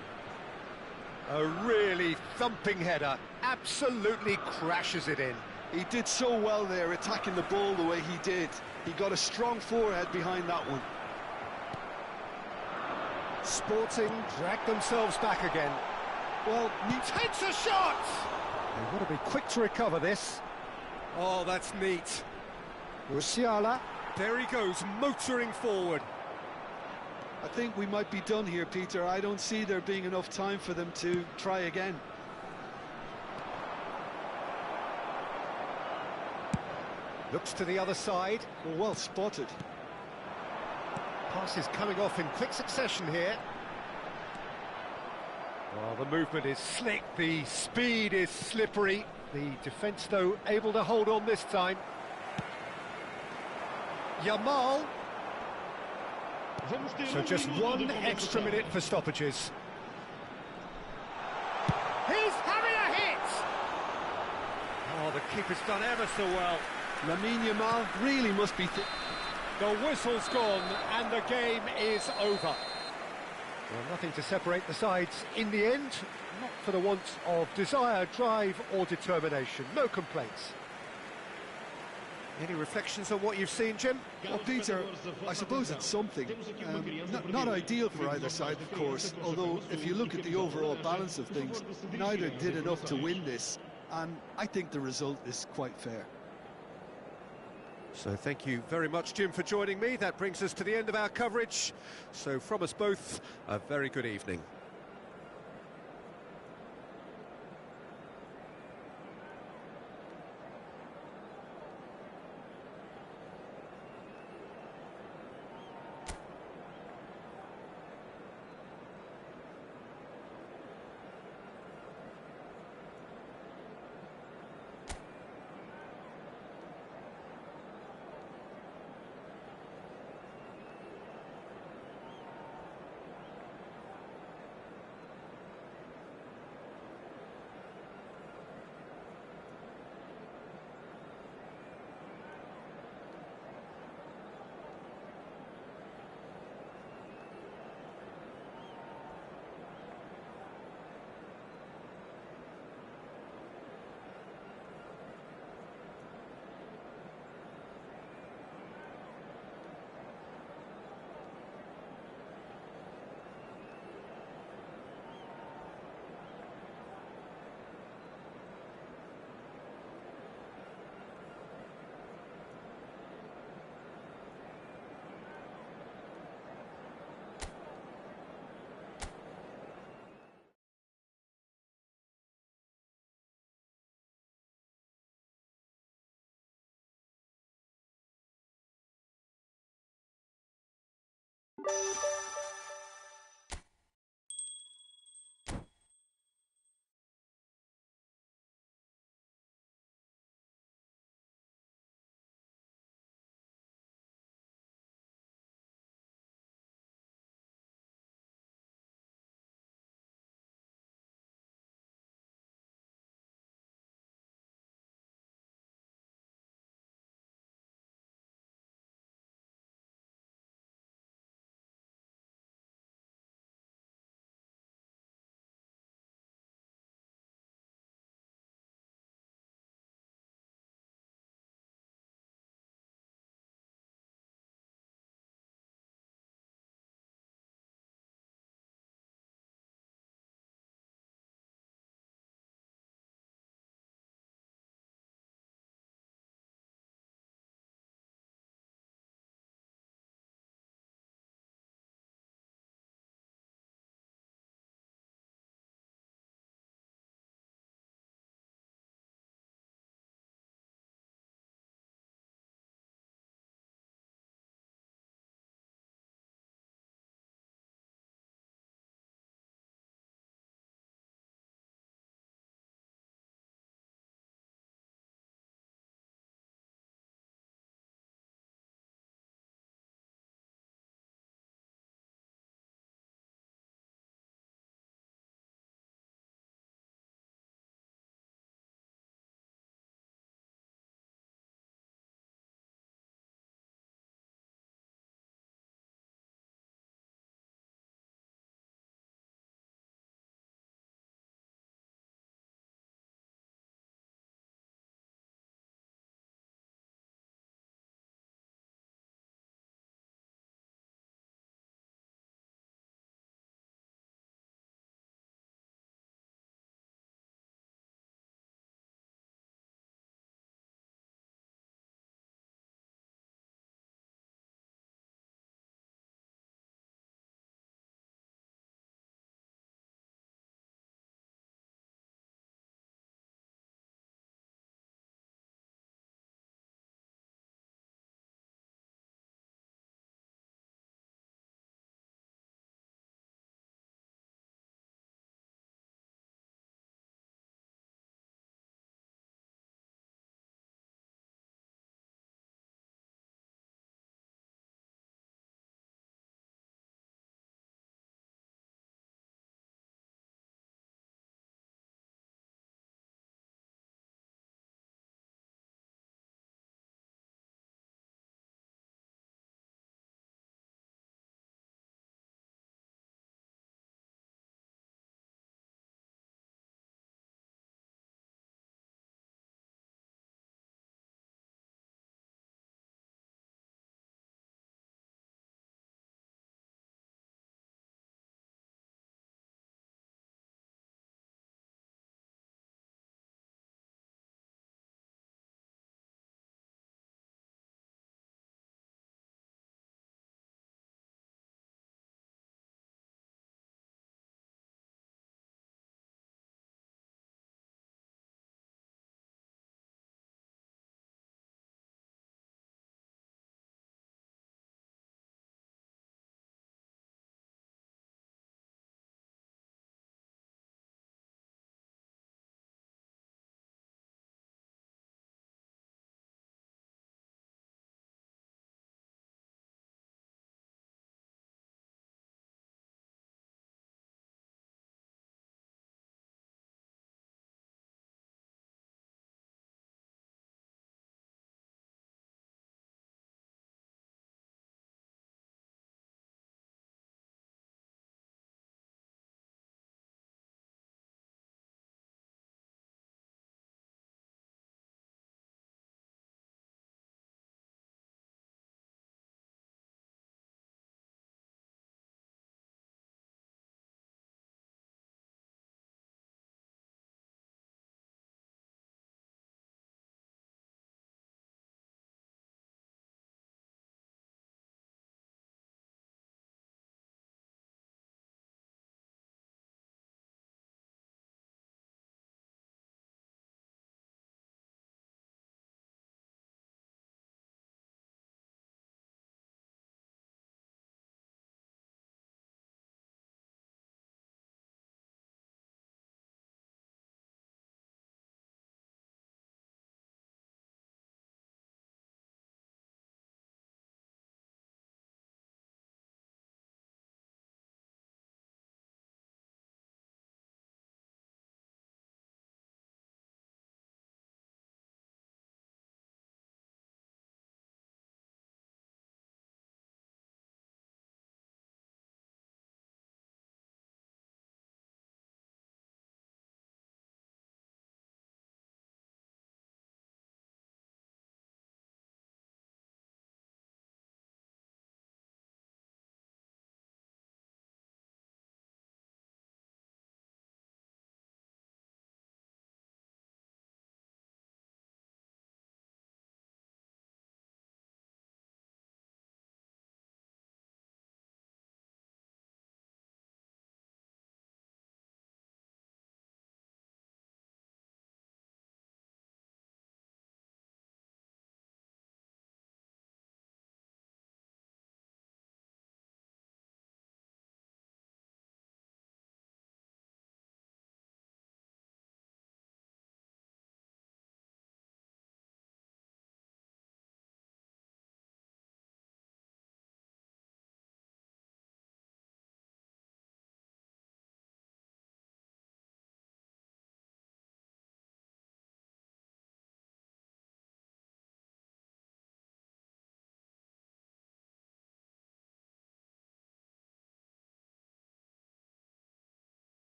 Speaker 2: A really thumping header, absolutely crashes it in.
Speaker 1: He did so well there, attacking the ball the way he did. He got a strong forehead behind that one.
Speaker 2: Sporting dragged themselves back again. Well, he takes a shot! They want to be quick to recover this. Oh, that's neat. Musiala. There he goes, motoring forward.
Speaker 1: I think we might be done here, Peter. I don't see there being enough time for them to try again.
Speaker 2: Looks to the other side.
Speaker 1: Well spotted.
Speaker 2: Passes coming off in quick succession here. Well, the movement is slick, the speed is slippery. The defence, though, able to hold on this time. Yamal. So just one extra minute for stoppages. He's having a hit! Oh, the keeper's done ever so well.
Speaker 1: Lamine Yamal really must be...
Speaker 2: The whistle's gone and the game is over. Well, nothing to separate the sides in the end. Not for the want of desire, drive or determination. No complaints. Any reflections on what you've seen, Jim?
Speaker 1: Well, Peter, I suppose it's something. Not ideal for either side, of course, although if you look at the overall balance of things, neither did enough to win this, and I think the result is quite fair.
Speaker 2: So thank you very much, Jim, for joining me. That brings us to the end of our coverage. So from us both, a very good evening.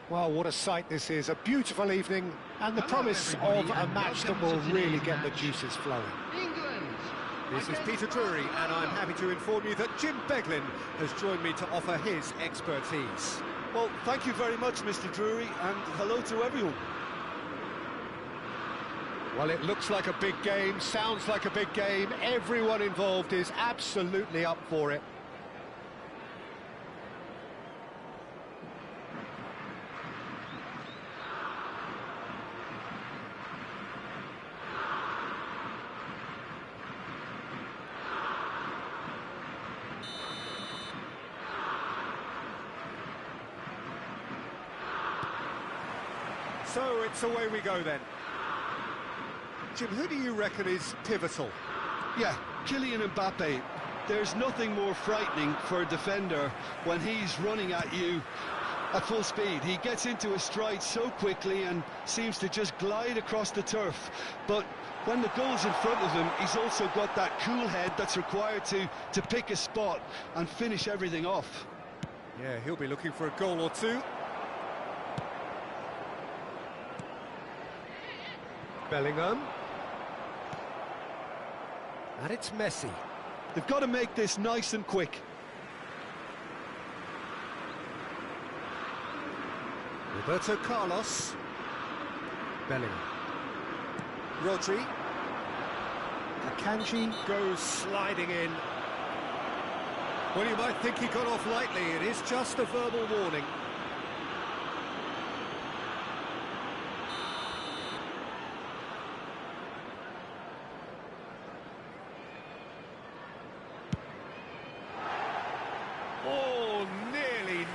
Speaker 2: Well, what a sight this is. A beautiful evening and the promise of a match that will really get the juices flowing.
Speaker 5: England.
Speaker 4: This is Peter Drury, and I'm happy to inform you that Jim Beglin has joined me to offer his expertise.
Speaker 1: Well, thank you very much, Mr. Drury, and hello to everyone.
Speaker 2: Well, it looks like a big game, sounds like a big game. Everyone involved is absolutely up for it.
Speaker 4: So it's away we go then. Jim, who do you reckon is pivotal?
Speaker 1: Yeah, Kylian Mbappe. There's nothing more frightening for a defender when he's running at you at full speed. He gets into a stride so quickly and seems to just glide across the turf. But when the goal's in front of him, he's also got that cool head that's required to pick a spot and finish everything off.
Speaker 4: Yeah, he'll be looking for a goal or two.
Speaker 2: Bellingham. And it's Messi.
Speaker 1: They've got to make this nice and quick.
Speaker 4: Roberto Carlos.
Speaker 2: Bellingham.
Speaker 4: Rodri.
Speaker 2: Akanji.
Speaker 4: Goes sliding in. Well, you might think he got off lightly. It is just a verbal warning. Oh, nearly.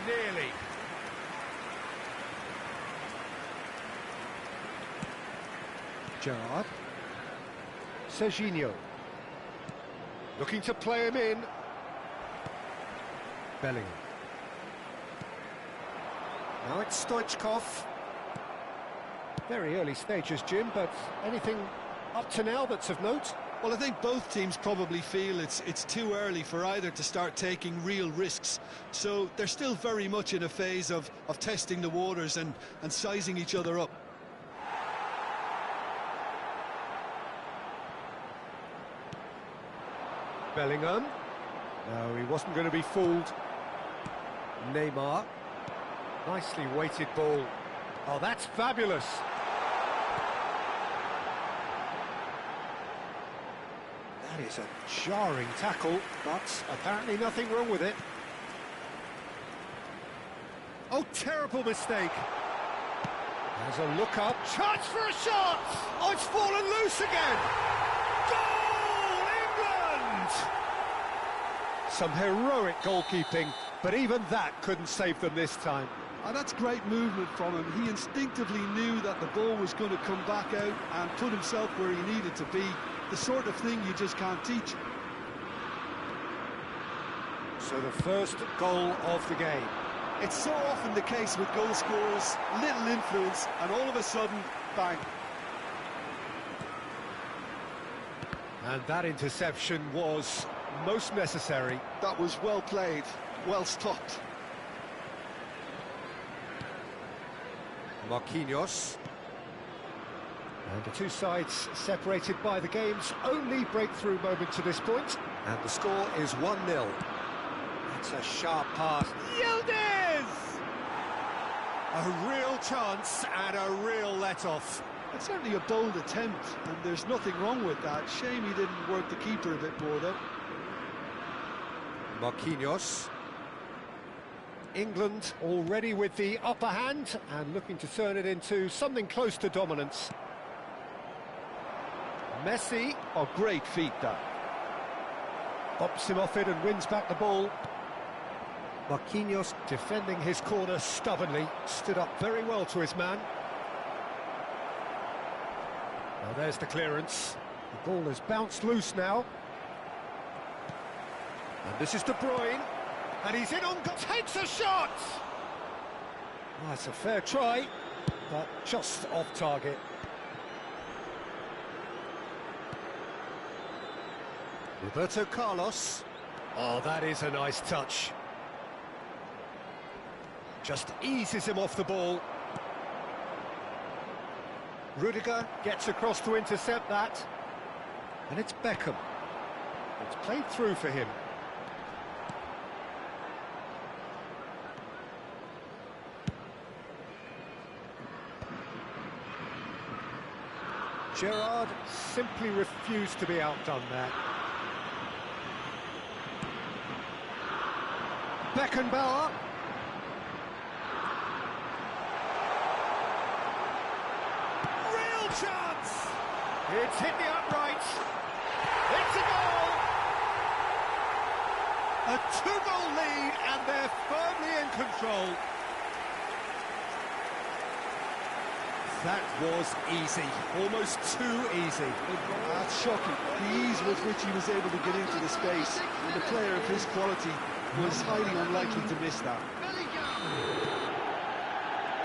Speaker 2: Gerrard. Serginho. Looking to play him in. Bellingham.
Speaker 4: Now it's Stoichkov.
Speaker 2: Very early stages, Jim, but anything up to now that's of note?
Speaker 1: Well, I think both teams probably feel it's too early for either to start taking real risks. So they're still very much in a phase of testing the waters and sizing each other up.
Speaker 2: Bellingham. No, he wasn't going to be fooled. Neymar. Nicely weighted ball. Oh, that's fabulous. That is a jarring tackle, but apparently nothing wrong with it.
Speaker 4: Oh, terrible mistake.
Speaker 2: There's a look up. Chance for a shot!
Speaker 4: Oh, it's fallen loose again.
Speaker 2: Goal, England! Some heroic goalkeeping, but even that couldn't save them this time.
Speaker 1: And that's great movement from him. He instinctively knew that the ball was going to come back out and put himself where he needed to be. The sort of thing you just can't teach.
Speaker 2: So the first goal of the game.
Speaker 1: It's so often the case with goal scorers, little influence, and all of a sudden, bang.
Speaker 2: And that interception was most necessary.
Speaker 1: That was well played, well stopped.
Speaker 4: Marquinhos.
Speaker 2: And the two sides separated by the game's only breakthrough moment to this point.
Speaker 4: And the score is 1-0. That's a sharp pass.
Speaker 2: Yildiz!
Speaker 4: A real chance and a real let-off.
Speaker 1: It's certainly a bold attempt, and there's nothing wrong with that. Shame he didn't work the keeper a bit more, though.
Speaker 4: Marquinhos.
Speaker 2: England already with the upper hand and looking to turn it into something close to dominance. Messi.
Speaker 1: Oh, great feat, that.
Speaker 2: Bops him off it and wins back the ball. Marquinhos defending his corner stubbornly, stood up very well to his man. Well, there's the clearance. The ball has bounced loose now. And this is De Bruyne. And he's in on... Takes a shot! Oh, it's a fair try, but just off target.
Speaker 4: Roberto Carlos.
Speaker 2: Oh, that is a nice touch. Just eases him off the ball. Rudiger gets across to intercept that. And it's Beckham. It's played through for him. Gerrard simply refused to be outdone there. Beckenbauer. Real chance! It's hit the upright. It's a goal! A two-goal lead, and they're firmly in control. That was easy, almost too easy.
Speaker 1: That's shocking. The ease with which he was able to get into the space, and a player of his quality was highly unlikely to miss that.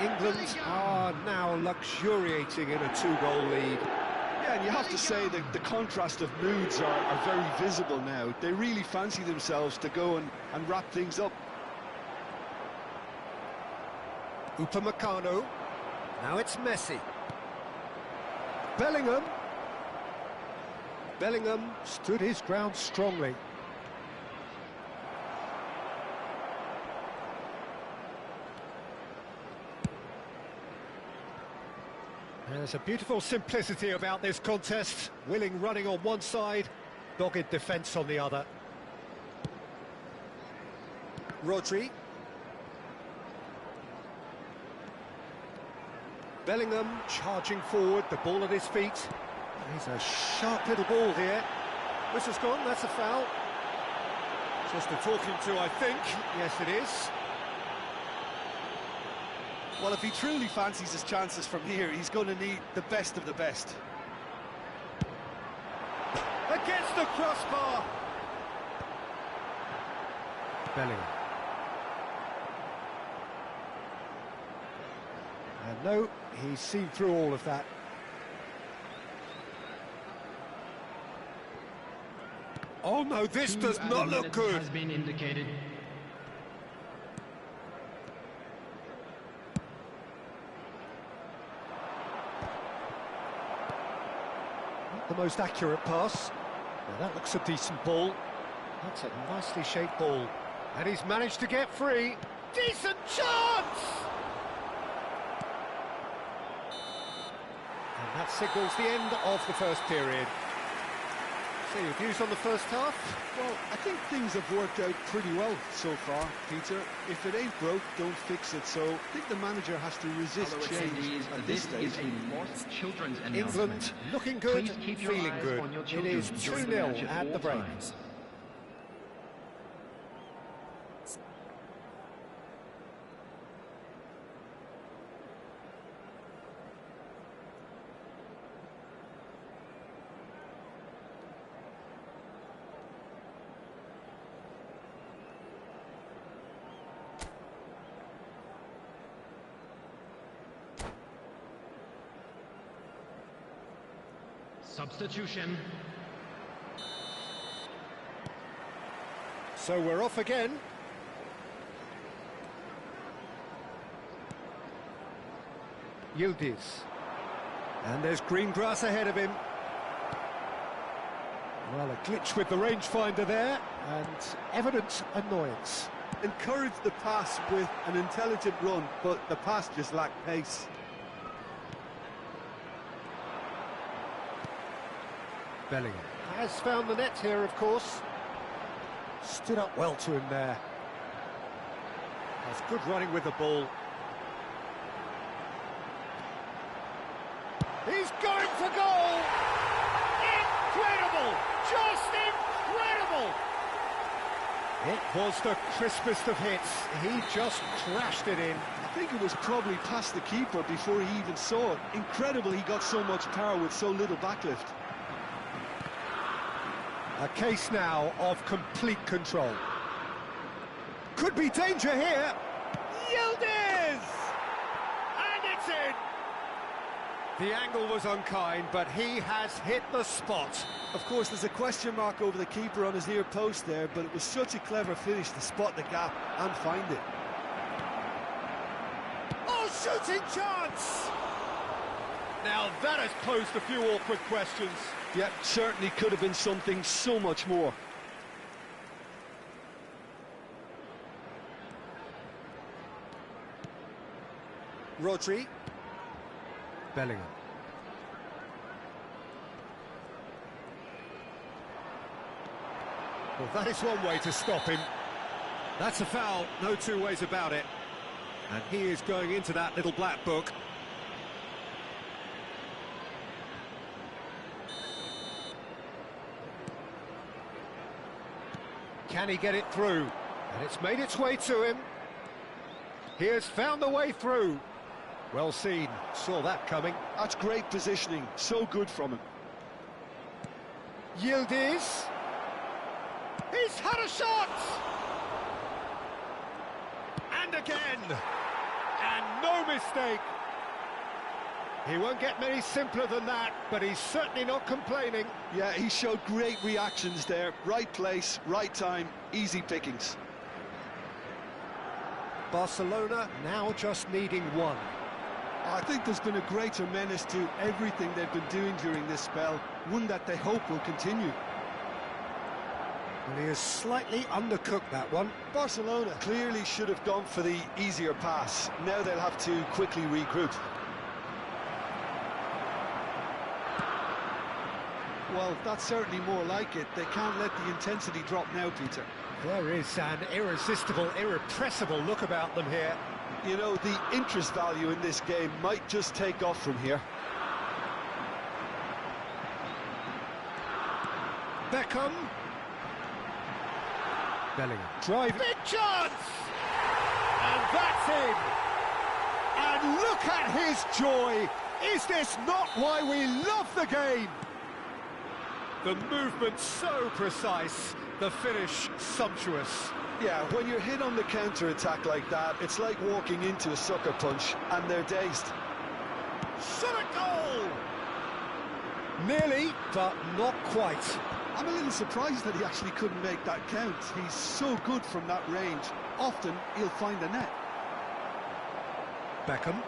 Speaker 2: England are now luxuriating in a two-goal lead.
Speaker 1: Yeah, and you have to say that the contrast of moods are very visible now. They really fancy themselves to go and wrap things up.
Speaker 2: Upamecano. Now it's Messi. Bellingham. Bellingham stood his ground strongly. There's a beautiful simplicity about this contest. Willing running on one side, dogged defence on the other. Rodri. Bellingham charging forward, the ball at his feet. He's a sharp little ball here. Whistle's gone, that's a foul. Just a talking to, I think. Yes, it is.
Speaker 1: Well, if he truly fancies his chances from here, he's going to need the best of the best.
Speaker 2: Against the crossbar. Bellingham. And no, he's seen through all of that. Oh no, this does not look good.
Speaker 5: Has been indicated.
Speaker 2: Not the most accurate pass. Well, that looks a decent ball. That's a nicely shaped ball. And he's managed to get free. Decent chance! And that signals the end of the first period. So your views on the first half?
Speaker 1: Well, I think things have worked out pretty well so far, Peter. If it ain't broke, don't fix it. So I think the manager has to resist change at this stage.
Speaker 6: Is a lost children's
Speaker 2: England looking good,
Speaker 6: Please keep your
Speaker 2: feeling
Speaker 6: eyes
Speaker 2: good.
Speaker 6: on your
Speaker 2: It
Speaker 6: children
Speaker 2: is
Speaker 6: during the
Speaker 2: 2-0
Speaker 6: match
Speaker 2: at
Speaker 6: all
Speaker 2: the break.
Speaker 6: times.
Speaker 5: Substitution.
Speaker 2: So we're off again. Yildiz. And there's green grass ahead of him. Well, a glitch with the rangefinder there, and evident annoyance.
Speaker 1: Encourage the pass with an intelligent run, but the pass just lacked pace.
Speaker 2: Bellingham has found the net here, of course. Stood up well to him there. That's good running with the ball. He's going for goal! Incredible! Just incredible! It was the crispest of hits. He just crashed it in.
Speaker 1: I think it was probably past the keeper before he even saw it. Incredible he got so much power with so little backlift.
Speaker 2: A case now of complete control. Could be danger here. Yildiz! And it's in! The angle was unkind, but he has hit the spot.
Speaker 1: Of course, there's a question mark over the keeper on his near post there, but it was such a clever finish to spot the gap and find it.
Speaker 4: shooting chance! Now that has posed a few awkward questions.
Speaker 1: Yep, certainly could have been something so much more.
Speaker 2: Rodri. Bellingham. Well, that is one way to stop him. That's a foul, no two ways about it. And he is going into that little black book. Can he get it through? And it's made its way to him. He has found the way through. Well seen, saw that coming.
Speaker 1: That's great positioning, so good from him.
Speaker 2: Yildiz. He's had a shot! And again! And no mistake! He won't get many simpler than that, but he's certainly not complaining.
Speaker 1: Yeah, he showed great reactions there. Right place, right time, easy pickings.
Speaker 2: Barcelona now just needing one.
Speaker 1: I think there's been a greater menace to everything they've been doing during this spell, one that they hope will continue.
Speaker 2: And he has slightly undercooked that one.
Speaker 1: Barcelona clearly should have gone for the easier pass. Now they'll have to quickly regroup. Well, that's certainly more like it. They can't let the intensity drop now, Peter.
Speaker 2: There is an irresistible, irrepressible look about them here.
Speaker 1: You know, the interest value in this game might just take off from here.
Speaker 2: Beckham. Bellingham. Drive. Big chance! And that's in! And look at his joy! Is this not why we love the game? The movement so precise, the finish sumptuous.
Speaker 1: Yeah, when you're hit on the counter-attack like that, it's like walking into a sucker punch, and they're dazed.
Speaker 2: Shot a goal! Nearly, but not quite.
Speaker 1: I'm a little surprised that he actually couldn't make that count. He's so good from that range. Often, he'll find the net.
Speaker 2: Beckham.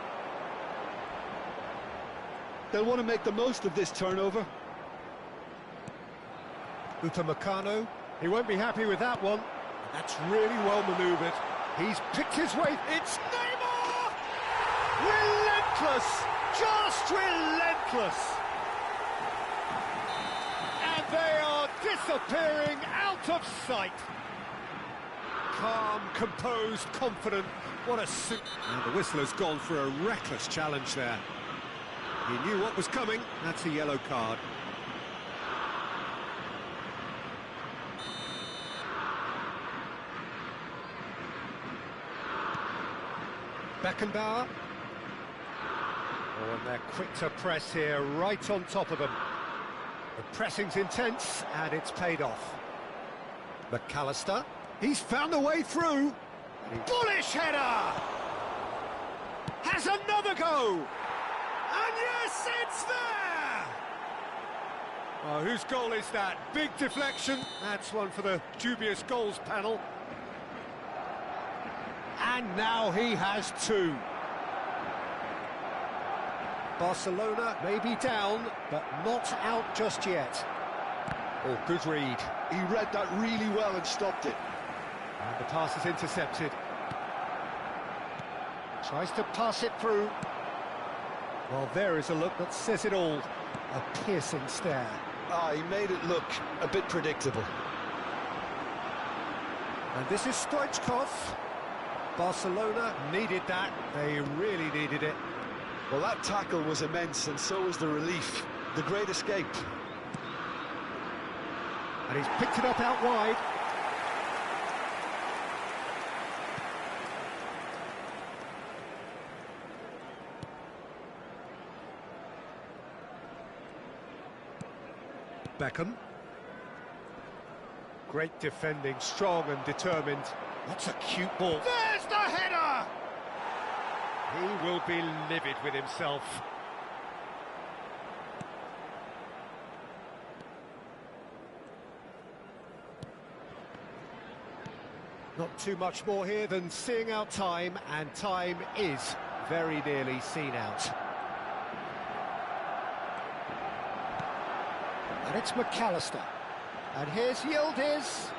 Speaker 1: They'll want to make the most of this turnover.
Speaker 2: Upamecano. He won't be happy with that one. That's really well manoeuvred. He's picked his way. It's Neymar! Relentless! Just relentless! And they are disappearing out of sight. Calm, composed, confident. What a suit. And the whistler's gone for a reckless challenge there. He knew what was coming. That's a yellow card. Beckenbauer. Oh, and they're quick to press here, right on top of them. The pressing's intense, and it's paid off. McAllister. He's found a way through. Bullish header! Has another go! And yes, it's there! Oh, whose goal is that? Big deflection. That's one for the dubious goals panel. And now he has two. Barcelona may be down, but not out just yet. Oh, good read.
Speaker 1: He read that really well and stopped it.
Speaker 2: And the pass is intercepted. Tries to pass it through. Well, there is a look that says it all. A piercing stare.
Speaker 1: Ah, he made it look a bit predictable.
Speaker 2: And this is Stoichkov. Barcelona needed that. They really needed it.
Speaker 1: Well, that tackle was immense, and so was the relief. The great escape.
Speaker 2: And he's picked it up out wide. Beckham. Great defending, strong and determined. That's a cute ball. There's the header! He will be livid with himself. Not too much more here than seeing out time, and time is very nearly seen out. And it's McAllister. And here's Yildiz.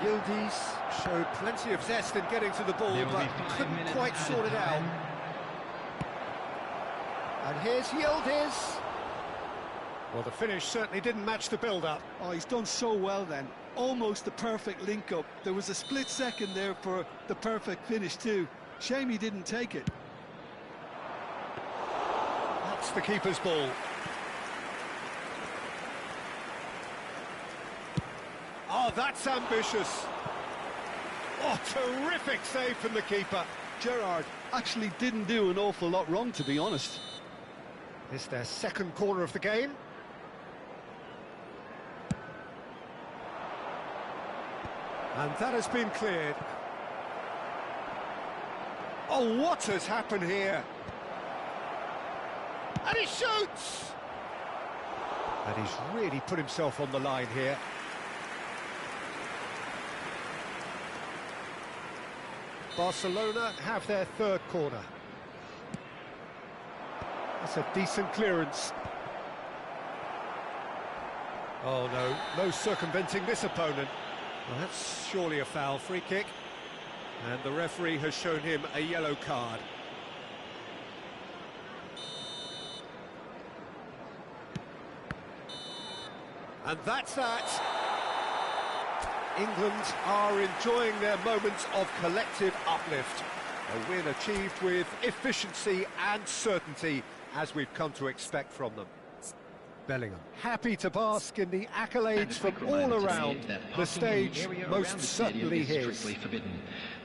Speaker 2: Yildiz showed plenty of zest in getting to the ball, but couldn't quite sort it out. And here's Yildiz. Well, the finish certainly didn't match the build-up.
Speaker 1: Oh, he's done so well then. Almost the perfect link-up. There was a split second there for the perfect finish too. Shame he didn't take it.
Speaker 2: That's the keeper's ball. Oh, that's ambitious. Oh, terrific save from the keeper.
Speaker 1: Gerrard actually didn't do an awful lot wrong, to be honest.
Speaker 2: It's their second corner of the game. And that has been cleared. Oh, what has happened here? And he shoots! And he's really put himself on the line here. Barcelona have their third corner. That's a decent clearance. Oh no, no circumventing this opponent. Well, that's surely a foul. Free kick. And the referee has shown him a yellow card. And that's that. England are enjoying their moments of collective uplift. A win achieved with efficiency and certainty, as we've come to expect from them. Bellingham, happy to bask in the accolades from all around. The stage most certainly his.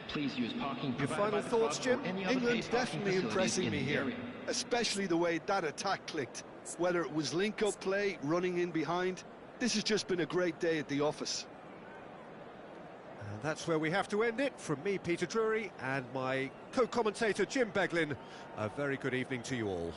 Speaker 6: Please use parking.
Speaker 2: Your final thoughts, Jim?
Speaker 1: England definitely impressing me here, especially the way that attack clicked. Whether it was link-up play, running in behind, this has just been a great day at the office.
Speaker 2: And that's where we have to end it. From me, Peter Drury, and my co-commentator, Jim Beglin, a very good evening to you all.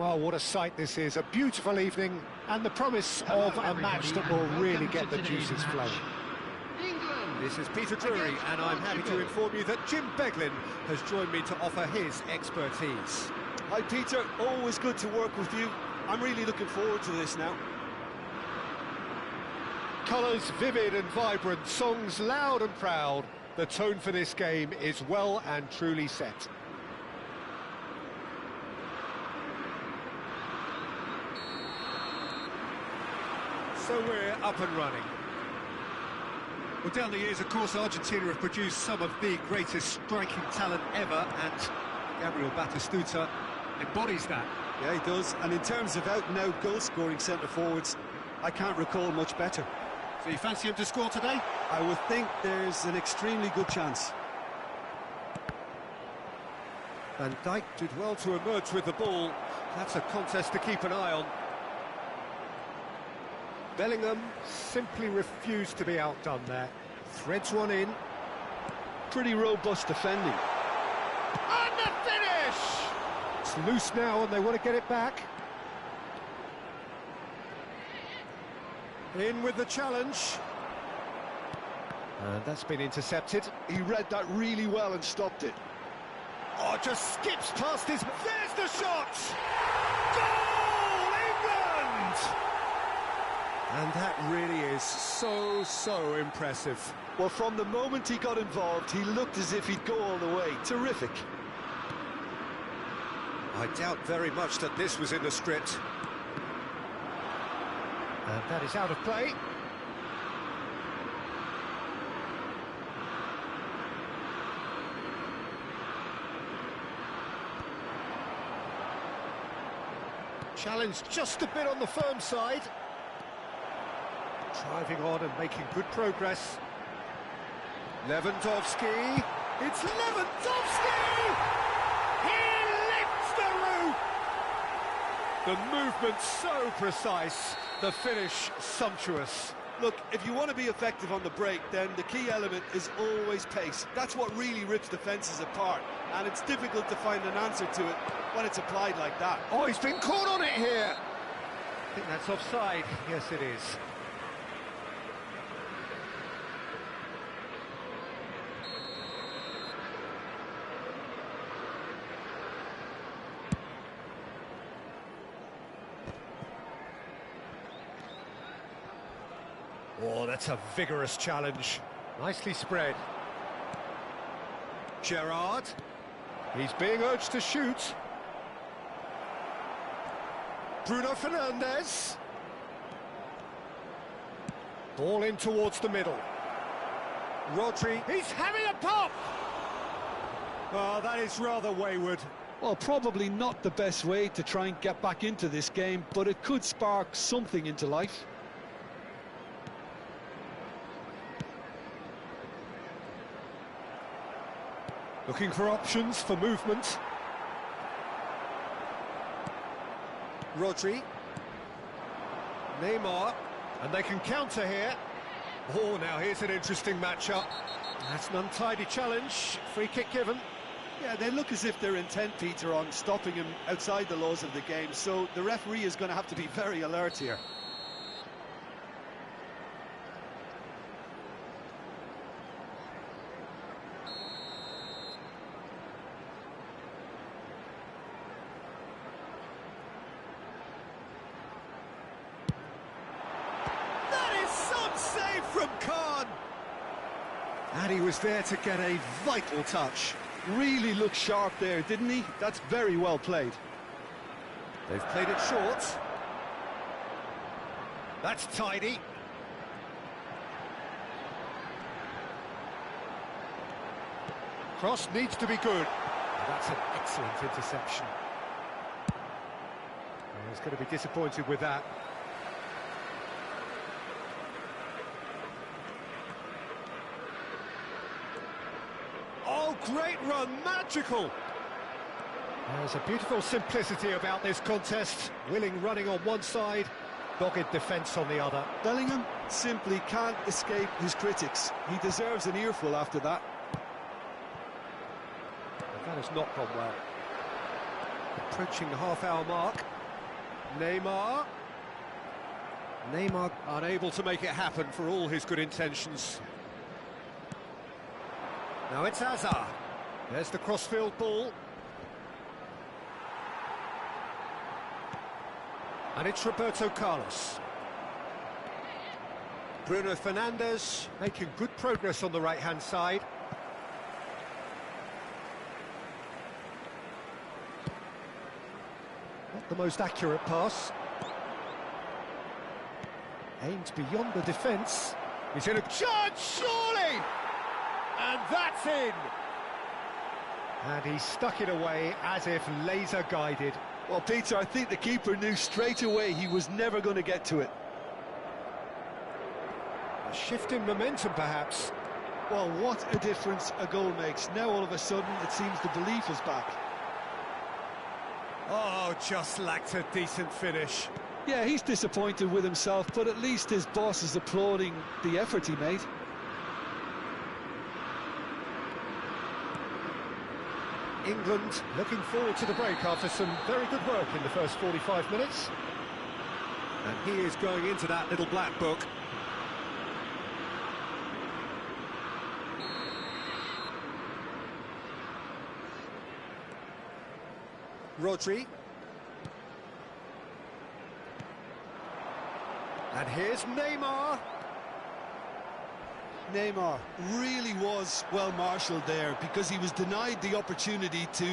Speaker 2: Well, what a sight this is. A beautiful evening and the promise of a match that will really get the juices flowing.
Speaker 4: This is Peter Drury, and I'm happy to inform you that Jim Beglin has joined me to offer his expertise.
Speaker 1: Hi Peter, always good to work with you. I'm really looking forward to this now.
Speaker 2: Colours vivid and vibrant, songs loud and proud. The tone for this game is well and truly set.
Speaker 4: So we're up and running. Well, down the years, of course, Argentina have produced some of the greatest striking talent ever, and Gabriel Batistuta embodies that.
Speaker 1: Yeah, he does. And in terms of out-and-out goal-scoring centre-forwards, I can't recall much better.
Speaker 4: So you fancy him to score today?
Speaker 1: I would think there's an extremely good chance.
Speaker 4: Van Dijk did well to emerge with the ball. That's a contest to keep an eye on.
Speaker 2: Bellingham simply refused to be outdone there. Threads one in.
Speaker 1: Pretty robust defending.
Speaker 2: And the finish! It's loose now and they want to get it back.
Speaker 4: In with the challenge.
Speaker 2: And that's been intercepted.
Speaker 1: He read that really well and stopped it.
Speaker 2: Oh, just skips past his... There's the shot! Goal, England!
Speaker 4: And that really is so impressive.
Speaker 1: Well, from the moment he got involved, he looked as if he'd go all the way. Terrific.
Speaker 4: I doubt very much that this was in the script.
Speaker 2: And that is out of play. Challenge just a bit on the firm side. Driving on and making good progress.
Speaker 4: Lewandowski. It's Lewandowski!
Speaker 2: He lifts the roof! The movement so precise, the finish sumptuous.
Speaker 1: Look, if you want to be effective on the break, then the key element is always pace. That's what really rips defences apart, and it's difficult to find an answer to it when it's applied like that.
Speaker 2: Oh, he's been caught on it here! I think that's offside. Yes, it is. Oh, that's a vigorous challenge. Nicely spread.
Speaker 4: Gerrard.
Speaker 2: He's being urged to shoot. Bruno Fernandes. Ball in towards the middle.
Speaker 4: Rodri.
Speaker 2: He's having a pop!
Speaker 4: Oh, that is rather wayward.
Speaker 1: Well, probably not the best way to try and get back into this game, but it could spark something into life.
Speaker 2: Looking for options for movement.
Speaker 4: Rodri. Neymar.
Speaker 2: And they can counter here. Oh, now here's an interesting matchup. That's an untidy challenge. Free kick given.
Speaker 1: Yeah, they look as if they're intent, Peter, on stopping him outside the laws of the game, so the referee is going to have to be very alert here.
Speaker 4: Save from Khan. And he was there to get a vital touch.
Speaker 1: Really looked sharp there, didn't he? That's very well played.
Speaker 4: They've played it short.
Speaker 2: That's tidy. Cross needs to be good. That's an excellent interception. Oh, he's going to be disappointed with that.
Speaker 4: Oh, great run, magical!
Speaker 2: There's a beautiful simplicity about this contest. Willing running on one side, dogged defence on the other.
Speaker 1: Bellingham simply can't escape his critics. He deserves an earful after that.
Speaker 2: That has not gone well.
Speaker 4: Approaching the half-hour mark. Neymar. Neymar unable to make it happen for all his good intentions. Now it's Hazard. There's the crossfield ball. And it's Roberto Carlos. Bruno Fernandes making good progress on the right-hand side. Not the most accurate pass. Aimed beyond the defence. He's in a chance, surely! And that's in! And he stuck it away as if laser-guided.
Speaker 1: Well, Peter, I think the keeper knew straight away he was never going to get to it.
Speaker 4: A shift in momentum, perhaps.
Speaker 1: Well, what a difference a goal makes. Now, all of a sudden, it seems the belief is back.
Speaker 4: Oh, just lacked a decent finish.
Speaker 1: Yeah, he's disappointed with himself, but at least his boss is applauding the effort he made.
Speaker 2: England looking forward to the break after some very good work in the first 45 minutes.
Speaker 4: And he is going into that little black book. Rodri. And here's Neymar.
Speaker 1: Neymar really was well marshalled there because he was denied the opportunity to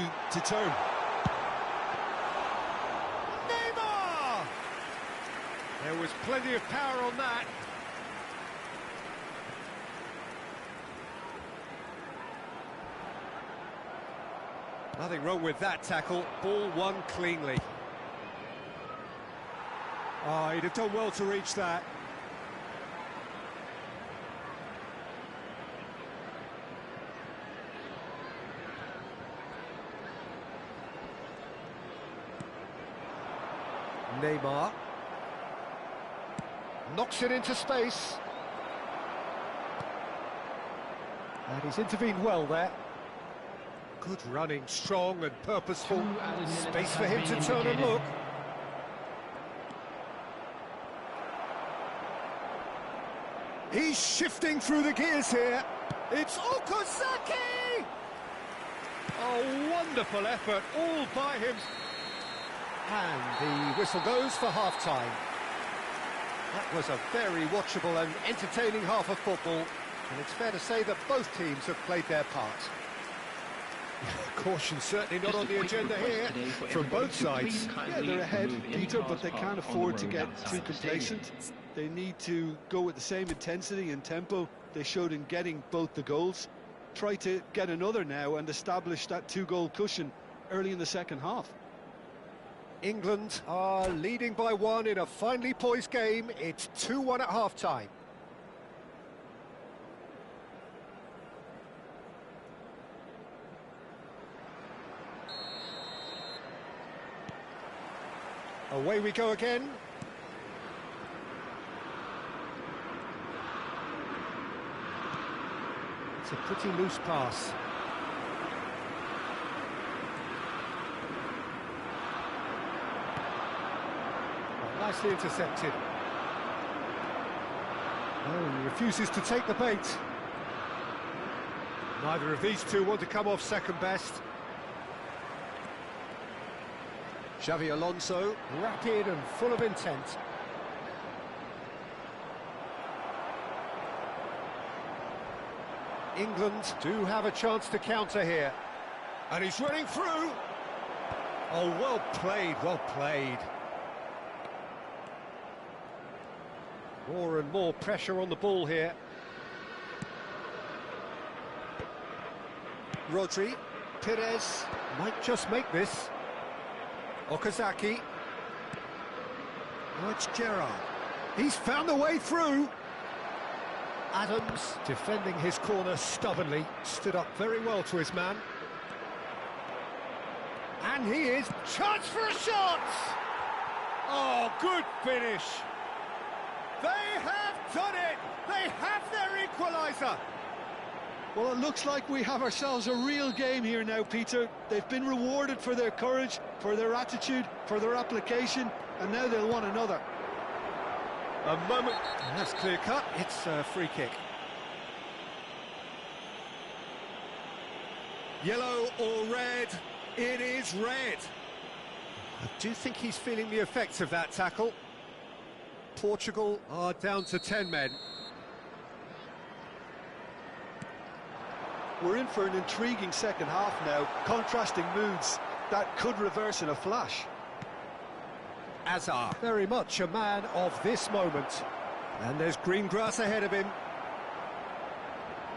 Speaker 1: turn.
Speaker 4: Neymar! There was plenty of power on that. Nothing wrong with that tackle. Ball won cleanly. Oh, he'd have done well to reach that. Neymar
Speaker 2: Knocks it into space. And he's intervened well there.
Speaker 4: Good running, strong and purposeful.
Speaker 2: Space for him to turn and look.
Speaker 4: He's shifting through the gears here. It's Okazaki! A wonderful effort, all by him.
Speaker 2: And the whistle goes for half-time. That was a very watchable and entertaining half of football. And it's fair to say that both teams have played their part.
Speaker 4: Caution certainly not on the agenda here from both sides.
Speaker 1: Yeah, they're ahead, Peter, but they can't afford to get too complacent. They need to go with the same intensity and tempo they showed in getting both the goals. Try to get another now and establish that two-goal cushion early in the second half.
Speaker 2: England are leading by one in a finely poised game. It's 2-1 at half-time. Away we go again. It's a pretty loose pass. Well, nicely intercepted. Oh, he refuses to take the bait.
Speaker 4: Neither of these two want to come off second best. Xavi Alonso,
Speaker 2: Rapid and full of intent. England do have a chance to counter here.
Speaker 4: and he's running through. Oh, well played, well played.
Speaker 2: More and more pressure on the ball here. Rodri, Perez might just make this. Okazaki. Oh, it's Gerrard. He's found a way through. Adams, defending his corner stubbornly, stood up very well to his man. And he is... Chance for a shot!
Speaker 4: Oh, good finish. They have done it! They have their equaliser!
Speaker 1: Well, it looks like we have ourselves a real game here now, Peter. They've been rewarded for their courage, for their attitude, for their application, and now they'll want another.
Speaker 2: A moment, and that's clear cut, it's a free kick. Yellow or red, it is red. I do think he's feeling the effects of that tackle. Portugal are down to 10 men.
Speaker 1: We're in for an intriguing second half now, contrasting moods that could reverse in a flash.
Speaker 2: Azar, very much a man of this moment. And there's green grass ahead of him.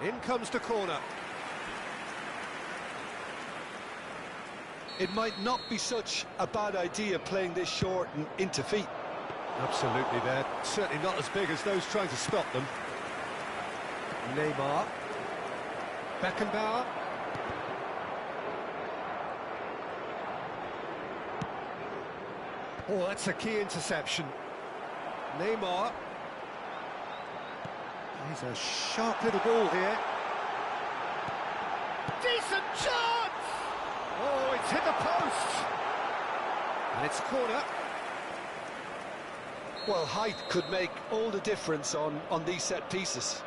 Speaker 2: In comes the corner.
Speaker 1: It might not be such a bad idea playing this short and into feet.
Speaker 2: Absolutely, they're certainly not as big as those trying to stop them. Neymar. Beckenbauer. Oh, that's a key interception. Neymar. He's a sharp little ball here. Decent chance! Oh, it's hit the post! And it's a corner.
Speaker 1: Well, height could make all the difference on these set pieces.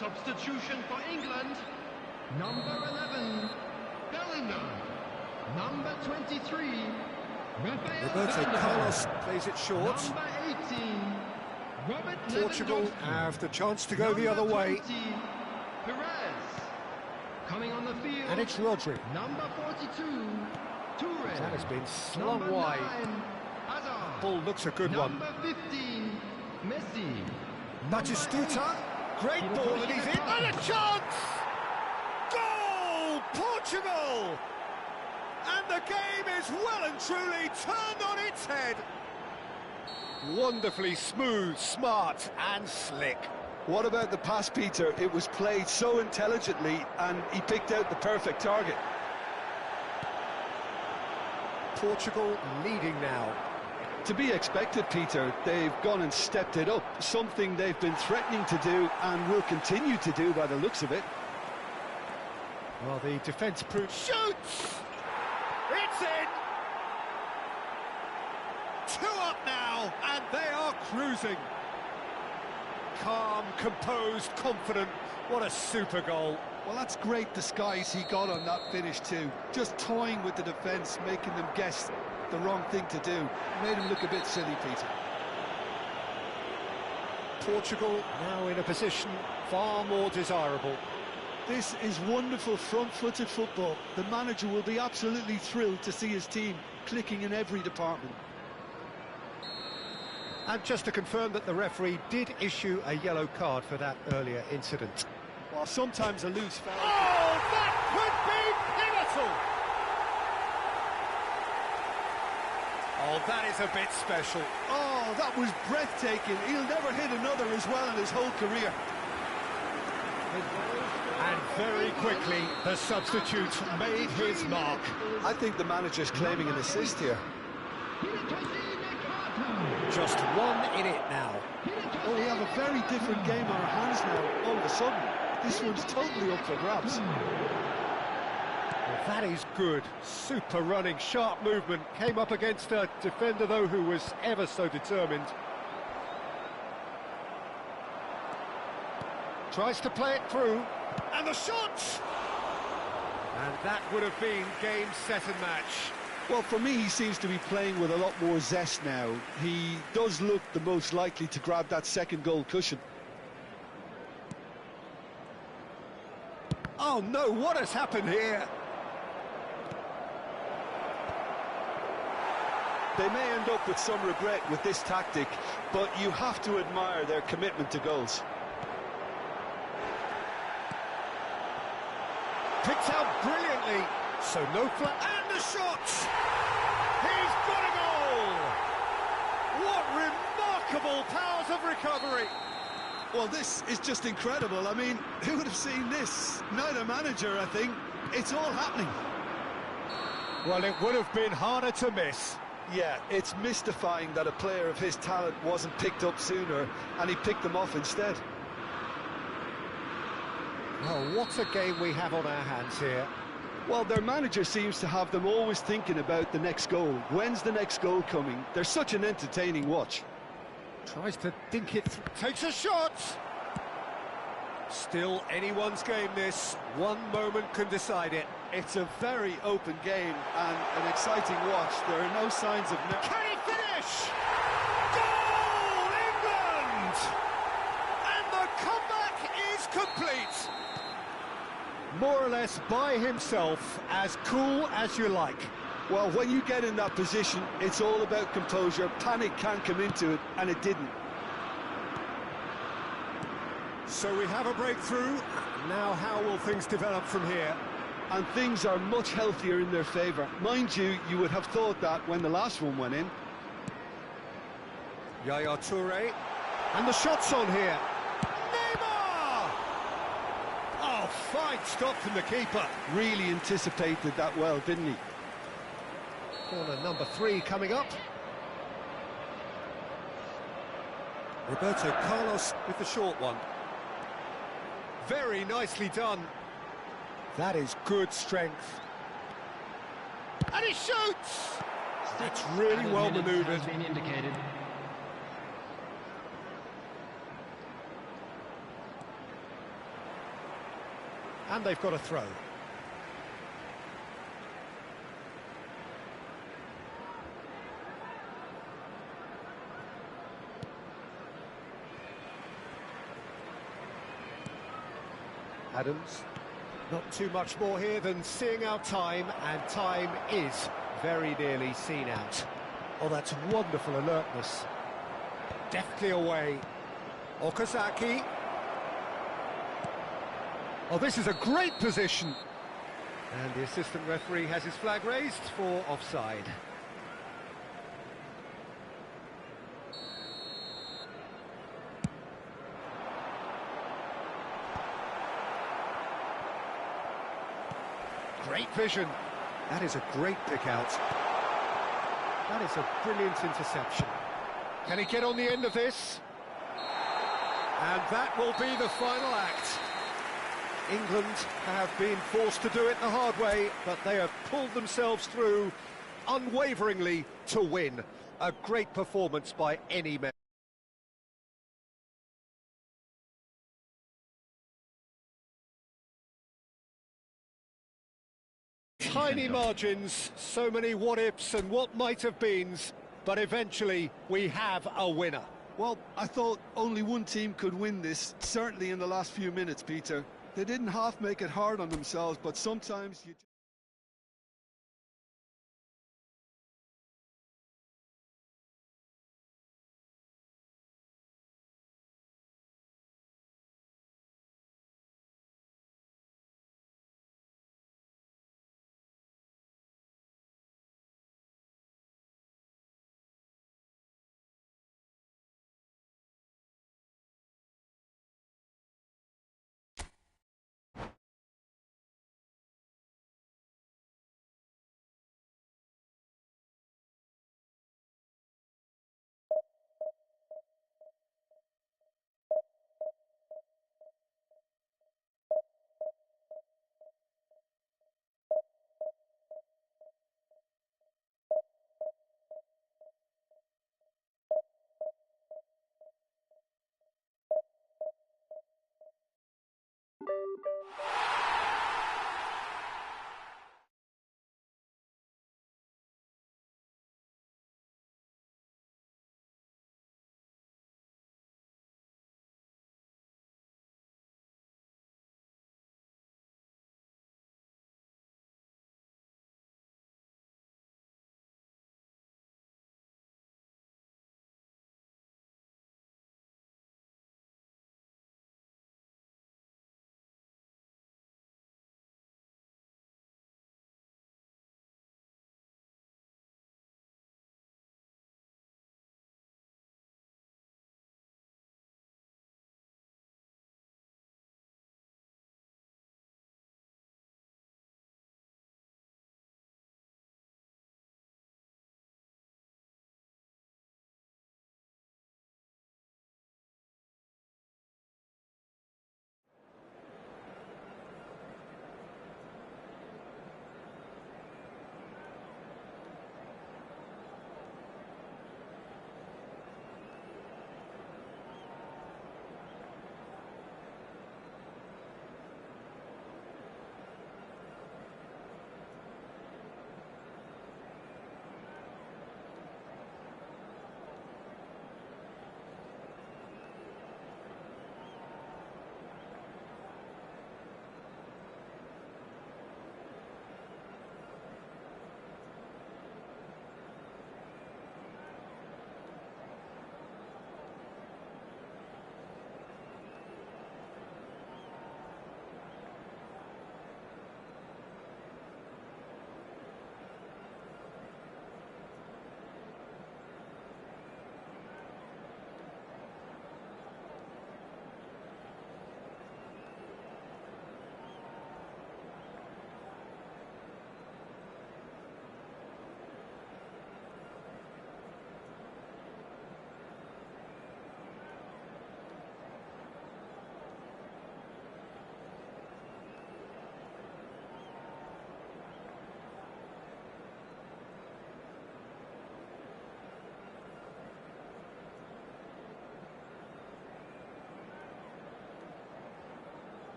Speaker 5: Substitution for England. Number 11, Bellingham. Number 23,
Speaker 2: Roberto Carlos plays it short.
Speaker 5: Number 18, Robert
Speaker 2: Portugal
Speaker 5: Lewandowski.
Speaker 2: have the chance to go the other way.
Speaker 5: 20, Perez. Coming on the field.
Speaker 2: And it's Rodri.
Speaker 5: Number 42, Toure.
Speaker 2: That has been slung
Speaker 5: Number
Speaker 2: wide.
Speaker 5: 9, Hazard.
Speaker 2: Ball looks a good one.
Speaker 5: Number 15, Messi.
Speaker 2: Batistuta. Great ball, and he's in. And a chance! Goal! Portugal! And the game is well and truly turned on its head. Wonderfully smooth, smart and slick.
Speaker 1: What about the pass, Peter? It was played so intelligently and he picked out the perfect target.
Speaker 2: Portugal leading now.
Speaker 1: To be expected, Peter. They've gone and stepped it up, something they've been threatening to do and will continue to do by the looks of it.
Speaker 2: Well, the defence proves... Shoots! It's in! 2 up now, and they are cruising. Calm, composed, confident. What a super goal.
Speaker 1: Well, that's great disguise he got on that finish too. Just toying with the defence, making them guess the wrong thing to do. Made him look a bit silly, Peter.
Speaker 2: Portugal now in a position far more desirable.
Speaker 1: This is wonderful front-footed football. The manager will be absolutely thrilled to see his team clicking in every department.
Speaker 2: And just to confirm that the referee did issue a yellow card for that earlier incident.
Speaker 1: Well, sometimes a loose foul...
Speaker 2: Oh, that could be pivotal! Oh, that is a bit special.
Speaker 1: Oh, that was breathtaking. He'll never hit another as well in his whole career.
Speaker 2: And very quickly, the substitute made his mark.
Speaker 1: I think the manager's claiming an assist here.
Speaker 2: Just 1 in it now.
Speaker 1: Well, we have a very different game on our hands now, all of a sudden. This one's totally up for grabs.
Speaker 2: Well, that is good. Super running, sharp movement. Came up against a defender, though, who was ever so determined. Tries to play it through. And the shot! And that would have been game, set and match.
Speaker 1: Well, for me, he seems to be playing with a lot more zest now. He does look the most likely to grab that second goal cushion.
Speaker 2: Oh, no, what has happened here?
Speaker 1: They may end up with some regret with this tactic, but you have to admire their commitment to goals.
Speaker 2: Picked out brilliantly, so no flat. And the shot! He's got a goal! What remarkable powers of recovery!
Speaker 1: Well, this is just incredible. I mean, who would have seen this? Neither manager, I think. It's all happening.
Speaker 2: Well, it would have been harder to miss.
Speaker 1: Yeah, it's mystifying that a player of his talent wasn't picked up sooner, and he picked them off instead.
Speaker 2: Oh, what a game we have on our hands here.
Speaker 1: Well, their manager seems to have them always thinking about the next goal. When's the next goal coming? They're such an entertaining watch.
Speaker 2: Tries to dink it, takes a shot! Still anyone's game this, one moment can decide it.
Speaker 1: It's a very open game and an exciting watch. There are no signs of...
Speaker 2: Can he finish? Goal, England! And the comeback is complete! More or less by himself, as cool as you like.
Speaker 1: Well, when you get in that position, it's all about composure. Panic can't come into it, and it didn't.
Speaker 2: So we have a breakthrough. Now how will things develop from here?
Speaker 1: And things are much healthier in their favour. Mind you, you would have thought that when the last one went in.
Speaker 2: Yaya Toure. And the shot's on here. Neymar! Oh, fine stop from the keeper.
Speaker 1: Really anticipated that well, didn't he?
Speaker 2: Corner number 3 coming up. Roberto Carlos with the short one. Very nicely done. That is good strength. And he shoots! That's really well manoeuvred.
Speaker 6: Has been indicated.
Speaker 2: And they've got a throw. Adams, not too much more here than seeing out time, and time is very nearly seen out. Oh, that's wonderful alertness. Deftly away. Okazaki. Oh, this is a great position. And the assistant referee has his flag raised for offside. Great vision. That is a great pick out. That is a brilliant interception. Can he get on the end of this? And that will be the final act. England have been forced to do it the hard way, but they have pulled themselves through unwaveringly to win. A great performance by any man. Tiny margins, so many what-ifs and what might-have-beens, but eventually we have a winner.
Speaker 1: Well, I thought only one team could win this, certainly in the last few minutes, Peter. They didn't half make it hard on themselves, but sometimes you...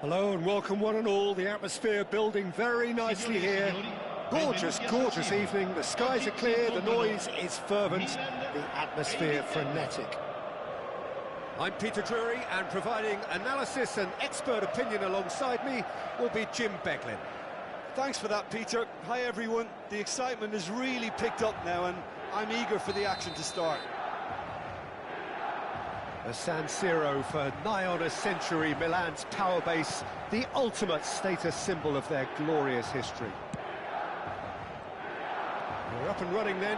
Speaker 2: Hello and welcome one and all. The atmosphere building very nicely here. Gorgeous, gorgeous evening. The skies are clear, the noise is fervent, the atmosphere frenetic. I'm Peter Drury, and providing analysis and expert opinion alongside me will be Jim Becklin.
Speaker 1: Thanks for that, Peter. Hi, everyone. The excitement has really picked up now, and I'm eager for the action to start.
Speaker 2: The San Siro for nigh on a century, Milan's power base, the ultimate status symbol of their glorious history. We're up and running then.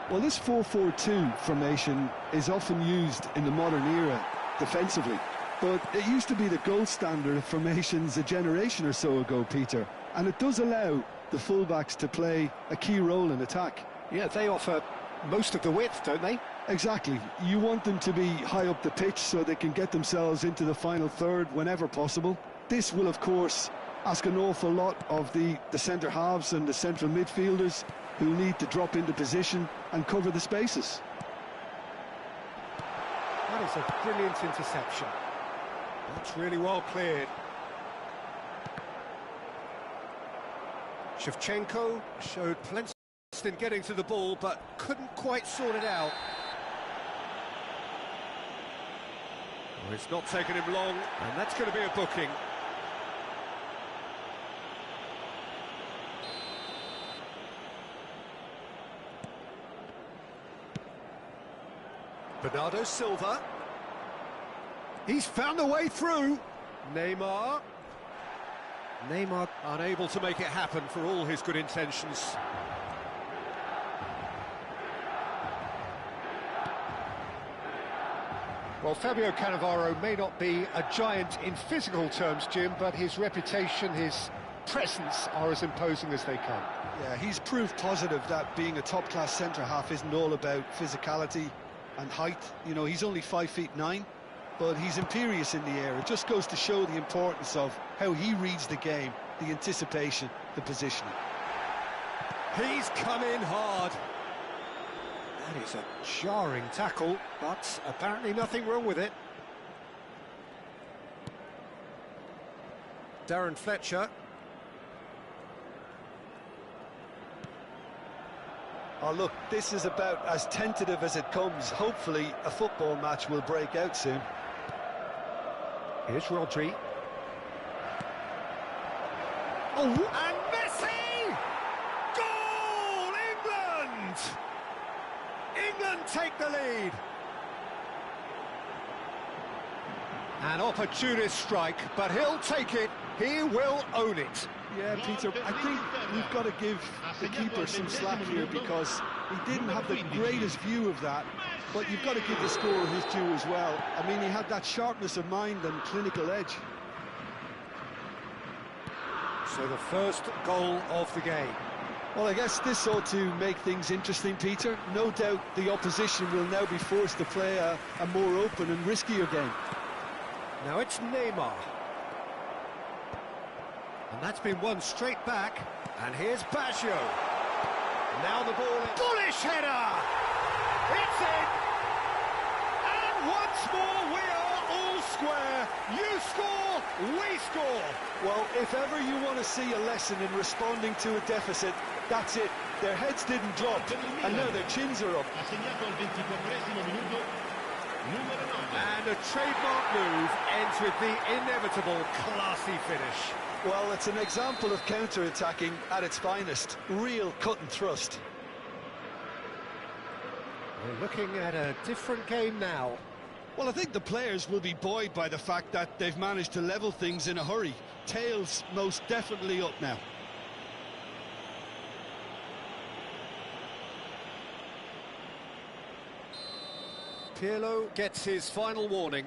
Speaker 1: Well, this 4-4-2 formation is often used in the modern era defensively, but it used to be the gold standard of formations a generation or so ago, Peter, and it does allow the fullbacks to play a key role in attack.
Speaker 2: Yeah, they offer most of the width, don't they?
Speaker 1: Exactly. You want them to be high up the pitch so they can get themselves into the final third whenever possible. This will, of course, ask an awful lot of the centre halves and the central midfielders, who need to drop into position and cover the spaces.
Speaker 2: That is a brilliant interception. That's really well cleared. Shevchenko showed plenty in getting to the ball, but couldn't quite sort it out. Well, it's not taken him long, and that's going to be a booking. Bernardo Silva. He's found a way through. Neymar unable to make it happen for all his good intentions. Well, Fabio Cannavaro may not be a giant in physical terms, Jim, but his reputation, his presence are as imposing as they come.
Speaker 1: Yeah, he's proof positive that being a top-class centre-half isn't all about physicality and height. You know, he's only 5'9", but he's imperious in the air. It just goes to show the importance of how he reads the game, the anticipation, the positioning.
Speaker 2: He's come in hard. That is a jarring tackle, but apparently nothing wrong with it. Darren Fletcher.
Speaker 1: Oh, look, this is about as tentative as it comes. Hopefully, a football match will break out soon.
Speaker 2: Here's Rodri. Oh, and Messi! Goal, England! England take the lead. An opportunist strike, but he'll take it. He will own it.
Speaker 1: Yeah, Peter, I think we've got to give the keeper some slack here because he didn't have the greatest view of that, but you've got to give the scorer his due as well. I mean, he had that sharpness of mind and clinical edge.
Speaker 2: So the first goal of the game.
Speaker 1: Well, I guess this ought to make things interesting, Peter. No doubt the opposition will now be forced to play a more open and riskier game.
Speaker 2: Now it's Neymar. And that's been won straight back. And here's Baggio. Now the ball in. Bullish header! It's in! And once more we are all square. You score, we score.
Speaker 1: Well, if ever you want to see a lesson in responding to a deficit, that's it. Their heads didn't drop, and now their chins are up.
Speaker 2: And a trademark move ends with the inevitable classy finish.
Speaker 1: Well, it's an example of counter-attacking at its finest. Real cut and thrust.
Speaker 2: We're looking at a different game now.
Speaker 1: Well, I think the players will be buoyed by the fact that they've managed to level things in a hurry. Tails most definitely up now.
Speaker 2: Pirlo gets his final warning.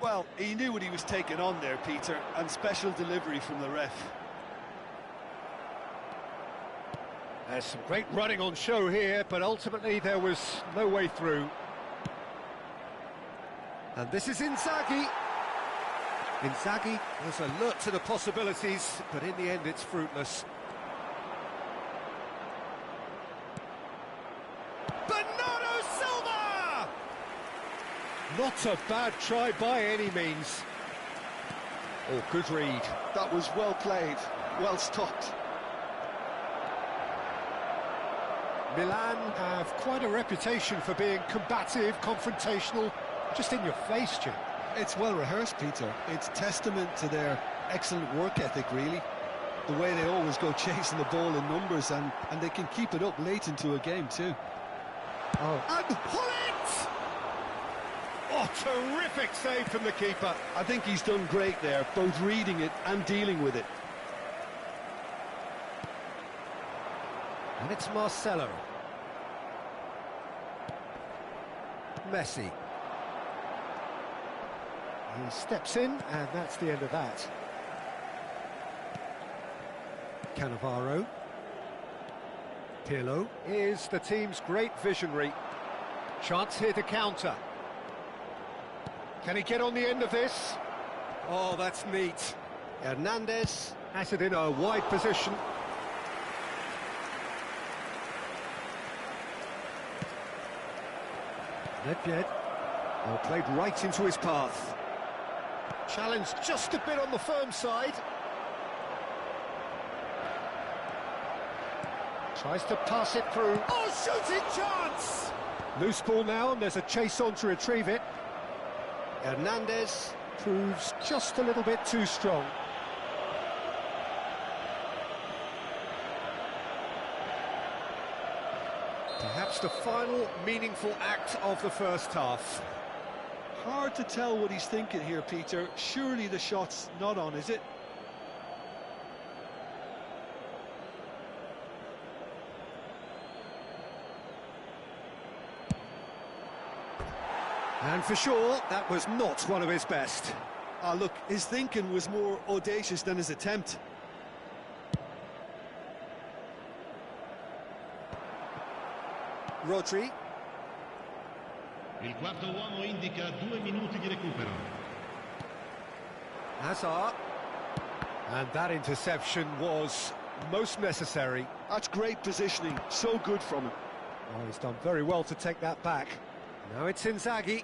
Speaker 1: Well, he knew what he was taking on there, Peter, and special delivery from the ref.
Speaker 2: There's some great running on show here, but ultimately there was no way through. And this is Inzaghi. Inzaghi was alert to the possibilities, but in the end it's fruitless. Bernardo Silva! Not a bad try by any means. Oh, good read.
Speaker 1: That was well played, well stopped.
Speaker 2: Milan have quite a reputation for being combative, confrontational, just in your face, Jim.
Speaker 1: It's well rehearsed, Peter. It's testament to their excellent work ethic, really. The way they always go chasing the ball in numbers, and they can keep it up late into a game too.
Speaker 2: Oh, and pull it! Oh, terrific save from the keeper.
Speaker 1: I think he's done great there, both reading it and dealing with it.
Speaker 2: And it's Marcelo. Messi. He steps in, and that's the end of that. Cannavaro. Pirlo is the team's great visionary. Chance here to counter. Can he get on the end of this? Oh, that's neat. Hernandez has it in a wide position. Nedved. Oh, played right into his path. Challenge just a bit on the firm side. Tries to pass it through. Oh, shooting chance! Loose ball now, and there's a chase on to retrieve it. Hernandez proves just a little bit too strong. Perhaps the final meaningful act of the first half.
Speaker 1: Hard to tell what he's thinking here, Peter. Surely the shot's not on, is it?
Speaker 2: And for sure, that was not one of his best.
Speaker 1: Ah, look, his thinking was more audacious than his attempt.
Speaker 2: Rodri.
Speaker 3: Il quarto uomo indica 2 minuti di recupero.
Speaker 2: Hazard. And that interception was most necessary.
Speaker 1: That's great positioning, so good from him.
Speaker 2: Oh, he's done very well to take that back. Now it's Inzaghi.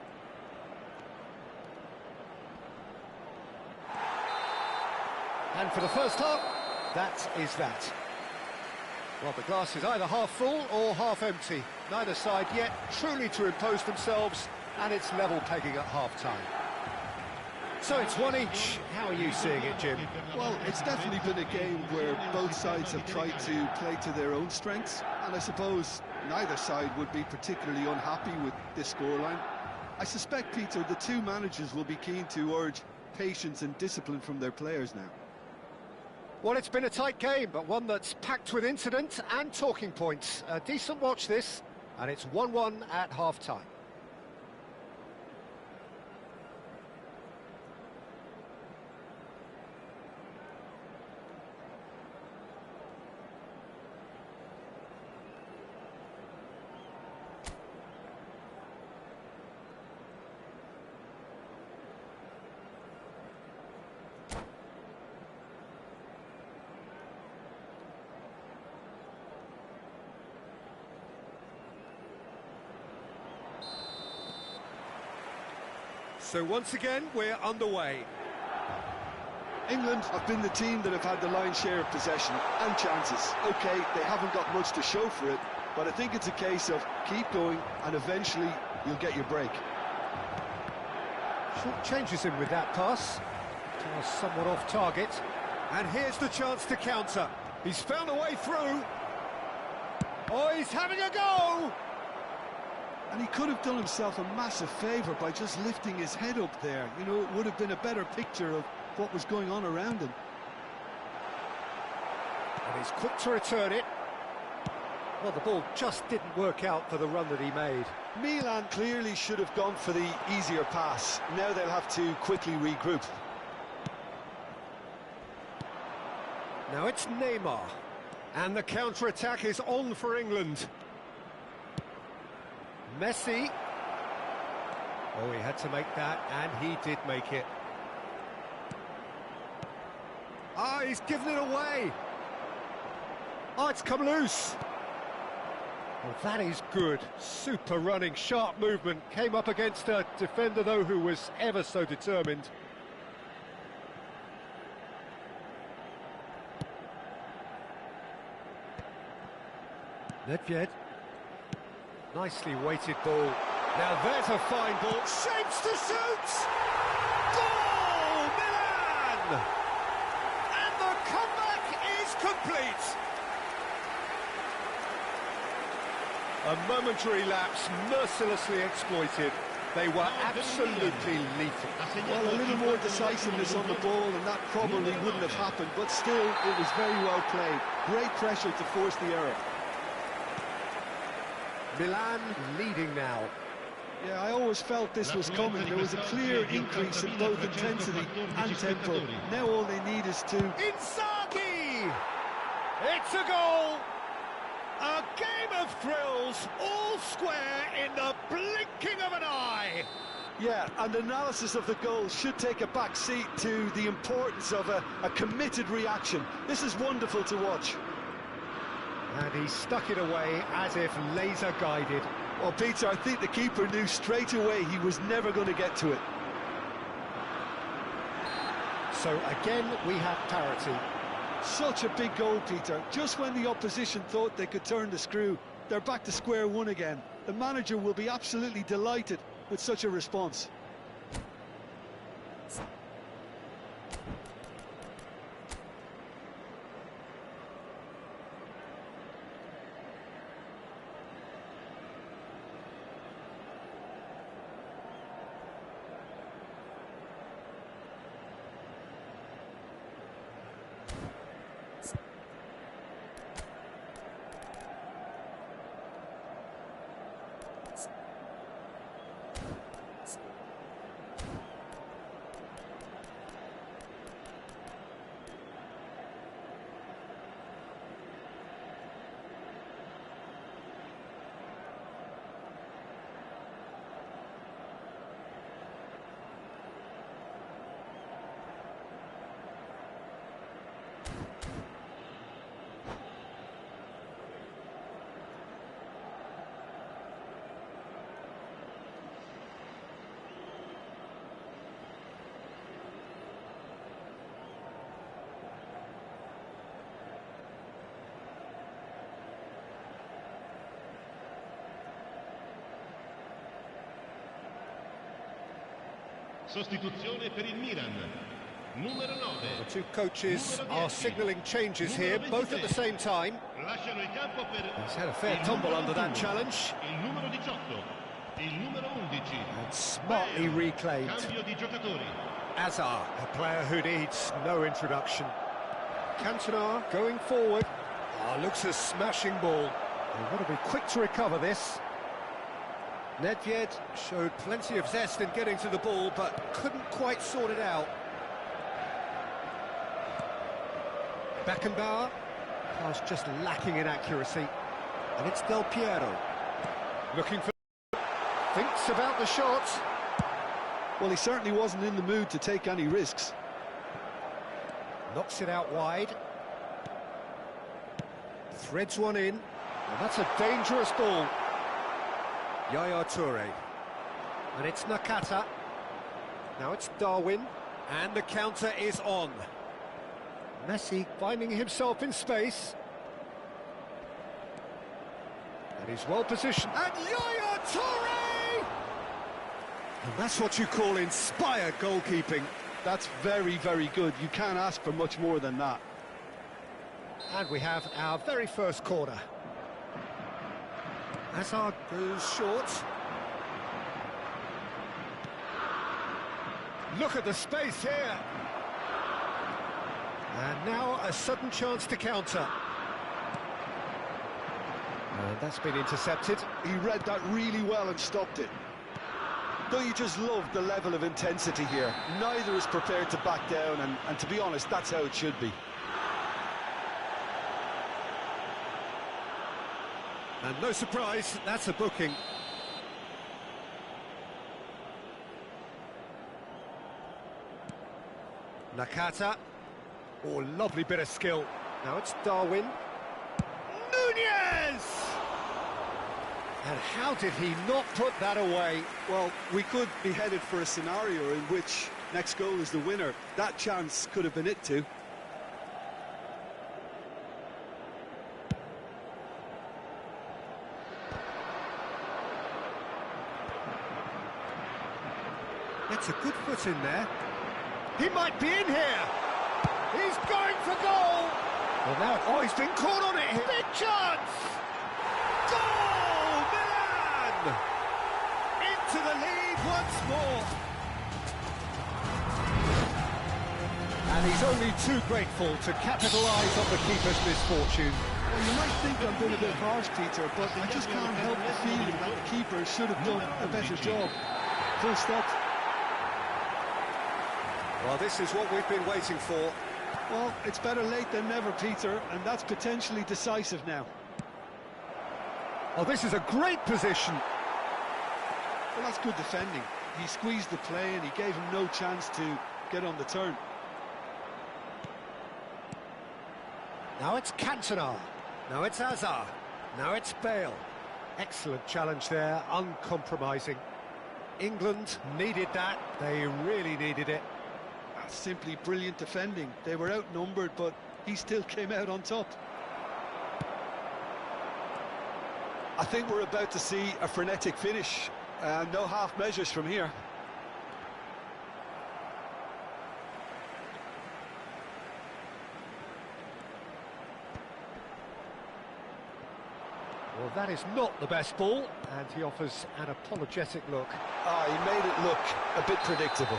Speaker 2: And for the first half, that is that. Well, the glass is either half full or half empty. Neither side yet truly to impose themselves, and it's level pegging at half-time. So it's one each. How are you seeing it, Jim?
Speaker 1: Well, it's definitely been a game where both sides have tried to play to their own strengths, and I suppose neither side would be particularly unhappy with this scoreline. I suspect, Peter, the two managers will be keen to urge patience and discipline from their players now.
Speaker 2: Well, it's been a tight game, but one that's packed with incident and talking points. A decent watch this, and it's 1-1 at half-time. So once again, we're underway.
Speaker 1: England have been the team that have had the lion's share of possession and chances. OK, they haven't got much to show for it, but I think it's a case of keep going and eventually you'll get your break.
Speaker 2: Short changes him with that pass. Pass somewhat off target. And here's the chance to counter. He's found a way through. Oh, he's having a go!
Speaker 1: And he could have done himself a massive favour by just lifting his head up there. You know, it would have been a better picture of what was going on around him.
Speaker 2: And he's quick to return it. Well, the ball just didn't work out for the run that he made.
Speaker 1: Milan clearly should have gone for the easier pass. Now they'll have to quickly regroup.
Speaker 2: Now it's Neymar. And the counter-attack is on for England. Messi. Oh, he had to make that, and he did make it. Ah, he's given it away. Oh, it's come loose. Well, that is good. Super running, sharp movement. Came up against a defender, though, who was ever so determined. Nedved. Nicely weighted ball. Now there's a fine ball. Shapes to shoot! Goal! Milan! And the comeback is complete. A momentary lapse, mercilessly exploited. They were absolutely lethal.
Speaker 1: Well, a little more decisiveness on the ball and that probably wouldn't have happened, but still, it was very well played. Great pressure to force the error.
Speaker 2: Milan leading now.
Speaker 1: Yeah, I always felt this was coming. There was a clear increase in both intensity and tempo. Now all they need is to...
Speaker 2: Inzaghi! It's a goal! A game of thrills, all square in the blinking of an eye.
Speaker 1: Yeah, and analysis of the goal should take a back seat to the importance of a committed reaction. This is wonderful to watch.
Speaker 2: And he stuck it away as if laser guided.
Speaker 1: Well, Peter, I think the keeper knew straight away he was never going to get to it.
Speaker 2: So again, we have parity.
Speaker 1: Such a big goal, Peter. Just when the opposition thought they could turn the screw, they're back to square one again. The manager will be absolutely delighted with such a response.
Speaker 3: Sostituzione per il Milan. Numero 9.
Speaker 2: The two coaches are signalling changes here, both at the same time.
Speaker 3: Lasciano il campo per
Speaker 2: He's had a fair tumble under that challenge.
Speaker 3: il numero 18, il numero 11.
Speaker 2: And smartly reclaimed.
Speaker 3: Cambio di giocatori.
Speaker 2: Azar, a player who needs no introduction. Cantona going forward. Looks a smashing ball. They've got to be quick to recover this. Nedved showed plenty of zest in getting to the ball, but couldn't quite sort it out. Beckenbauer, pass just lacking in accuracy. And it's Del Piero. Looking for... thinks about the shot.
Speaker 1: Well, he certainly wasn't in the mood to take any risks.
Speaker 2: Knocks it out wide. Threads one in. Well, that's a dangerous ball. Yaya Toure. And it's Nakata. Now it's Darwin. And the counter is on. Messi finding himself in space. And he's well positioned. And Yaya Toure! And that's what you call inspired goalkeeping.
Speaker 1: That's very, very good. You can't ask for much more than that.
Speaker 2: And we have our very first corner. Hazard goes short. Look at the space here. And now a sudden chance to counter. And that's been intercepted.
Speaker 1: He read that really well and stopped it. Don't you just love the level of intensity here? Neither is prepared to back down, and to be honest, that's how it should be.
Speaker 2: And no surprise, that's a booking. Nakata. Oh, lovely bit of skill. Now it's Darwin. Nunez! And how did he not put that away?
Speaker 1: Well, we could be headed for a scenario in which next goal is the winner. That chance could have been it too.
Speaker 2: gets a good foot in there. He might be in here. He's going for goal. Well, now, oh, he's been caught on it here. Big chance. Goal, Milan! Into the lead once more. And he's only too grateful to capitalise on the keeper's misfortune.
Speaker 1: Well, you might think I'm being a bit harsh, Peter, but I just can't help the feeling that the keeper should have done a better job. Full stop.
Speaker 2: Well, this is what we've been waiting for.
Speaker 1: Well, it's better late than never, Peter, and that's potentially decisive now.
Speaker 2: Oh, this is a great position.
Speaker 1: Well, that's good defending. He squeezed the play and he gave him no chance to get on the turn.
Speaker 2: Now it's Cantona. Now it's Hazard. Now it's Bale. Excellent challenge there, uncompromising. England needed that. They really needed it.
Speaker 1: That's simply brilliant defending. They were outnumbered, but he still came out on top.
Speaker 4: I think we're about to see a frenetic finish. No half measures from here.
Speaker 2: Well, that is not the best ball, and he offers an apologetic look.
Speaker 4: He made it look a bit predictable.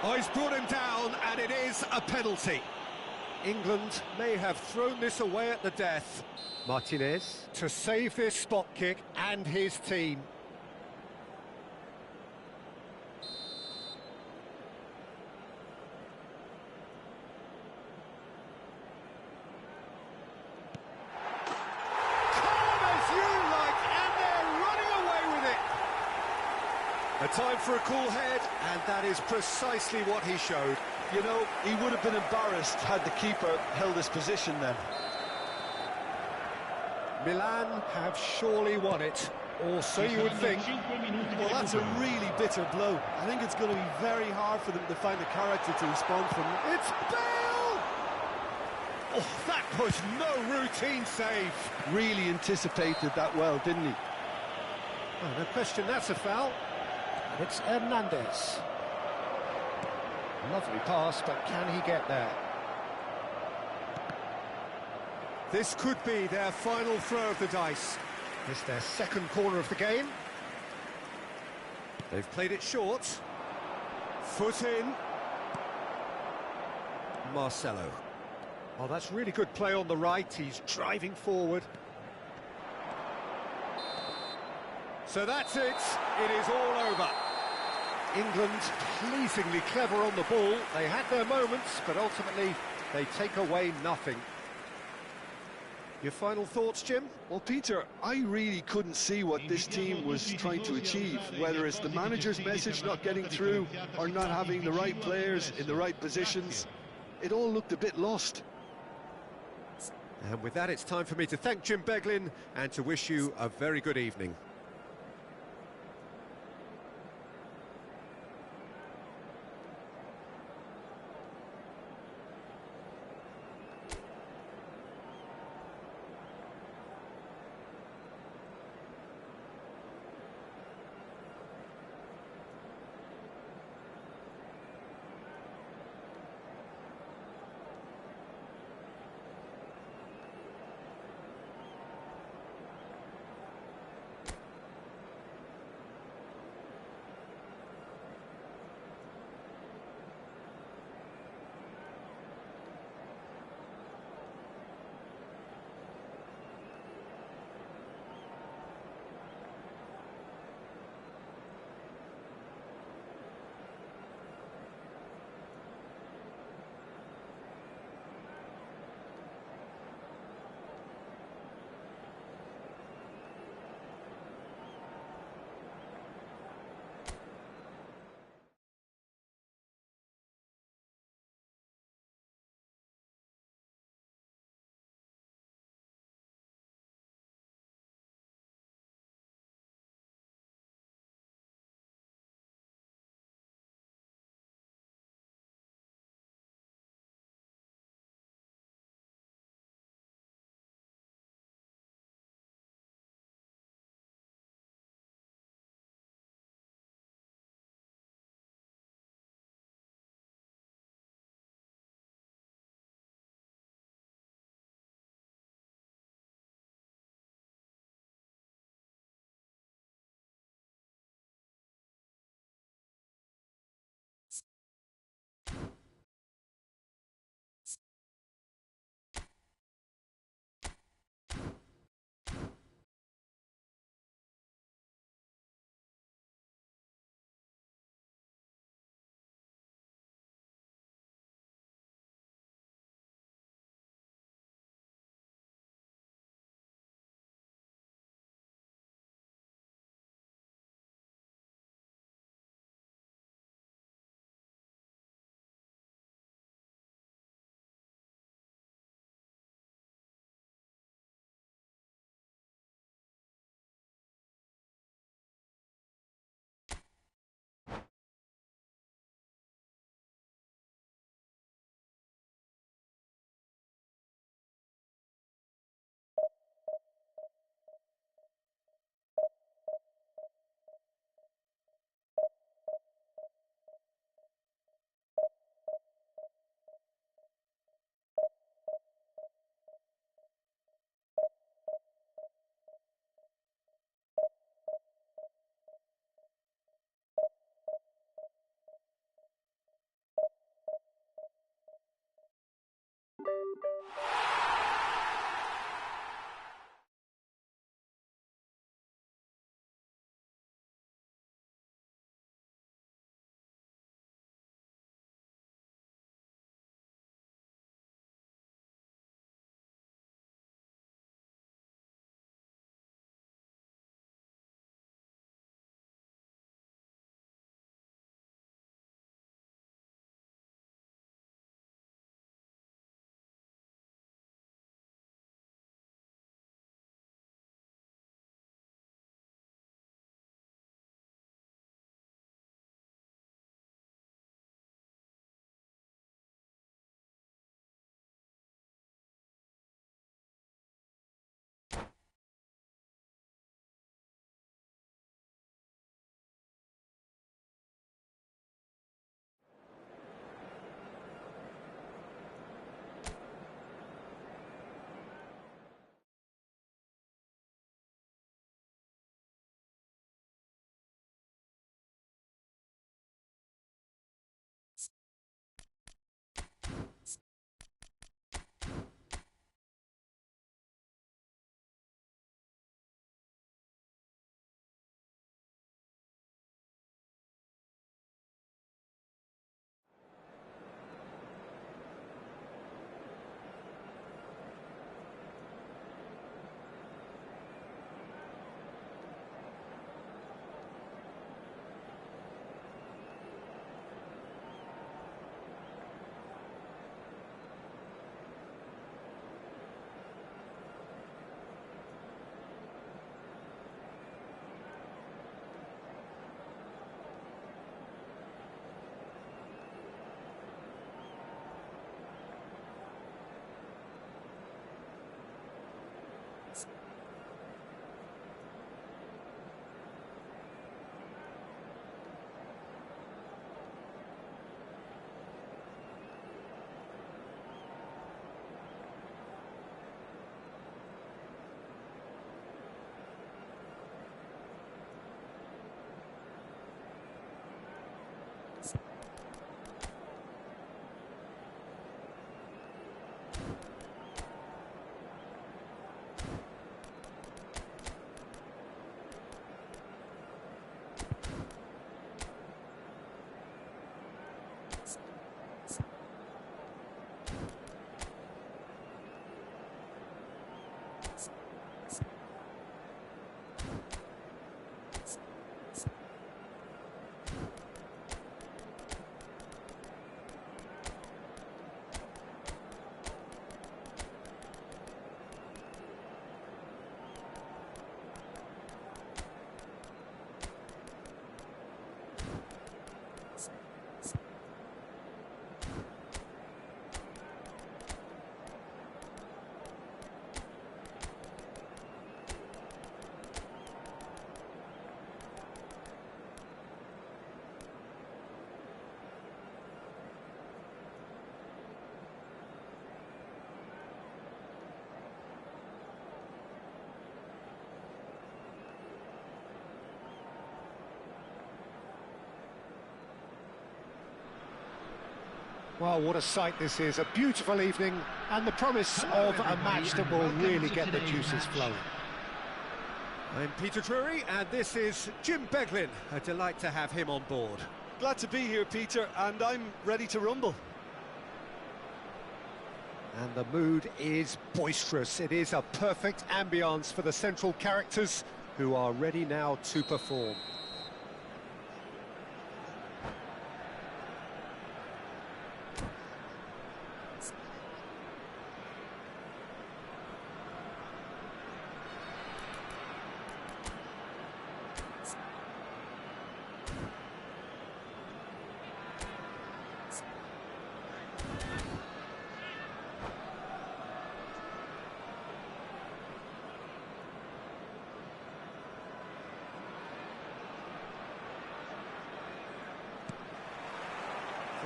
Speaker 2: Oh, he's brought him down, and it is a penalty. England may have thrown this away at the death. Martinez to save this spot kick and his team. A time for a cool head, and that is precisely what he showed.
Speaker 1: You know, he would have been embarrassed had the keeper held his position then.
Speaker 2: Milan have surely won it, or so you would think.
Speaker 1: Well, that's a really bitter blow. I think it's going to be very hard for them to find the character to respond from.
Speaker 2: It's Bale! Oh, that was no routine save.
Speaker 1: Really anticipated that well, didn't he?
Speaker 2: Oh, no question, that's a foul. It's Hernandez. Lovely pass, but can he get there? This could be their final throw of the dice. It's their second corner of the game. They've played it short. Foot in. Marcelo. Oh, that's really good play on the right. He's driving forward. So that's it. It is all over. England pleasingly clever on the ball. They had their moments, but ultimately they take away nothing. Your final thoughts, Jim?
Speaker 1: Well, Peter, I really couldn't see what this team was trying to achieve, whether it's the manager's message not getting through or not having the right players in the right positions. It all looked a bit lost.
Speaker 2: And with that, it's time for me to thank Jim Beglin and to wish you a very good evening. Well, what a sight this is, a beautiful evening, and the promise of a match that will really get the juices flowing.
Speaker 4: I'm Peter Drury, and this is Jim Beglin. A delight to have him on board.
Speaker 1: Glad to be here, Peter, and I'm ready to rumble.
Speaker 2: And the mood is boisterous. It is a perfect ambience for the central characters who are ready now to perform.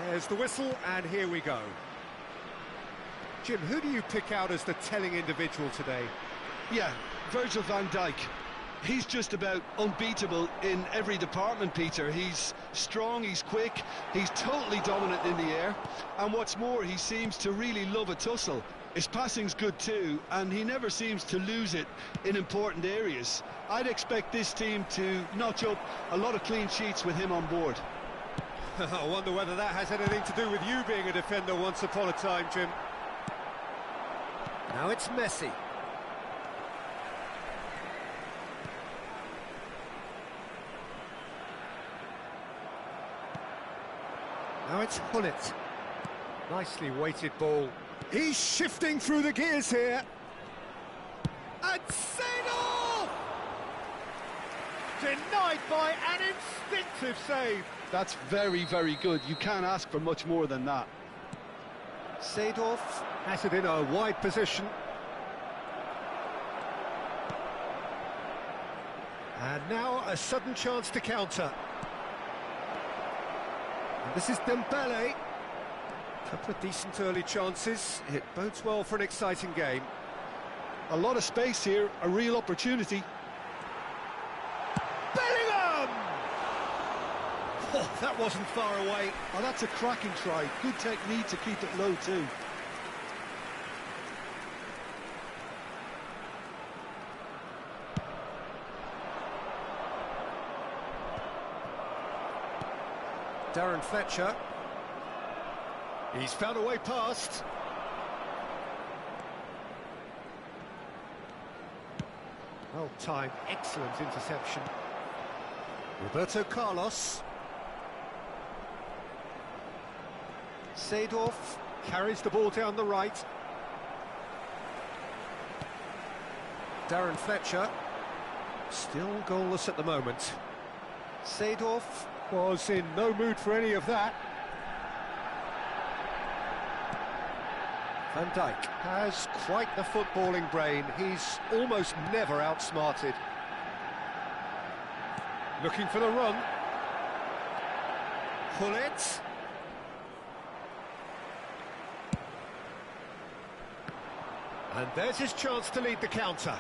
Speaker 4: There's the whistle, and here we go. Jim, who do you pick out as the telling individual today?
Speaker 1: Yeah, Virgil van Dijk. He's just about unbeatable in every department, Peter. He's strong, he's quick, he's totally dominant in the air, and what's more, he seems to really love a tussle. His passing's good too, and he never seems to lose it in important areas. I'd expect this team to notch up a lot of clean sheets with him on board.
Speaker 4: I wonder whether that has anything to do with you being a defender once upon a time, Jim.
Speaker 2: Now it's Messi. Now it's Hullet. Nicely weighted ball.
Speaker 4: He's shifting through the gears here. And Seedorf! Denied by an instinctive save.
Speaker 1: That's very, very good. You can't ask for much more than that.
Speaker 2: Seedorf has it in a wide position. And now a sudden chance to counter. And this is Dembele.
Speaker 4: Couple of decent early chances. It bodes well for an exciting game.
Speaker 1: A lot of space here, a real opportunity.
Speaker 4: Oh, that wasn't far away.
Speaker 1: Oh, that's a cracking try. Good technique to keep it low too.
Speaker 2: Darren Fletcher. He's found a way past. Well timed, excellent interception. Roberto Carlos. Seedorf carries the ball down the right. Darren Fletcher, still goalless at the moment. Seedorf was in no mood for any of that. Van Dijk has quite the footballing brain. He's almost never outsmarted. Looking for the run. Hullet. And there's his chance to lead the counter.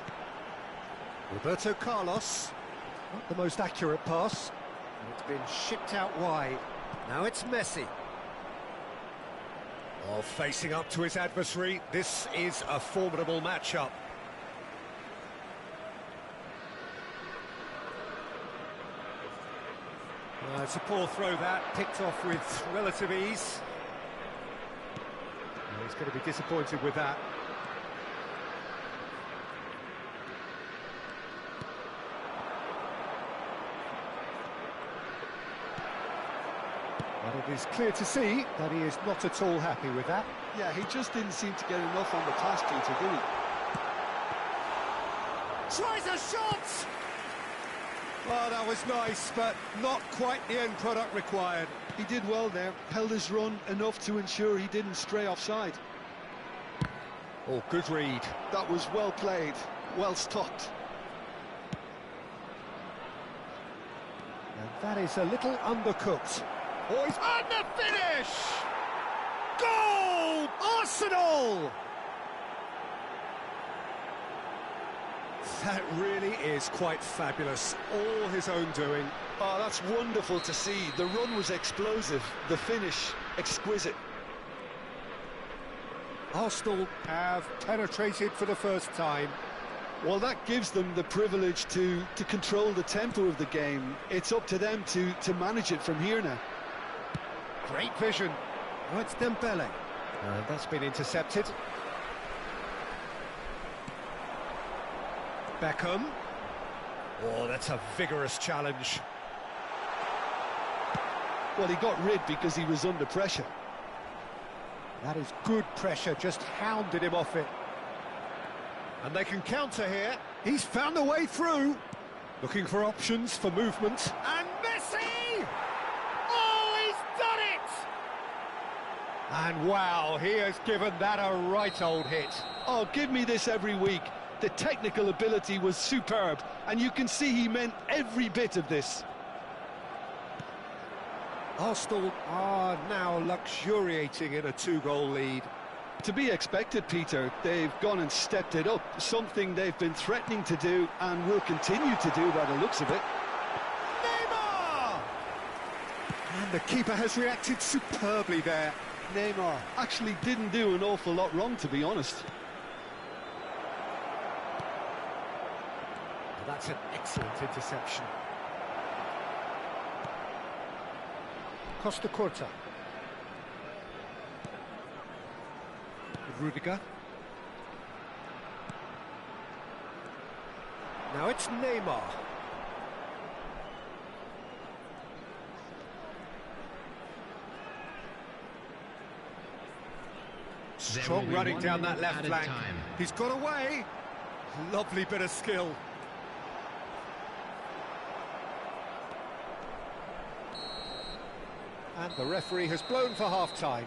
Speaker 2: Roberto Carlos. Not the most accurate pass. And it's been shipped out wide. Now it's Messi. Oh, facing up to his adversary. This is a formidable matchup. It's a poor throw that, picked off with relative ease. Oh, he's going to be disappointed with that. But it is clear to see that he is not at all happy with that.
Speaker 1: Yeah, he just didn't seem to get enough on the pass, Peter, did he?
Speaker 4: Tries a shot! Oh, that was nice, but not quite the end product required.
Speaker 1: He did well there, held his run enough to ensure he didn't stray offside.
Speaker 2: Oh, good read.
Speaker 1: That was well played, well stopped.
Speaker 2: And that is a little undercooked.
Speaker 4: Oh, he's on the finish! Goal! Arsenal! That really is quite fabulous. All his own doing.
Speaker 1: Oh, that's wonderful to see. The run was explosive, the finish exquisite.
Speaker 2: Arsenal have penetrated for the first time.
Speaker 1: Well, that gives them the privilege to control the tempo of the game. It's up to them to manage it from here now.
Speaker 2: Great vision. Oh, it's Dembele. That's been intercepted. Beckham. Oh, that's a vigorous challenge.
Speaker 1: Well, he got rid because he was under pressure.
Speaker 2: That is good pressure, just hounded him off it. And they can counter here. He's found a way through. Looking for options for movement. And Messi! Oh, he's done it! And wow, he has given that a right old hit.
Speaker 1: Oh, give me this every week. The technical ability was superb, and you can see he meant every bit of this.
Speaker 2: Arsenal are now luxuriating in a 2-goal lead.
Speaker 1: To be expected, Peter. They've gone and stepped it up, something they've been threatening to do and will continue to do by the looks of it.
Speaker 2: Neymar! And the keeper has reacted superbly there.
Speaker 1: Neymar actually didn't do an awful lot wrong, to be honest.
Speaker 2: That's an excellent interception. Costa Corta. Rudiger. Now it's Neymar. Strong running down that left flank. He's got away. Lovely bit of skill. And the referee has blown for half-time.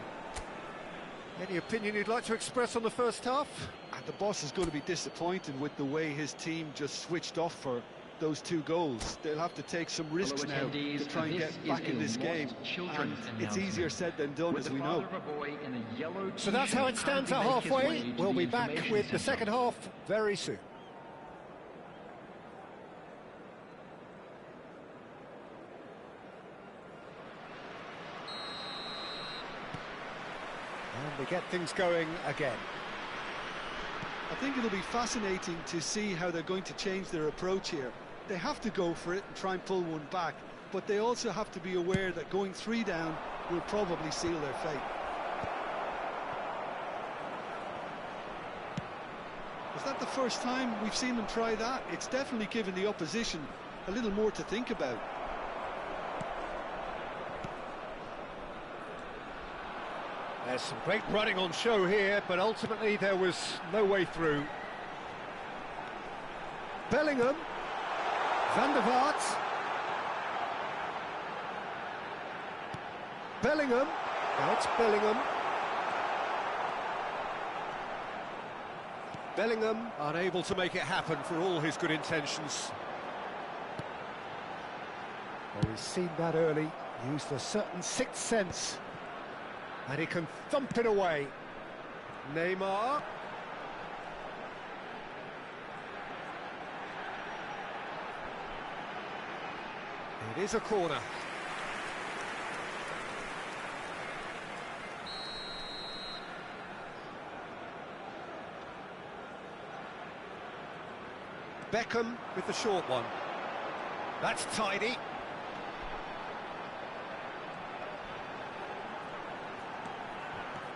Speaker 2: Any opinion you'd like to express on the first half?
Speaker 1: And the boss is going to be disappointed with the way his team just switched off for those 2 goals. They'll have to take some risks now to try and get back in this game. And it's easier said than done, as we know.
Speaker 2: So that's how it stands at halfway. We'll be back with the second half very soon. And we get things going again.
Speaker 1: I think it'll be fascinating to see how they're going to change their approach here. They have to go for it and try and pull one back, but they also have to be aware that going 3 down will probably seal their fate. Is that the first time we've seen them try that? It's definitely given the opposition a little more to think about.
Speaker 2: There's some great running on show here, but ultimately there was no way through. Bellingham. Van der Vaart. Bellingham. Now it's Bellingham. Bellingham unable to make it happen for all his good intentions. Well, he's seen that early, used a certain sixth sense. And he can thump it away. Neymar. It is a corner. Beckham with the short one. That's tidy.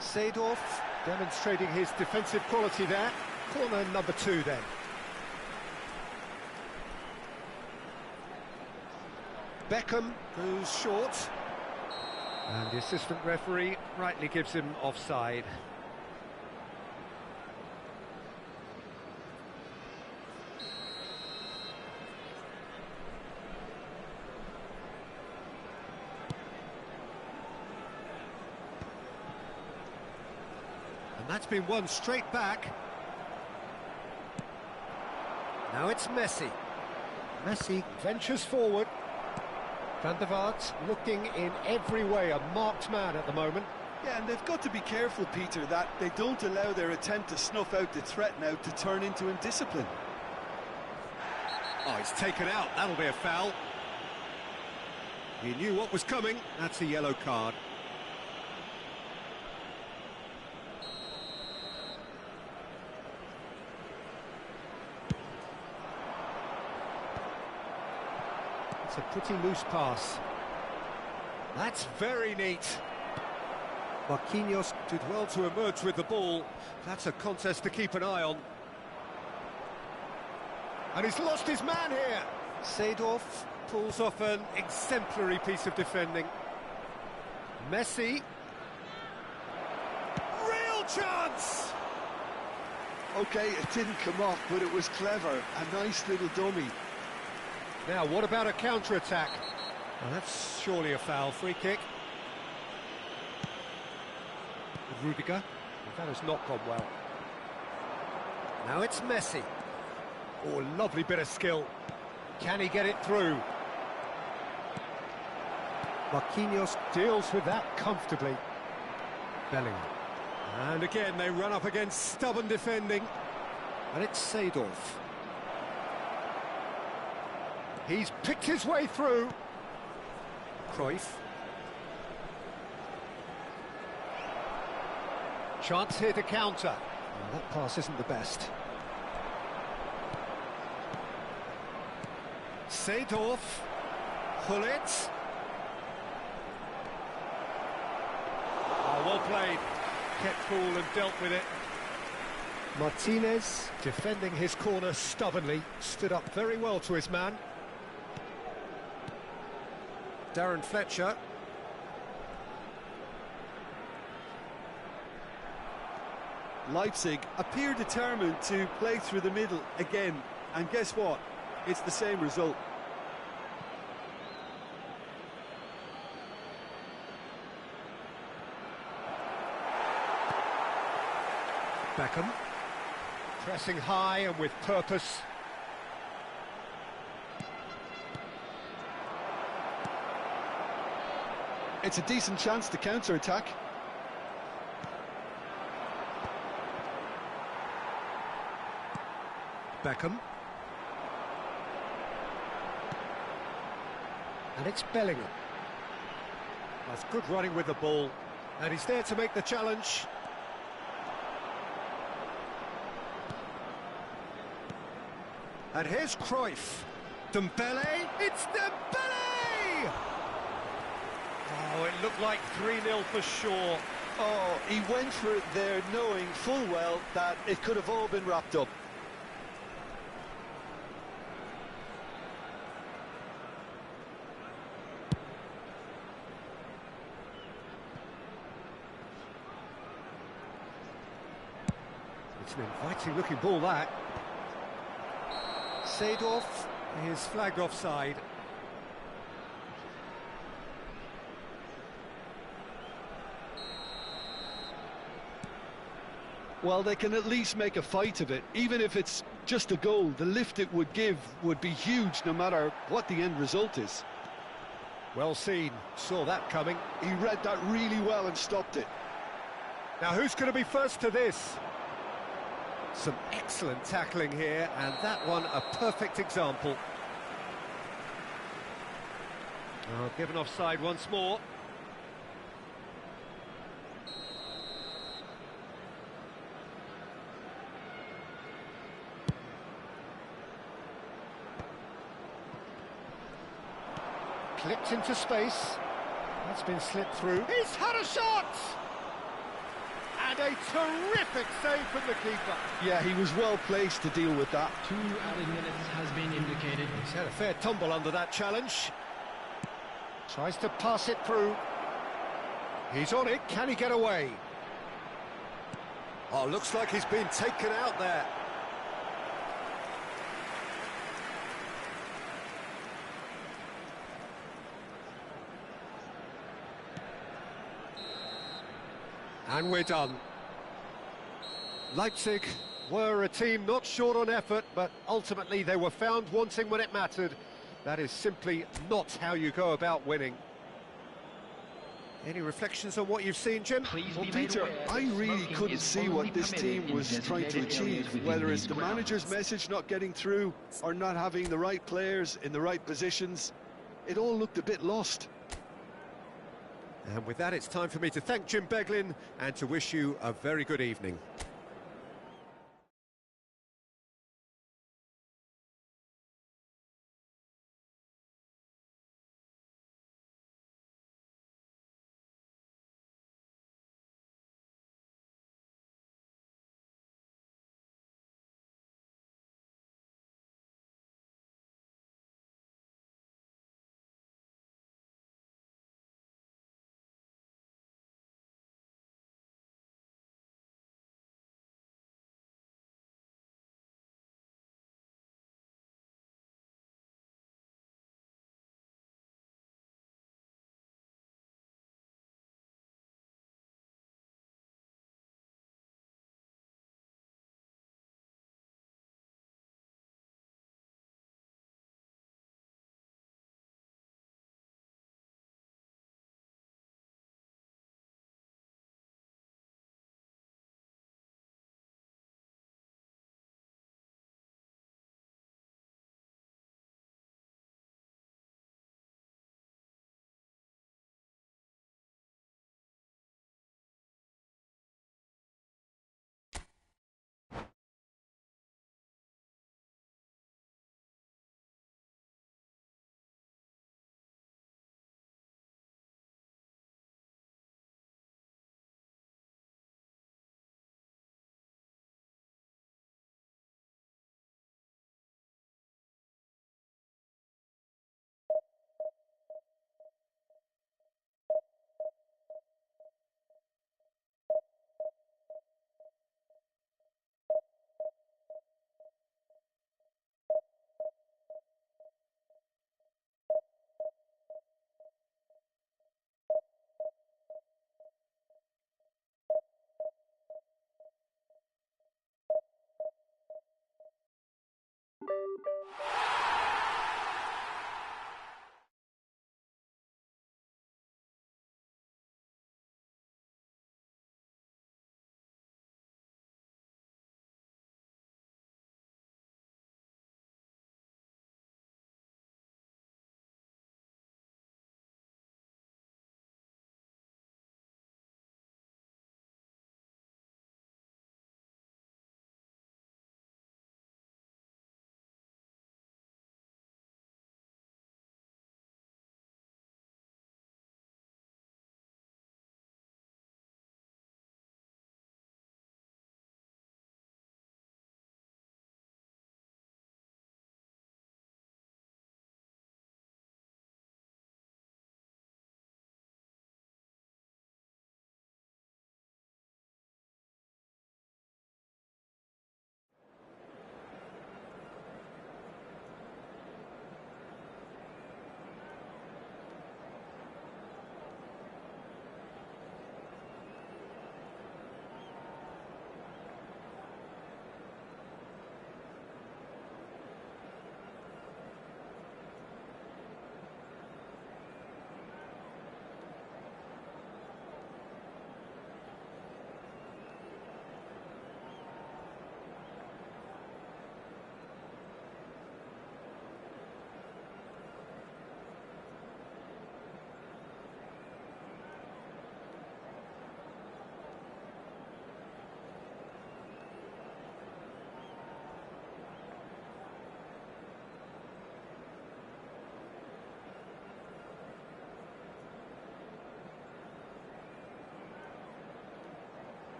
Speaker 2: Seedorf demonstrating his defensive quality there. Corner number 2 then. Beckham goes short. And the assistant referee rightly gives him offside. And that's been won straight back. Now it's Messi. Messi ventures forward. Van der Vaart looking in every way a marked man at the moment.
Speaker 1: Yeah, and they've got to be careful, Peter, that they don't allow their attempt to snuff out the threat now to turn into indiscipline.
Speaker 2: Oh, he's taken out. That'll be a foul. He knew what was coming. That's a yellow card. It's a pretty loose pass. That's very neat. Marquinhos did well to emerge with the ball. That's a contest to keep an eye on. And he's lost his man here. Seedorf pulls off an exemplary piece of defending. Messi. Real chance!
Speaker 1: OK, it didn't come off, but it was clever. A nice little dummy.
Speaker 2: Now, what about a counter-attack? Well, that's surely a foul. Free kick. Rudiger. That has not gone well. Now it's Messi. Oh, lovely bit of skill. Can he get it through? Marquinhos deals with that comfortably. Bellingham. And again, they run up against stubborn defending. And it's Seedorf. He's picked his way through. Cruyff. Chance here to counter. Well, that pass isn't the best. Seedorf. Hullet. Oh, well played. Kept cool and dealt with it. Martinez, defending his corner stubbornly, stood up very well to his man. Darren Fletcher.
Speaker 1: Leipzig appear determined to play through the middle again, and guess what? It's the same result.
Speaker 2: Beckham. Pressing high and with purpose.
Speaker 1: It's a decent chance to counter-attack.
Speaker 2: Beckham. And it's Bellingham. That's good running with the ball. And he's there to make the challenge. And here's Cruyff. Dembele. It's Dembele! Oh, it looked like 3-0 for sure.
Speaker 1: Oh, he went for it there knowing full well that it could have all been wrapped up.
Speaker 2: It's an inviting looking ball, that. Seedorf is flagged offside.
Speaker 1: Well, they can at least make a fight of it. Even if it's just a goal, the lift it would give would be huge no matter what the end result is.
Speaker 2: Well seen, saw that coming.
Speaker 1: He read that really well and stopped it.
Speaker 2: Now who's going to be first to this? Some excellent tackling here, and that one a perfect example. Oh, given offside once more. Clipped into space. That's been slipped through. He's had a shot! And a terrific save from the keeper.
Speaker 1: Yeah, he was well placed to deal with that.
Speaker 6: 2 added minutes has been indicated.
Speaker 2: He's had a fair tumble under that challenge. Tries to pass it through. He's on it. Can he get away? Oh, looks like he's been taken out there. And we're done. Leipzig were a team not short on effort, but ultimately they were found wanting when it mattered. That is simply not how you go about winning. Any reflections on what you've seen, Jim?
Speaker 1: Well, Peter, I really couldn't see what this team was trying to achieve, whether it's the manager's message not getting through or not having the right players in the right positions. It all looked a bit lost.
Speaker 2: And with that, it's time for me to thank Jim Beglin and to wish you a very good evening.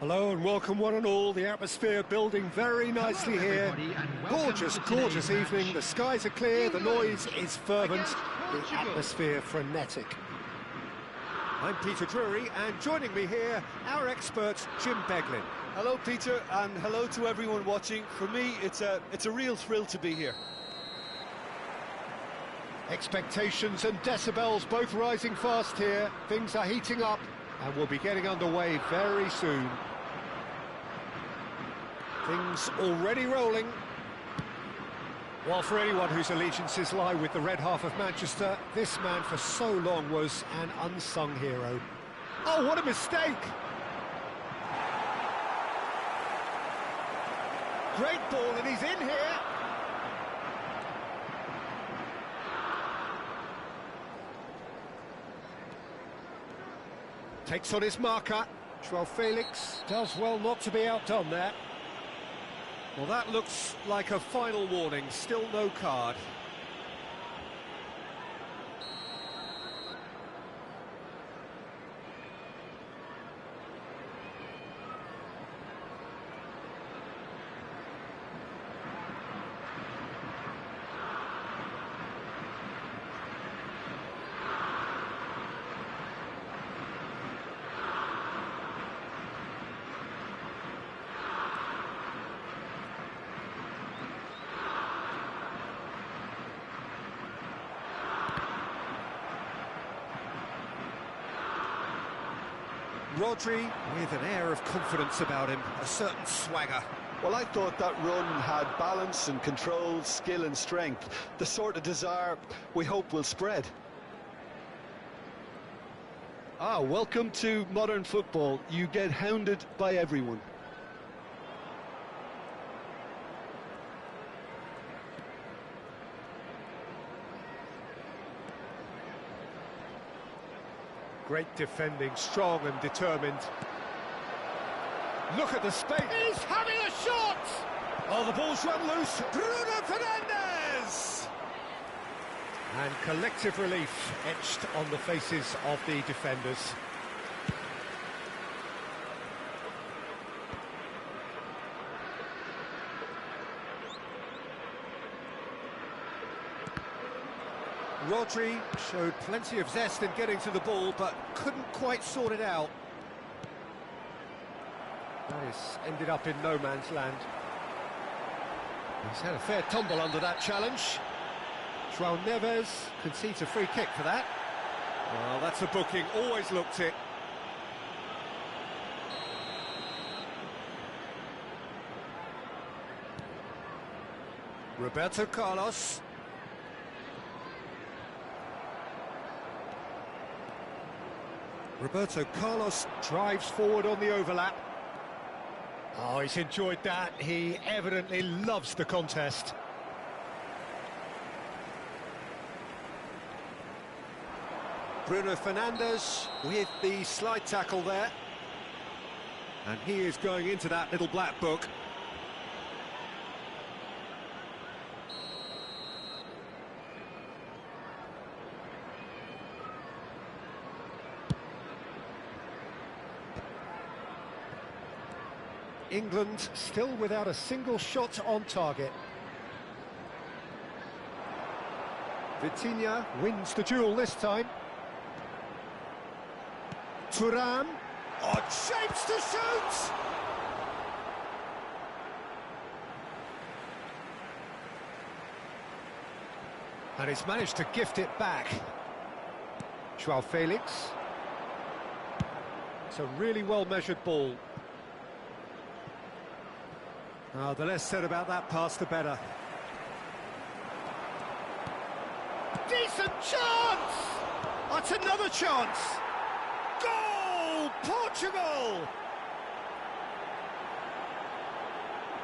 Speaker 2: Hello and welcome one and all. The atmosphere building very nicely here. Gorgeous, gorgeous evening. The skies are clear, the noise is fervent, the atmosphere frenetic. I'm Peter Drury, and joining me here, our expert Jim Beglin.
Speaker 1: Hello, Peter, and hello to everyone watching. For me, it's a real thrill to be here.
Speaker 2: Expectations and decibels both rising fast here. Things are heating up, and we'll be getting underway very soon. Things already rolling. Well, for anyone whose allegiances lie with the red half of Manchester, this man for so long was an unsung hero. Oh, what a mistake! Great ball, and he's in here. Takes on his marker. João Felix does well not to be outdone there.
Speaker 4: Well, that looks like a final warning, still no card. Rodri with an air of confidence about him, a certain swagger.
Speaker 1: Well, I thought that run had balance and control, skill and strength, the sort of desire we hope will spread. Welcome to modern football. You get hounded by everyone.
Speaker 2: Great defending, strong and determined. Look at the space. He's having a shot!
Speaker 4: Oh, the ball's run loose. Bruno Fernandes!
Speaker 2: And collective relief etched on the faces of the defenders.
Speaker 4: Rodri showed plenty of zest in getting to the ball, but couldn't quite sort it out.
Speaker 2: That is ended up in no man's land. He's had a fair tumble under that challenge. João Neves concedes a free kick for that.
Speaker 4: Well, that's a booking, always looked it.
Speaker 2: Roberto Carlos. Roberto Carlos drives forward on the overlap. Oh, he's enjoyed that. He evidently loves the contest.
Speaker 4: Bruno Fernandes with the slide tackle there. And he is going into that little black book.
Speaker 2: England still without a single shot on target. Vitinha wins the duel this time. Thuram.
Speaker 4: Odd shapes to shoot!
Speaker 2: And he's managed to gift it back. João Felix. It's a really well-measured ball.
Speaker 4: Oh, the less said about that pass, the better.
Speaker 2: Decent chance! That's another chance! Goal! Portugal!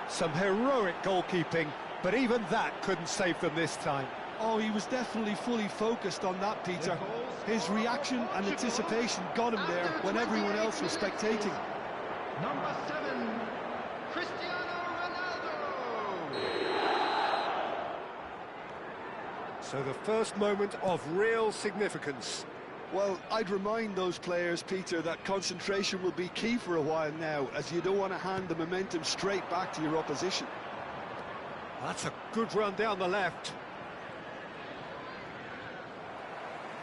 Speaker 2: Some heroic goalkeeping, but even that couldn't save them this time.
Speaker 1: Oh, he was definitely fully focused on that, Peter. His reaction and anticipation got him there when everyone else was spectating.
Speaker 5: Number 7, Cristiano Ronaldo.
Speaker 2: So the first moment of real significance.
Speaker 1: Well, I'd remind those players, Peter, that concentration will be key for a while now, as you don't want to hand the momentum straight back to your opposition.
Speaker 2: That's a good run down the left.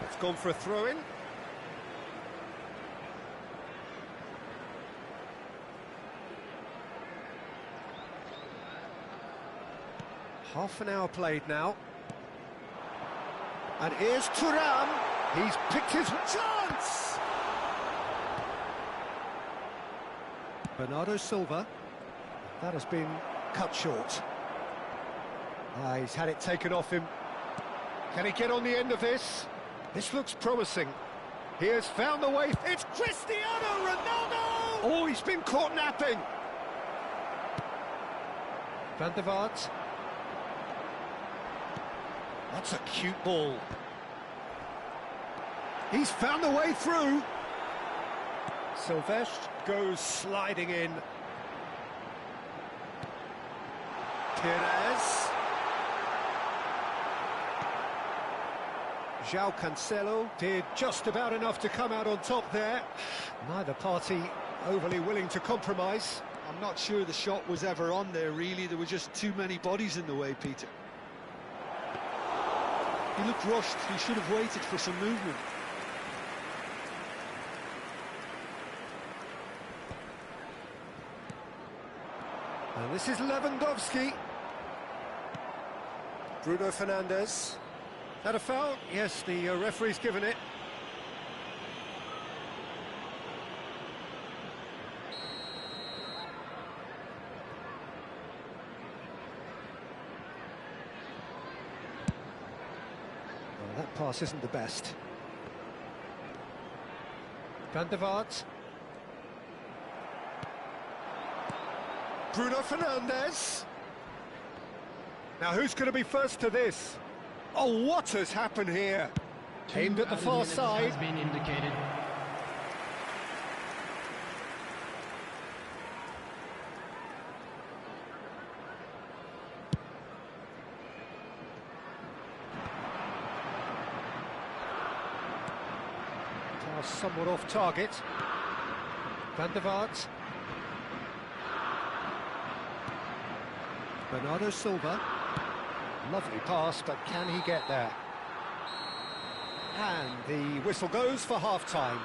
Speaker 2: It's gone for a throw-in. Half an hour played now. And here's Thuram. He's picked his chance! Bernardo Silva. That has been cut short. He's had it taken off him. Can he get on the end of this? This looks promising. He has found the way. It's Cristiano Ronaldo! Oh, he's been caught napping. Van der Vaart. That's a cute ball. He's found the way through. Silvestre goes sliding in. Perez. João Cancelo did just about enough to come out on top there. Neither party overly willing to compromise.
Speaker 1: I'm not sure the shot was ever on there, really. There were just too many bodies in the way, Peter. He looked rushed. He should have waited for some movement.
Speaker 2: And this is Lewandowski. Bruno Fernandes. That a foul? Yes, the referee's given it. Well, that pass isn't the best. Van der Vaart. Bruno Fernandes. Now who's going to be first to this? Oh, what has happened here? Aimed at the far side.
Speaker 6: Has been indicated.
Speaker 2: Pass somewhat off target. Van der Vaart. Bernardo Silva. Lovely pass, but can he get there? And the whistle goes for half-time.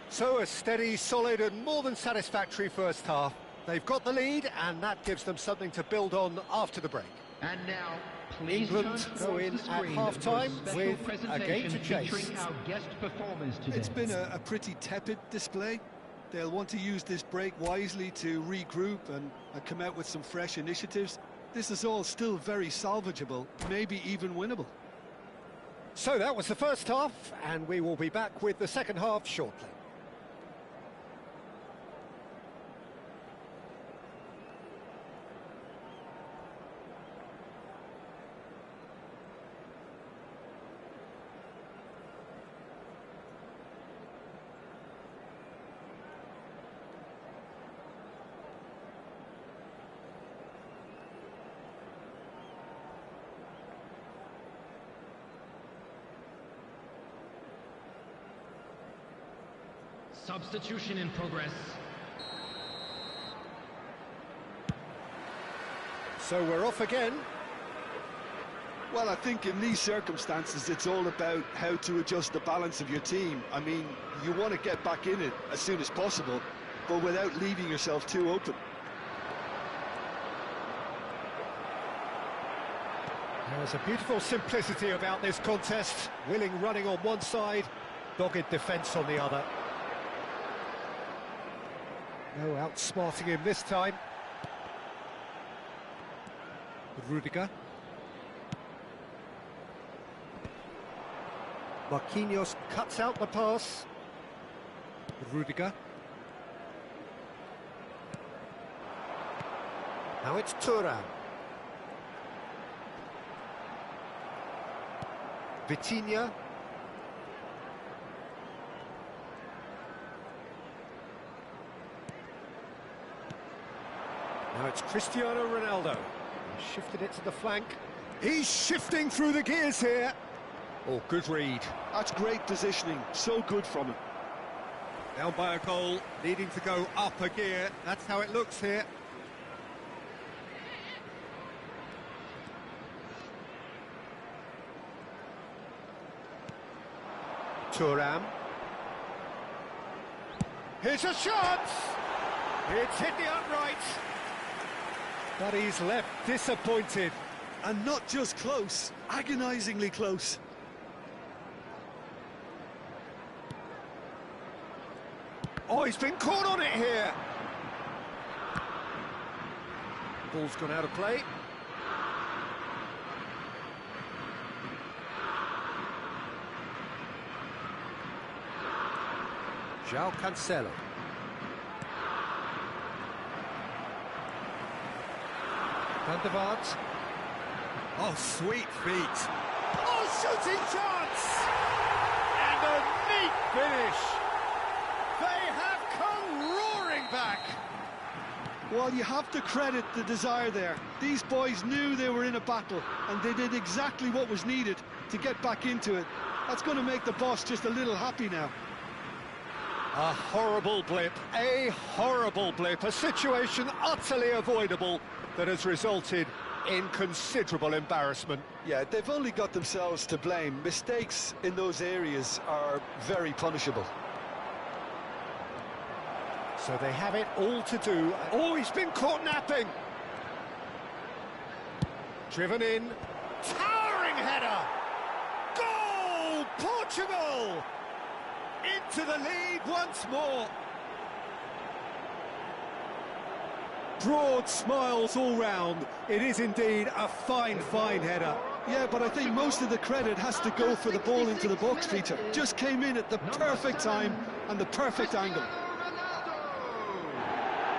Speaker 2: So a steady, solid and more than satisfactory first half. They've got the lead, and that gives them something to build on after the break.
Speaker 5: And now, please
Speaker 2: England go in at half-time with a game to chase.
Speaker 5: Our guest performers today.
Speaker 1: It's been a pretty tepid display. They'll want to use this break wisely to regroup and come out with some fresh initiatives. This is all still very salvageable, maybe even winnable.
Speaker 2: So that was the first half, and we will be back with the second half shortly.
Speaker 6: Substitution in progress.
Speaker 2: So we're off again.
Speaker 1: Well, I think in these circumstances, it's all about how to adjust the balance of your team. I mean, you want to get back in it as soon as possible, but without leaving yourself too open.
Speaker 2: There's a beautiful simplicity about this contest. Willing running on one side, dogged defence on the other. No outsmarting him this time. Rudiger. Marquinhos cuts out the pass. Rudiger. Now it's Thuram. Vitinha. Now it's Cristiano Ronaldo. He shifted it to the flank. He's shifting through the gears here. Oh, good read.
Speaker 1: That's great positioning, so good from him.
Speaker 2: Down by a goal, needing to go up a gear. That's how it looks here. Thuram. Here's a shot! It's hit the upright. But he's left disappointed.
Speaker 1: And not just close, agonisingly close.
Speaker 2: Oh, he's been caught on it here. Ball's gone out of play. João Cancelo. Van der Vaart. Oh, sweet feet. Oh, shooting chance! And a neat finish. They have come roaring back.
Speaker 1: Well, you have to credit the desire there. These boys knew they were in a battle, and they did exactly what was needed to get back into it. That's going to make the boss just a little happy now.
Speaker 2: A horrible blip, a situation utterly avoidable that has resulted in considerable embarrassment.
Speaker 1: Yeah, they've only got themselves to blame. Mistakes in those areas are very punishable.
Speaker 2: So they have it all to do. Oh, he's been caught napping. Driven in. Towering header. Goal! Portugal! Into the lead once more. Broad smiles all round. It is indeed a fine, fine header.
Speaker 1: Yeah, but I think most of the credit has to go for the ball into the box, Peter. Just came in at the perfect time and the perfect angle.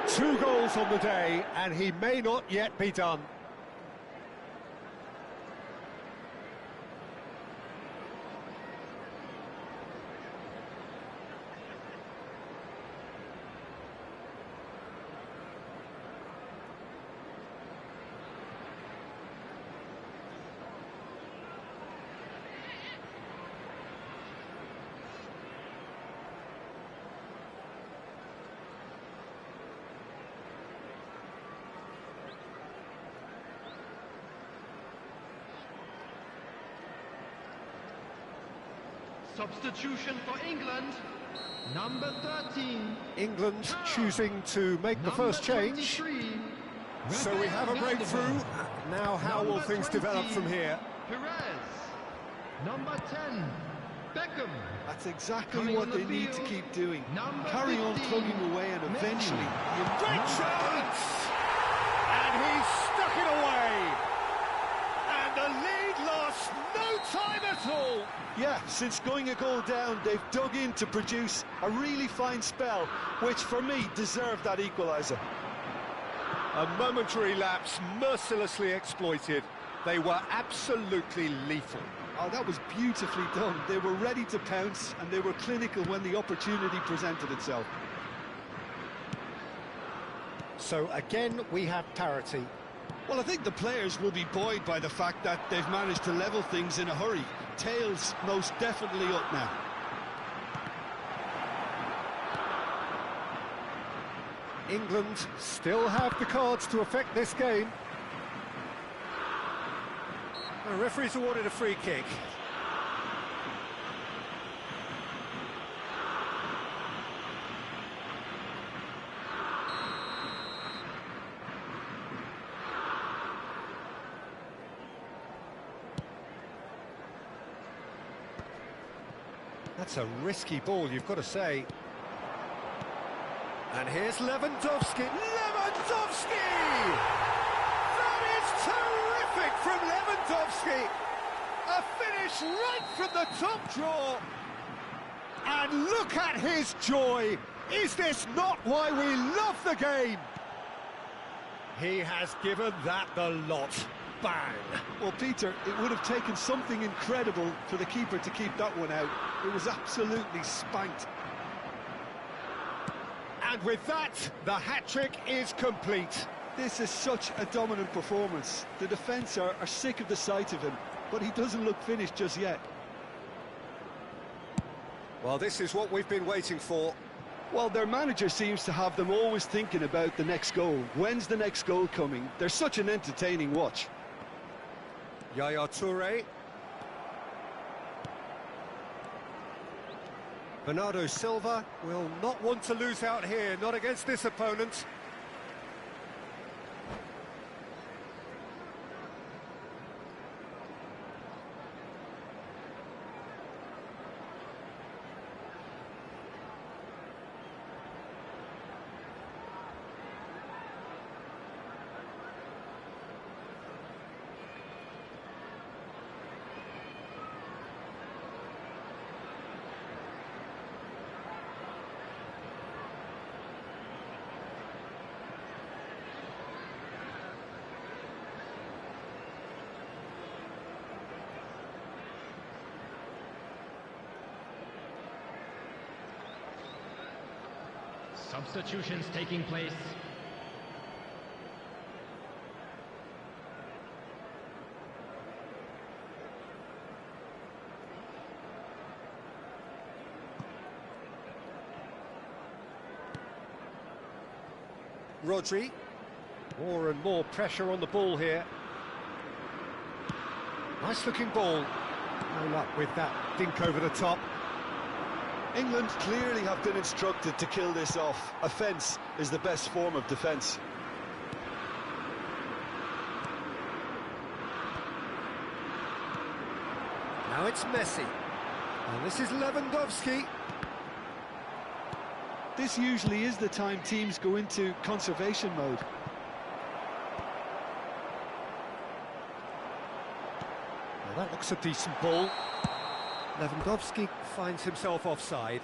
Speaker 2: 2 goals on the day, and he may not yet be done.
Speaker 5: Substitution for England, number 13.
Speaker 2: England choosing to make the first change. So we have a breakthrough. Now how will things develop from here?
Speaker 5: Perez, number 10. Beckham.
Speaker 1: That's exactly what they need to keep doing. Carry on plugging away, and eventually...
Speaker 2: Great chance! And he stuck it away! And the lead lost no time at all!
Speaker 1: Yeah, since going a goal down, they've dug in to produce a really fine spell, which for me deserved that equaliser.
Speaker 2: A momentary lapse mercilessly exploited. They were absolutely lethal.
Speaker 1: Oh, that was beautifully done. They were ready to pounce, and they were clinical when the opportunity presented itself.
Speaker 2: So again, we have parity.
Speaker 1: Well, I think the players will be buoyed by the fact that they've managed to level things in a hurry. Tails most definitely up now.
Speaker 2: England still have the cards to affect this game. The referee's awarded a free kick. That's a risky ball, you've got to say. And here's Lewandowski. Lewandowski! That is terrific from Lewandowski! A finish right from the top drawer. And look at his joy! Is this not why we love the game? He has given that the lot. Bang!
Speaker 1: Well, Peter, it would have taken something incredible for the keeper to keep that one out. It was absolutely spanked.
Speaker 2: And with that, the hat-trick is complete.
Speaker 1: This is such a dominant performance. The defence are sick of the sight of him, but he doesn't look finished just yet.
Speaker 2: Well, this is what we've been waiting for.
Speaker 1: Well, their manager seems to have them always thinking about the next goal. When's the next goal coming? They're such an entertaining watch.
Speaker 2: Yaya Toure. Bernardo Silva will not want to lose out here, not against this opponent.
Speaker 6: Substitutions taking place.
Speaker 2: Rodri. More and more pressure on the ball here. Nice looking ball. No luck with that dink over the top.
Speaker 1: England clearly have been instructed to kill this off. Offence is the best form of defence.
Speaker 2: Now it's Messi. And this is Lewandowski.
Speaker 1: This usually is the time teams go into conservation mode.
Speaker 2: Well, that looks a decent ball. Lewandowski finds himself offside.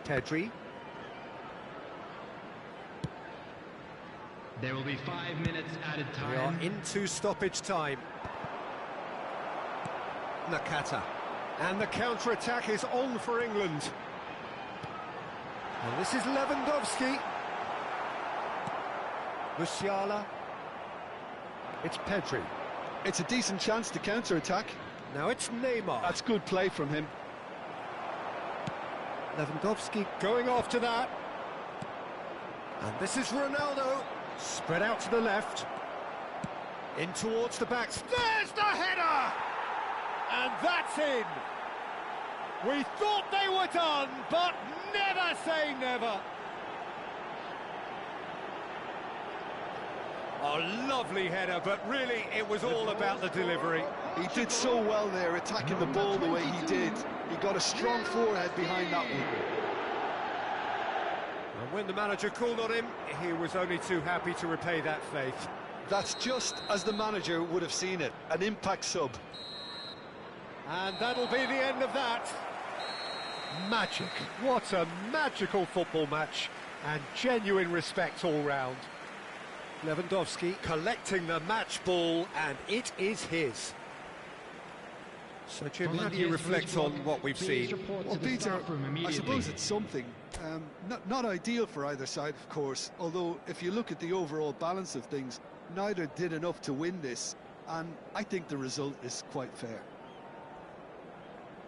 Speaker 2: Pedri.
Speaker 6: There will be 5 minutes added
Speaker 2: We are
Speaker 6: time.
Speaker 2: into stoppage time. Nakata. And the counter-attack is on for England. And this is Lewandowski. Musiala. It's Pedri.
Speaker 1: It's a decent chance to counter-attack.
Speaker 2: Now it's Neymar.
Speaker 1: That's good play from him.
Speaker 2: Lewandowski going off to that. And this is Ronaldo. Spread out to the left. In towards the backs. There's the header! And that's in. We thought they were done, but never say never. A lovely header, but really it was all about the delivery.
Speaker 1: He did so well there, attacking the ball the way he did. He got a strong forehead behind that one.
Speaker 2: And when the manager called on him, he was only too happy to repay that faith.
Speaker 1: That's just as the manager would have seen it, an impact sub.
Speaker 2: And that'll be the end of that. Magic. What a magical football match. And genuine respect all round. Lewandowski collecting the match ball, and it is his. So, Jim, how do you reflect on what we've seen?
Speaker 1: Well, Peter, I suppose it's something. Not ideal for either side, of course, although if you look at the overall balance of things, neither did enough to win this, and I think the result is quite fair.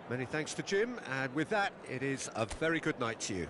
Speaker 2: Many thanks to Jim, and with that, it is a very good night to you.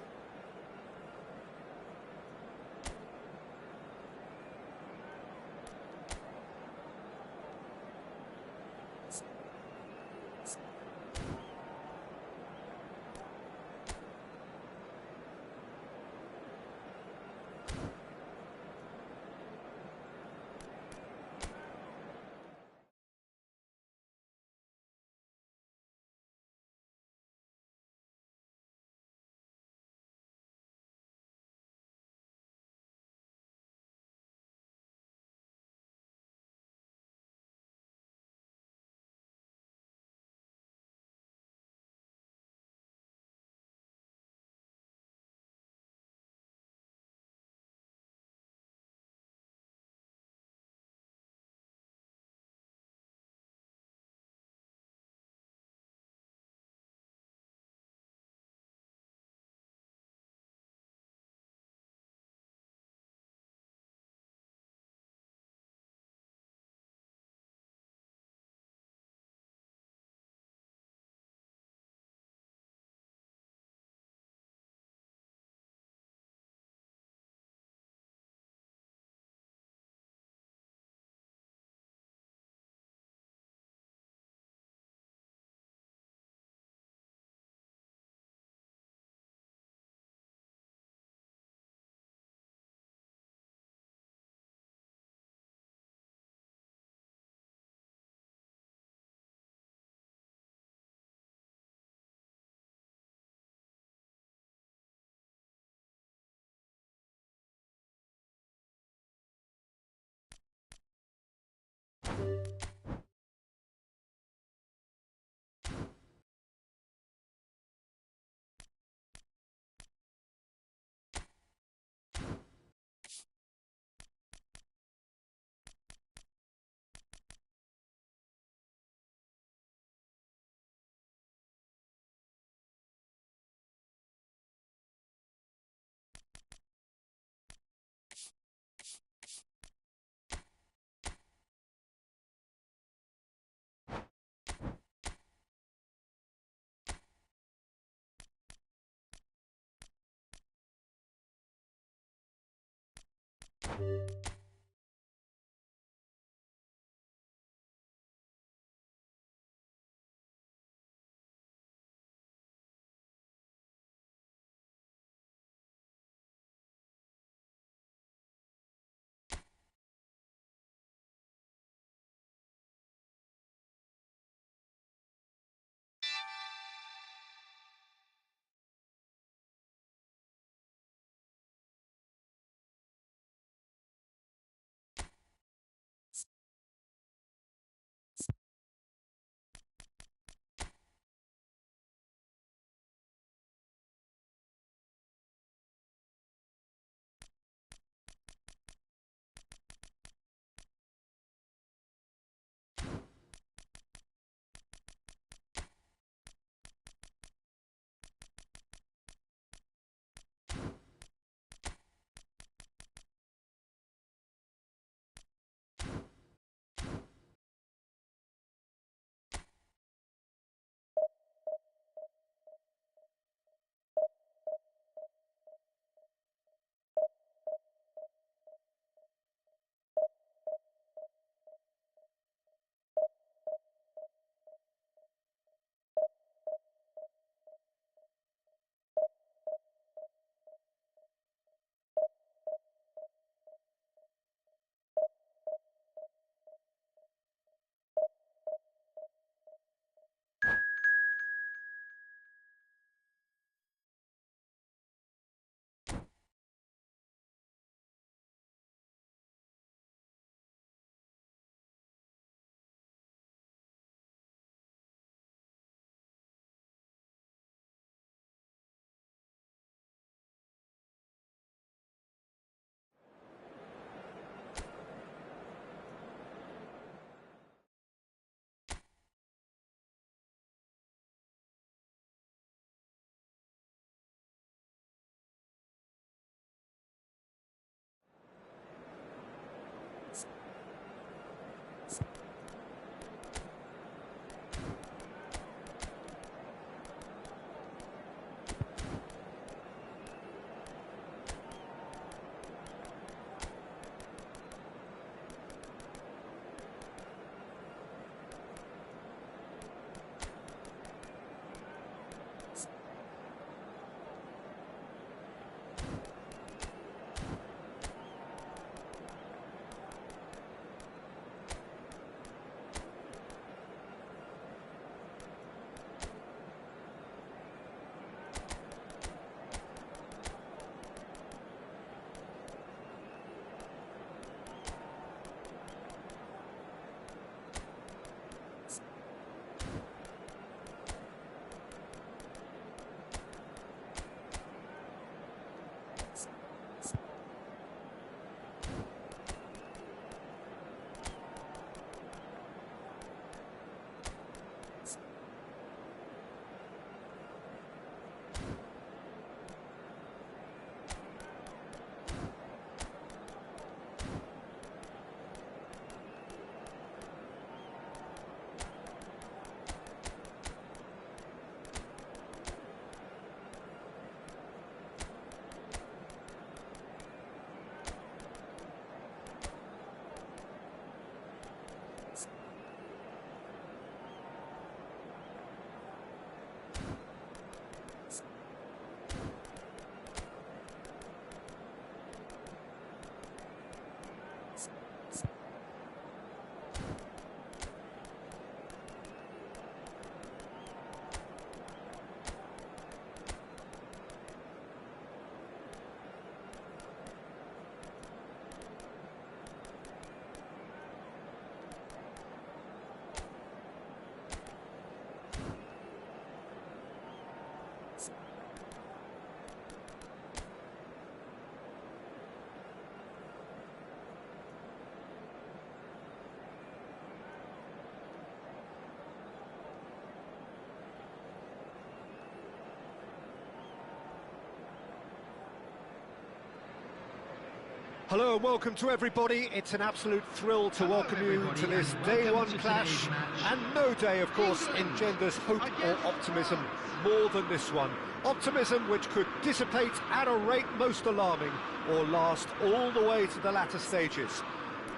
Speaker 2: Hello and welcome to everybody. It's an absolute thrill to welcome you to this day one clash, and no day, of course, engenders hope or optimism more than this one. Optimism which could dissipate at a rate most alarming, or last all the way to the latter stages.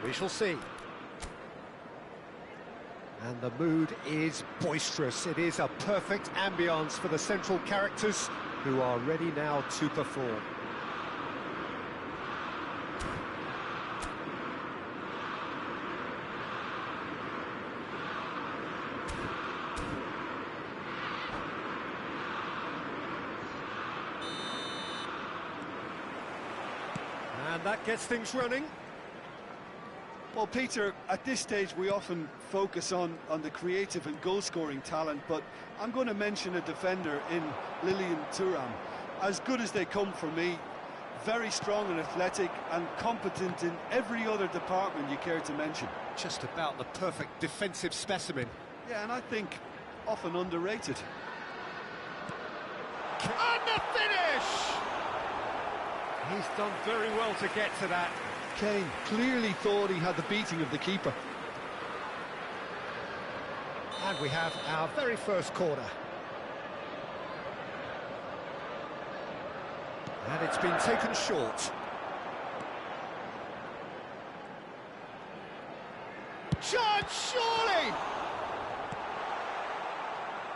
Speaker 2: We shall see. And the mood is boisterous. It is a perfect ambience for the central characters, who are ready now to perform. And that gets things running.
Speaker 1: Well, Peter, at this stage we often focus on the creative and goal-scoring talent, but I'm going to mention a defender in Lilian Thuram. As good as they come for me, very strong and athletic and competent in every other department you care to mention.
Speaker 2: Just about the perfect defensive specimen.
Speaker 1: Yeah, and I think often underrated.
Speaker 2: And the finish! He's done very well to get to that.
Speaker 1: Kane clearly thought he had the beating of the keeper.
Speaker 2: And we have our very first corner. And it's been taken short. Chance, surely!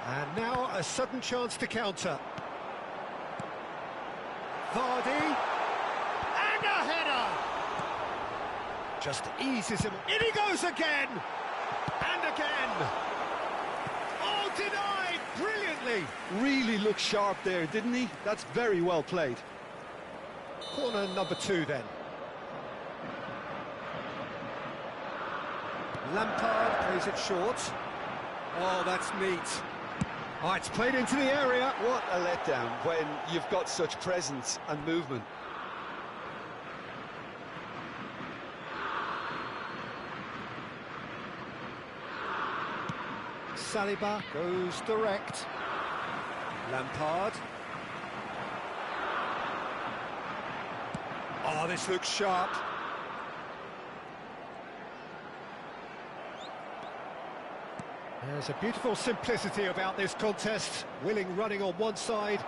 Speaker 2: And now a sudden chance to counter. Vardy. And a header! Just eases him. In he goes again! And again! Oh, denied brilliantly!
Speaker 1: Really looked sharp there, didn't he? That's very well played.
Speaker 2: Corner number 2 then. Lampard plays it short. Oh, that's neat. Oh, it's played into the area.
Speaker 1: What a letdown when you've got such presence and movement.
Speaker 2: Saliba goes direct. Lampard. Oh, this looks sharp. There's a beautiful simplicity about this contest. Willing running on one side,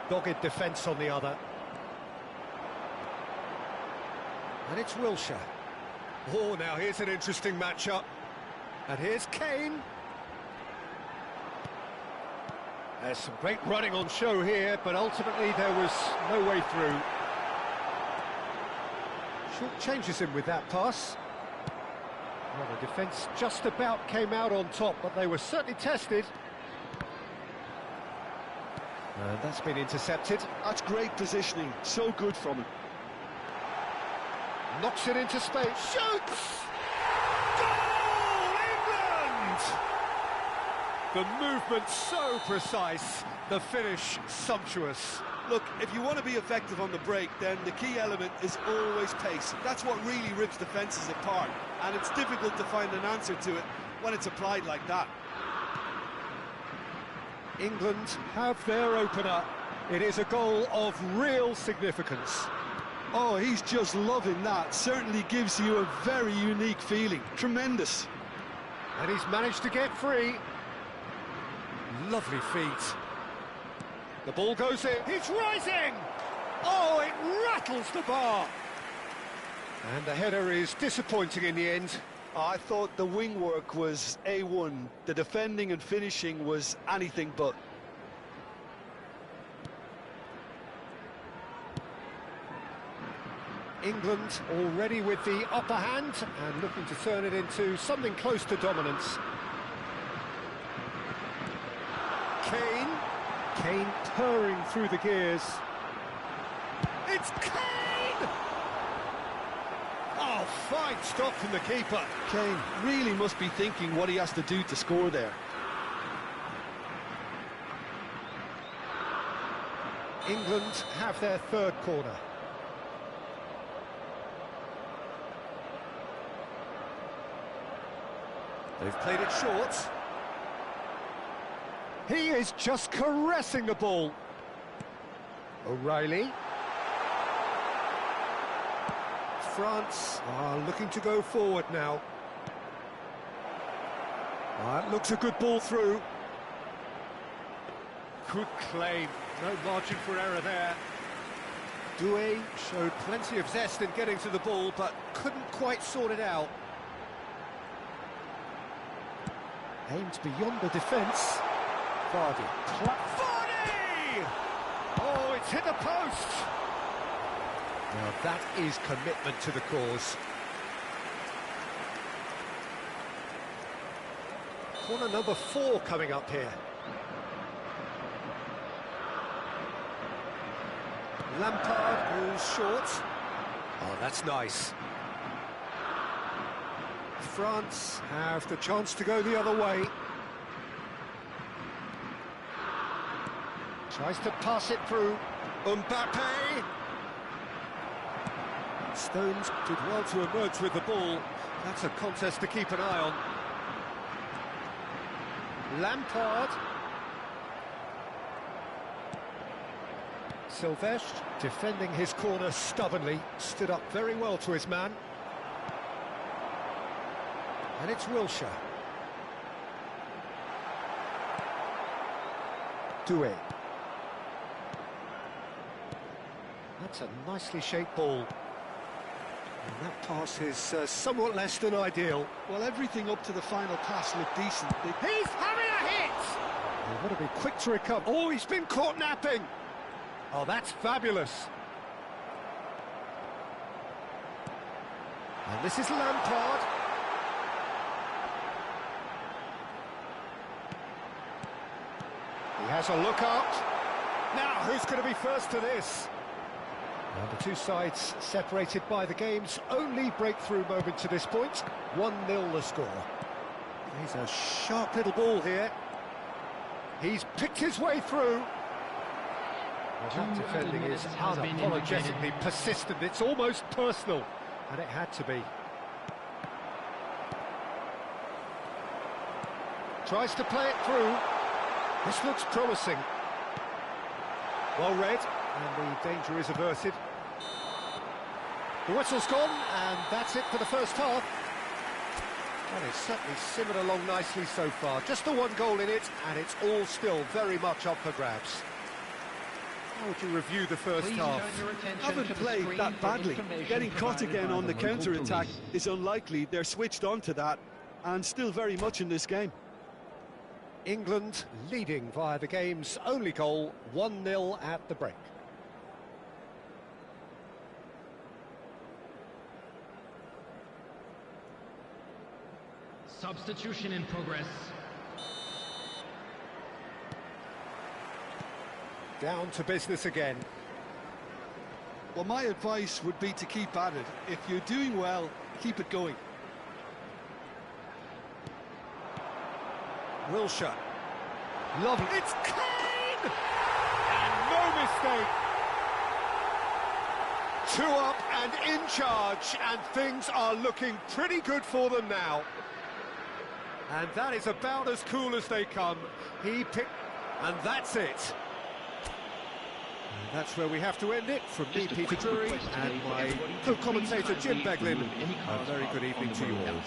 Speaker 2: dogged defence on the other. And it's Wilshere. Oh, now here's an interesting matchup. And here's Kane. There's some great running on show here, but ultimately there was no way through. Short changes him with that pass. Well, the defence just about came out on top, but they were certainly tested. And that's been intercepted.
Speaker 1: That's great positioning, so good from him.
Speaker 2: Knocks it into space, shoots! Goal, England! The movement so precise, the finish sumptuous.
Speaker 1: Look, if you want to be effective on the break, then the key element is always pace. That's what really rips defences apart, and it's difficult to find an answer to it when it's applied like that.
Speaker 2: England have their opener. It is a goal of real significance.
Speaker 1: Oh, he's just loving that. Certainly gives you a very unique feeling. Tremendous.
Speaker 2: And he's managed to get free. Lovely feet. The ball goes in. He's rising! Oh, it rattles the bar. And the header is disappointing in the end.
Speaker 1: I thought the wing work was A1. The defending and finishing was anything but.
Speaker 2: England already with the upper hand and looking to turn it into something close to dominance. Kane purring through the gears. It's Kane! Oh, fine stop from the keeper.
Speaker 1: Kane really must be thinking what he has to do to score there.
Speaker 2: England have their third corner. They've played it short. He is just caressing the ball. O'Reilly. France are looking to go forward now. That looks a good ball through. Good claim, no margin for error there. Deux showed plenty of zest in getting to the ball, but couldn't quite sort it out. Aimed beyond the defence. Vardy. Vardy! Oh, it's hit the post! Now that is commitment to the cause. Corner number 4 coming up here. Lampard goes short. Oh, that's nice. France have the chance to go the other way. Tries to pass it through. Mbappe! Stones did well to emerge with the ball. That's a contest to keep an eye on. Lampard. Silvestre, defending his corner stubbornly, stood up very well to his man. And it's Wilshere. Deux. That's a nicely shaped ball. And that pass is somewhat less than ideal.
Speaker 1: Well, everything up to the final pass looked decent.
Speaker 2: He's having a hit! Oh, what to be quick to recover. Oh, he's been caught napping! Oh, that's fabulous. And this is Lampard. He has a look up. Now, who's going to be first to this? And the two sides separated by the game's only breakthrough moment to this point. 1-0 the score. He's a sharp little ball here. He's picked his way through. Well, that defending is unapologetically persistent. It's almost personal, and it had to be. Tries to play it through. This looks promising. Well read, and the danger is averted. The whistle's gone, and that's it for the first half. Well, it's certainly simmered along nicely so far. Just the one goal in it, and it's all still very much up for grabs. How would you review the first half?
Speaker 1: Haven't played that badly. Getting caught again on the counter-attack is unlikely. They're switched on to that, and still very much in this game.
Speaker 2: England leading via the game's only goal, 1-0 at the break.
Speaker 6: Substitution in progress.
Speaker 2: Down to business again.
Speaker 1: Well, my advice would be to keep at it. If you're doing well, keep it going.
Speaker 2: Wilshere. Lovely. It's Kane! And no mistake. 2 up and in charge, and things are looking pretty good for them now. And that is about as cool as they come. He picked, and that's it. And that's where we have to end it. From me, Peter Drury, and my co-commentator Jim Beglin. A very good evening to you all.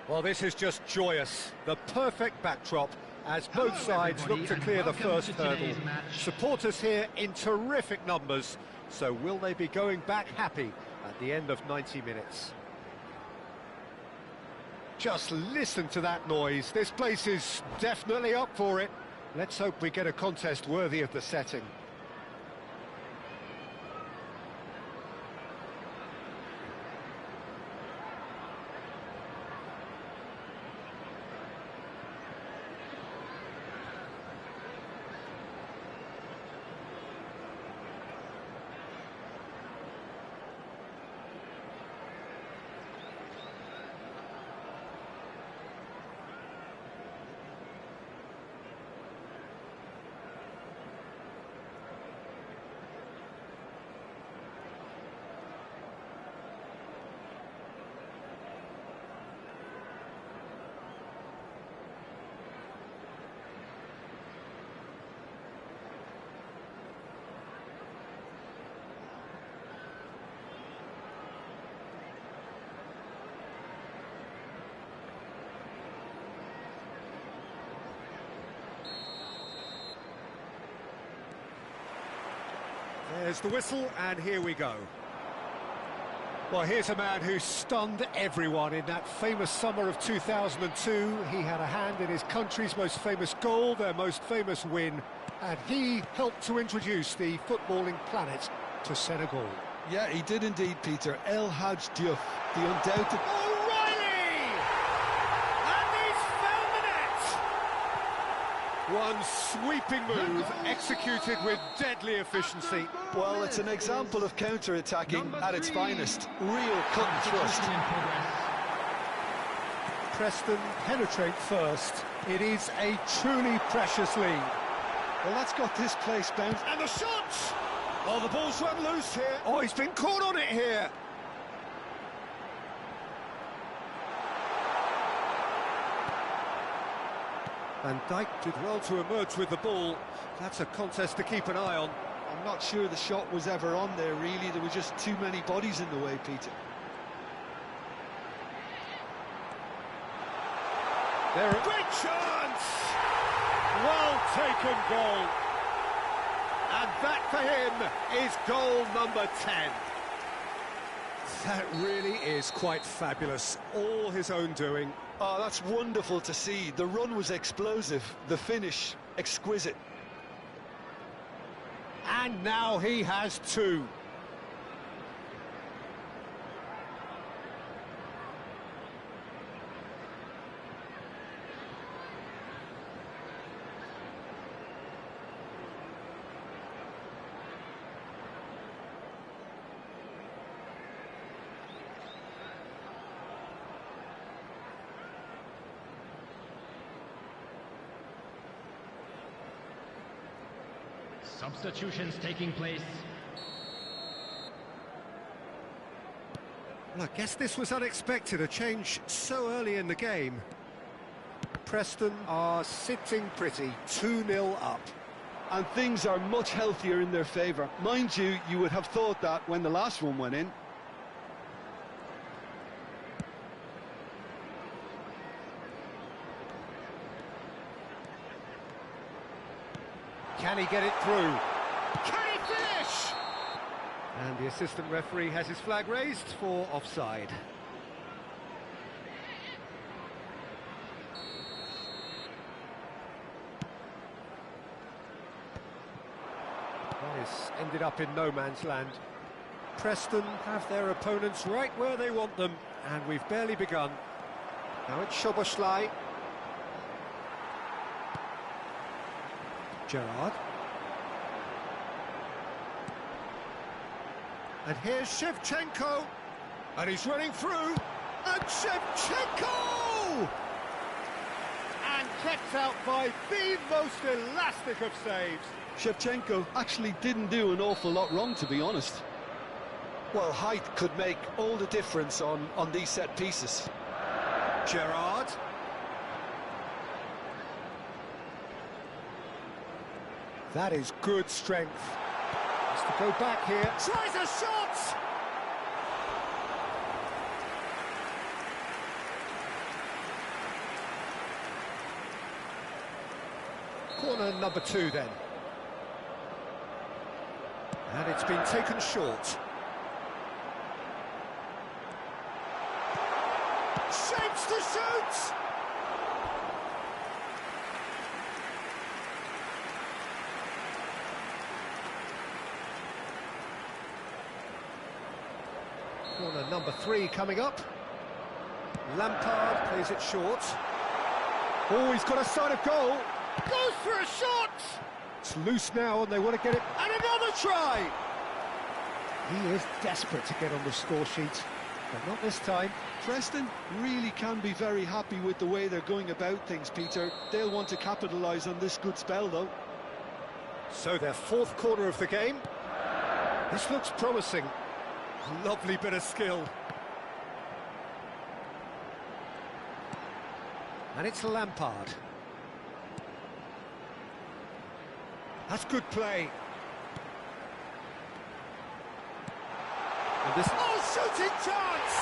Speaker 2: Well, this is just joyous. The perfect backdrop as both sides look to clear the first hurdle. Supporters here in terrific numbers, so will they be going back happy at the end of 90 minutes? Just listen to that noise. This place is definitely up for it. Let's hope we get a contest worthy of the setting.
Speaker 4: There's the whistle, and here we go. Well, here's a man who stunned everyone in that famous summer of 2002. He had a hand in his country's most famous goal, their most famous win, and he helped to introduce the footballing planet to Senegal.
Speaker 1: Yeah, he did indeed, Peter. El Hadj Diouf, the undoubted...
Speaker 4: O'Reilly! And he's found the net! One sweeping move, executed with deadly efficiency.
Speaker 1: Well, it's an example of counter-attacking at its finest. Real cut and thrust.
Speaker 2: Preston penetrate first. It is a truly precious lead.
Speaker 1: Well, that's got this place bounced.
Speaker 4: And the shot! Oh, the ball's run loose here. Oh, he's been caught on it here. Van Dijk did well to emerge with the ball. That's a contest to keep an eye on.
Speaker 1: I'm not sure the shot was ever on there, really. There were just too many bodies in the way, Peter.
Speaker 4: There, big chance! Well taken goal. And that for him is goal number 10. That really is quite fabulous. All his own doing.
Speaker 1: Oh, that's wonderful to see. The run was explosive, the finish exquisite.
Speaker 4: And now he has two.
Speaker 6: Substitutions taking place.
Speaker 2: Well, I guess this was unexpected, a change so early in the game. Preston are sitting pretty, 2-0 up.
Speaker 1: And things are much healthier in their favour. Mind you, you would have thought that when the last one went in.
Speaker 2: Can he get it through? Can he finish? And the assistant referee has his flag raised for offside. That has ended up in no man's land. Preston have their opponents right where they want them, and we've barely begun. Now it's Szoboszlai. Gerrard. And here's Shevchenko. And he's running through. And Shevchenko! And kept out by the most elastic of saves.
Speaker 1: Shevchenko actually didn't do an awful lot wrong, to be honest. Well, height could make all the difference on these set pieces.
Speaker 2: Gerrard. That is good strength. Has to go back here. Tries a shot! Corner number 2 then. And it's been taken short. Shapes to shoot! Corner number 3 coming up. Lampard plays it short. Oh, he's got a sight of goal. Goes for a shot! It's loose now and they want to get it. And another try! He is desperate to get on the score sheet, but not this time.
Speaker 1: Preston really can be very happy with the way they're going about things, Peter. They'll want to capitalise on this good spell, though.
Speaker 2: So their 4th corner of the game. This looks promising. Lovely bit of skill. And it's Lampard. That's good play. And this... Oh, shooting chance!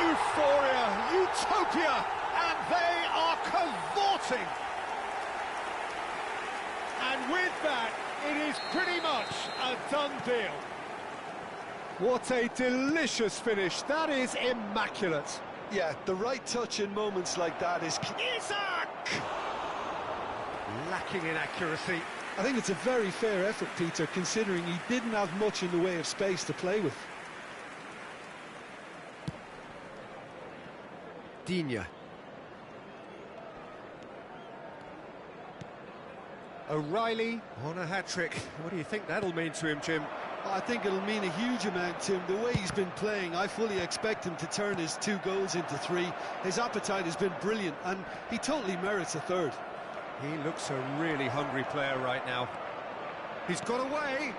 Speaker 2: Euphoria, utopia, and they are cavorting. And with that, it is pretty much a done deal. What a delicious finish. That is immaculate.
Speaker 1: Yeah, the right touch in moments like that is...
Speaker 2: Isak! Lacking in accuracy.
Speaker 1: I think it's a very fair effort, Peter, considering he didn't have much in the way of space to play with.
Speaker 2: Digne. O'Reilly on a hat-trick. What do you think that'll mean to him, Jim?
Speaker 1: I think it'll mean a huge amount to him. The way he's been playing, I fully expect him to turn his 2 goals into 3. His appetite has been brilliant, and he totally merits a 3rd.
Speaker 2: He looks a really hungry player right now. He's got away.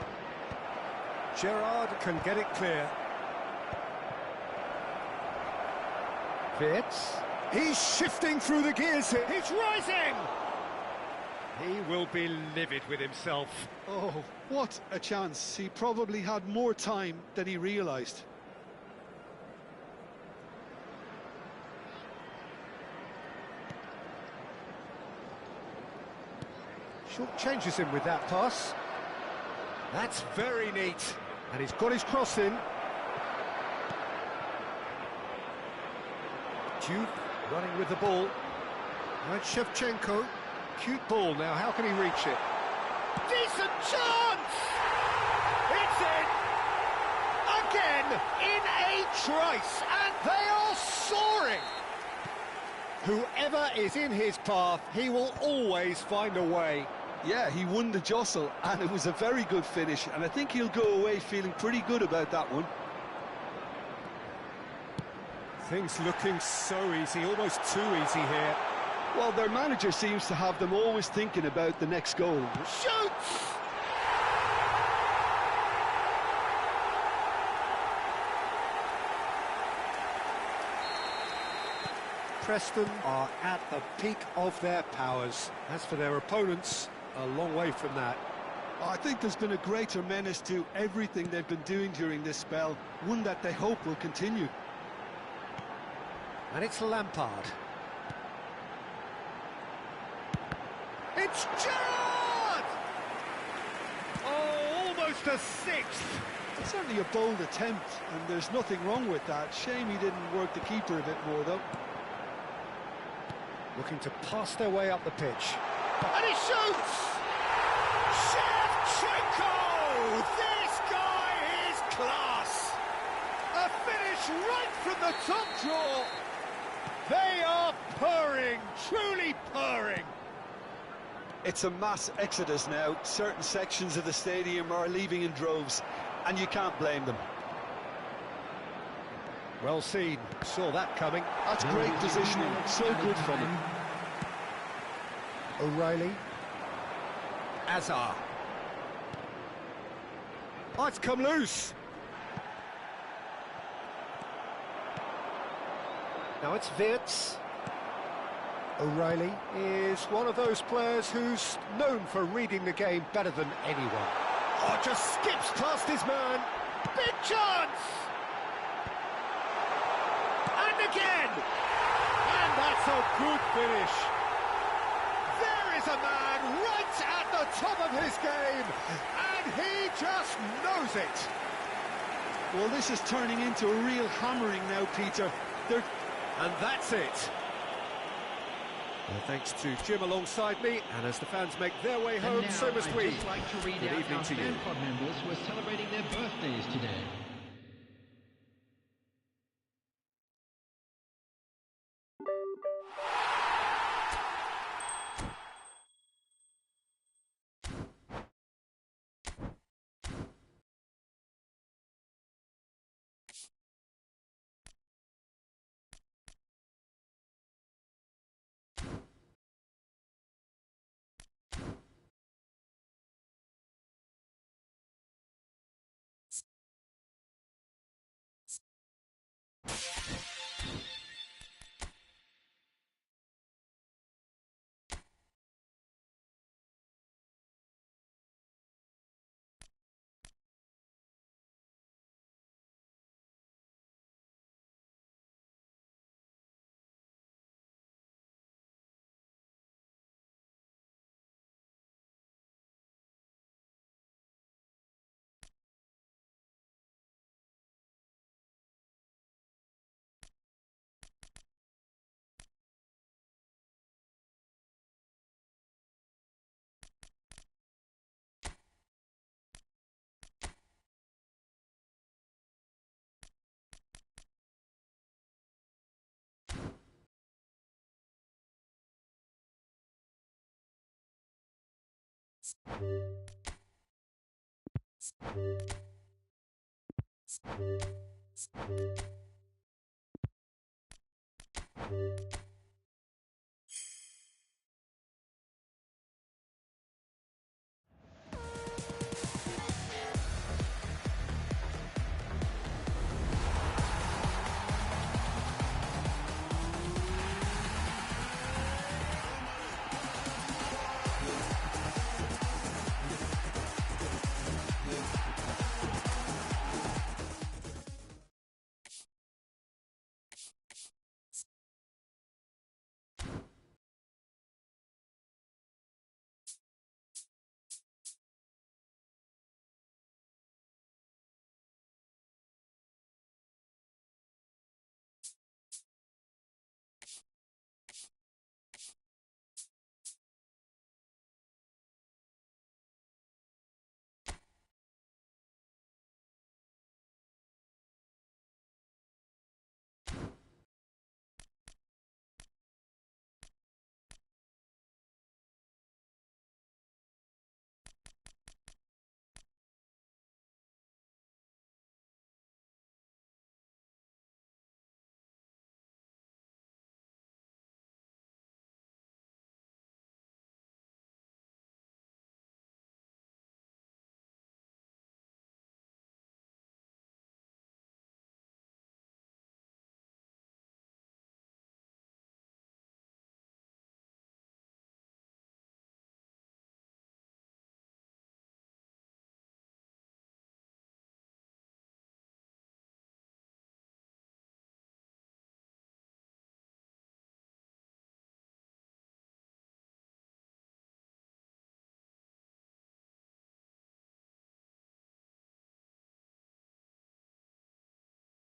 Speaker 2: Gerrard can get it clear. Fitz. He's shifting through the gears here. He's rising! He will be livid with himself.
Speaker 1: Oh, what a chance. He probably had more time than he realised.
Speaker 2: Short changes him with that pass. That's very neat. And he's got his cross in. Duke running with the ball. Now it's Shevchenko. Cute ball now, how can he reach it? Decent chance! It's in! Again, in a trice, and they are soaring! Whoever is in his path, he will always find a way.
Speaker 1: Yeah, he won the jostle, and it was a very good finish, and I think he'll go away feeling pretty good about that one.
Speaker 2: Things looking so easy, almost too easy here.
Speaker 1: Well, their manager seems to have them always thinking about the next goal.
Speaker 2: Shoots! Preston are at the peak of their powers. As for their opponents, a long way from that.
Speaker 1: I think there's been a greater menace to everything they've been doing during this spell, one that they hope will continue.
Speaker 2: And it's Lampard. It's Gerrard! Oh, almost a sixth.
Speaker 1: It's certainly a bold attempt, and there's nothing wrong with that. Shame he didn't work the keeper a bit more, though.
Speaker 2: Looking to pass their way up the pitch. And he shoots! Shevchenko! This guy is class! A finish right from the top draw. They are purring, truly purring.
Speaker 1: It's a mass exodus now. Certain sections of the stadium are leaving in droves, and you can't blame them.
Speaker 2: Well seen, saw that coming.
Speaker 1: That's great positioning, so good from him.
Speaker 2: O'Reilly. Azar. Oh, it's come loose. Now it's Wirtz. O'Reilly is one of those players who's known for reading the game better than anyone. Oh, just skips past his man. Big chance! And again! And that's a good finish. There is a man right at the top of his game, and he just knows it.
Speaker 1: Well, this is turning into a real hammering now, Peter.
Speaker 2: And that's it. Thanks to Jim alongside me, and as the fans make their way home, so must we.
Speaker 6: I'd just like to read
Speaker 2: Good
Speaker 6: out
Speaker 2: evening
Speaker 6: our
Speaker 2: to you.
Speaker 6: fan club members who are celebrating their birthdays today.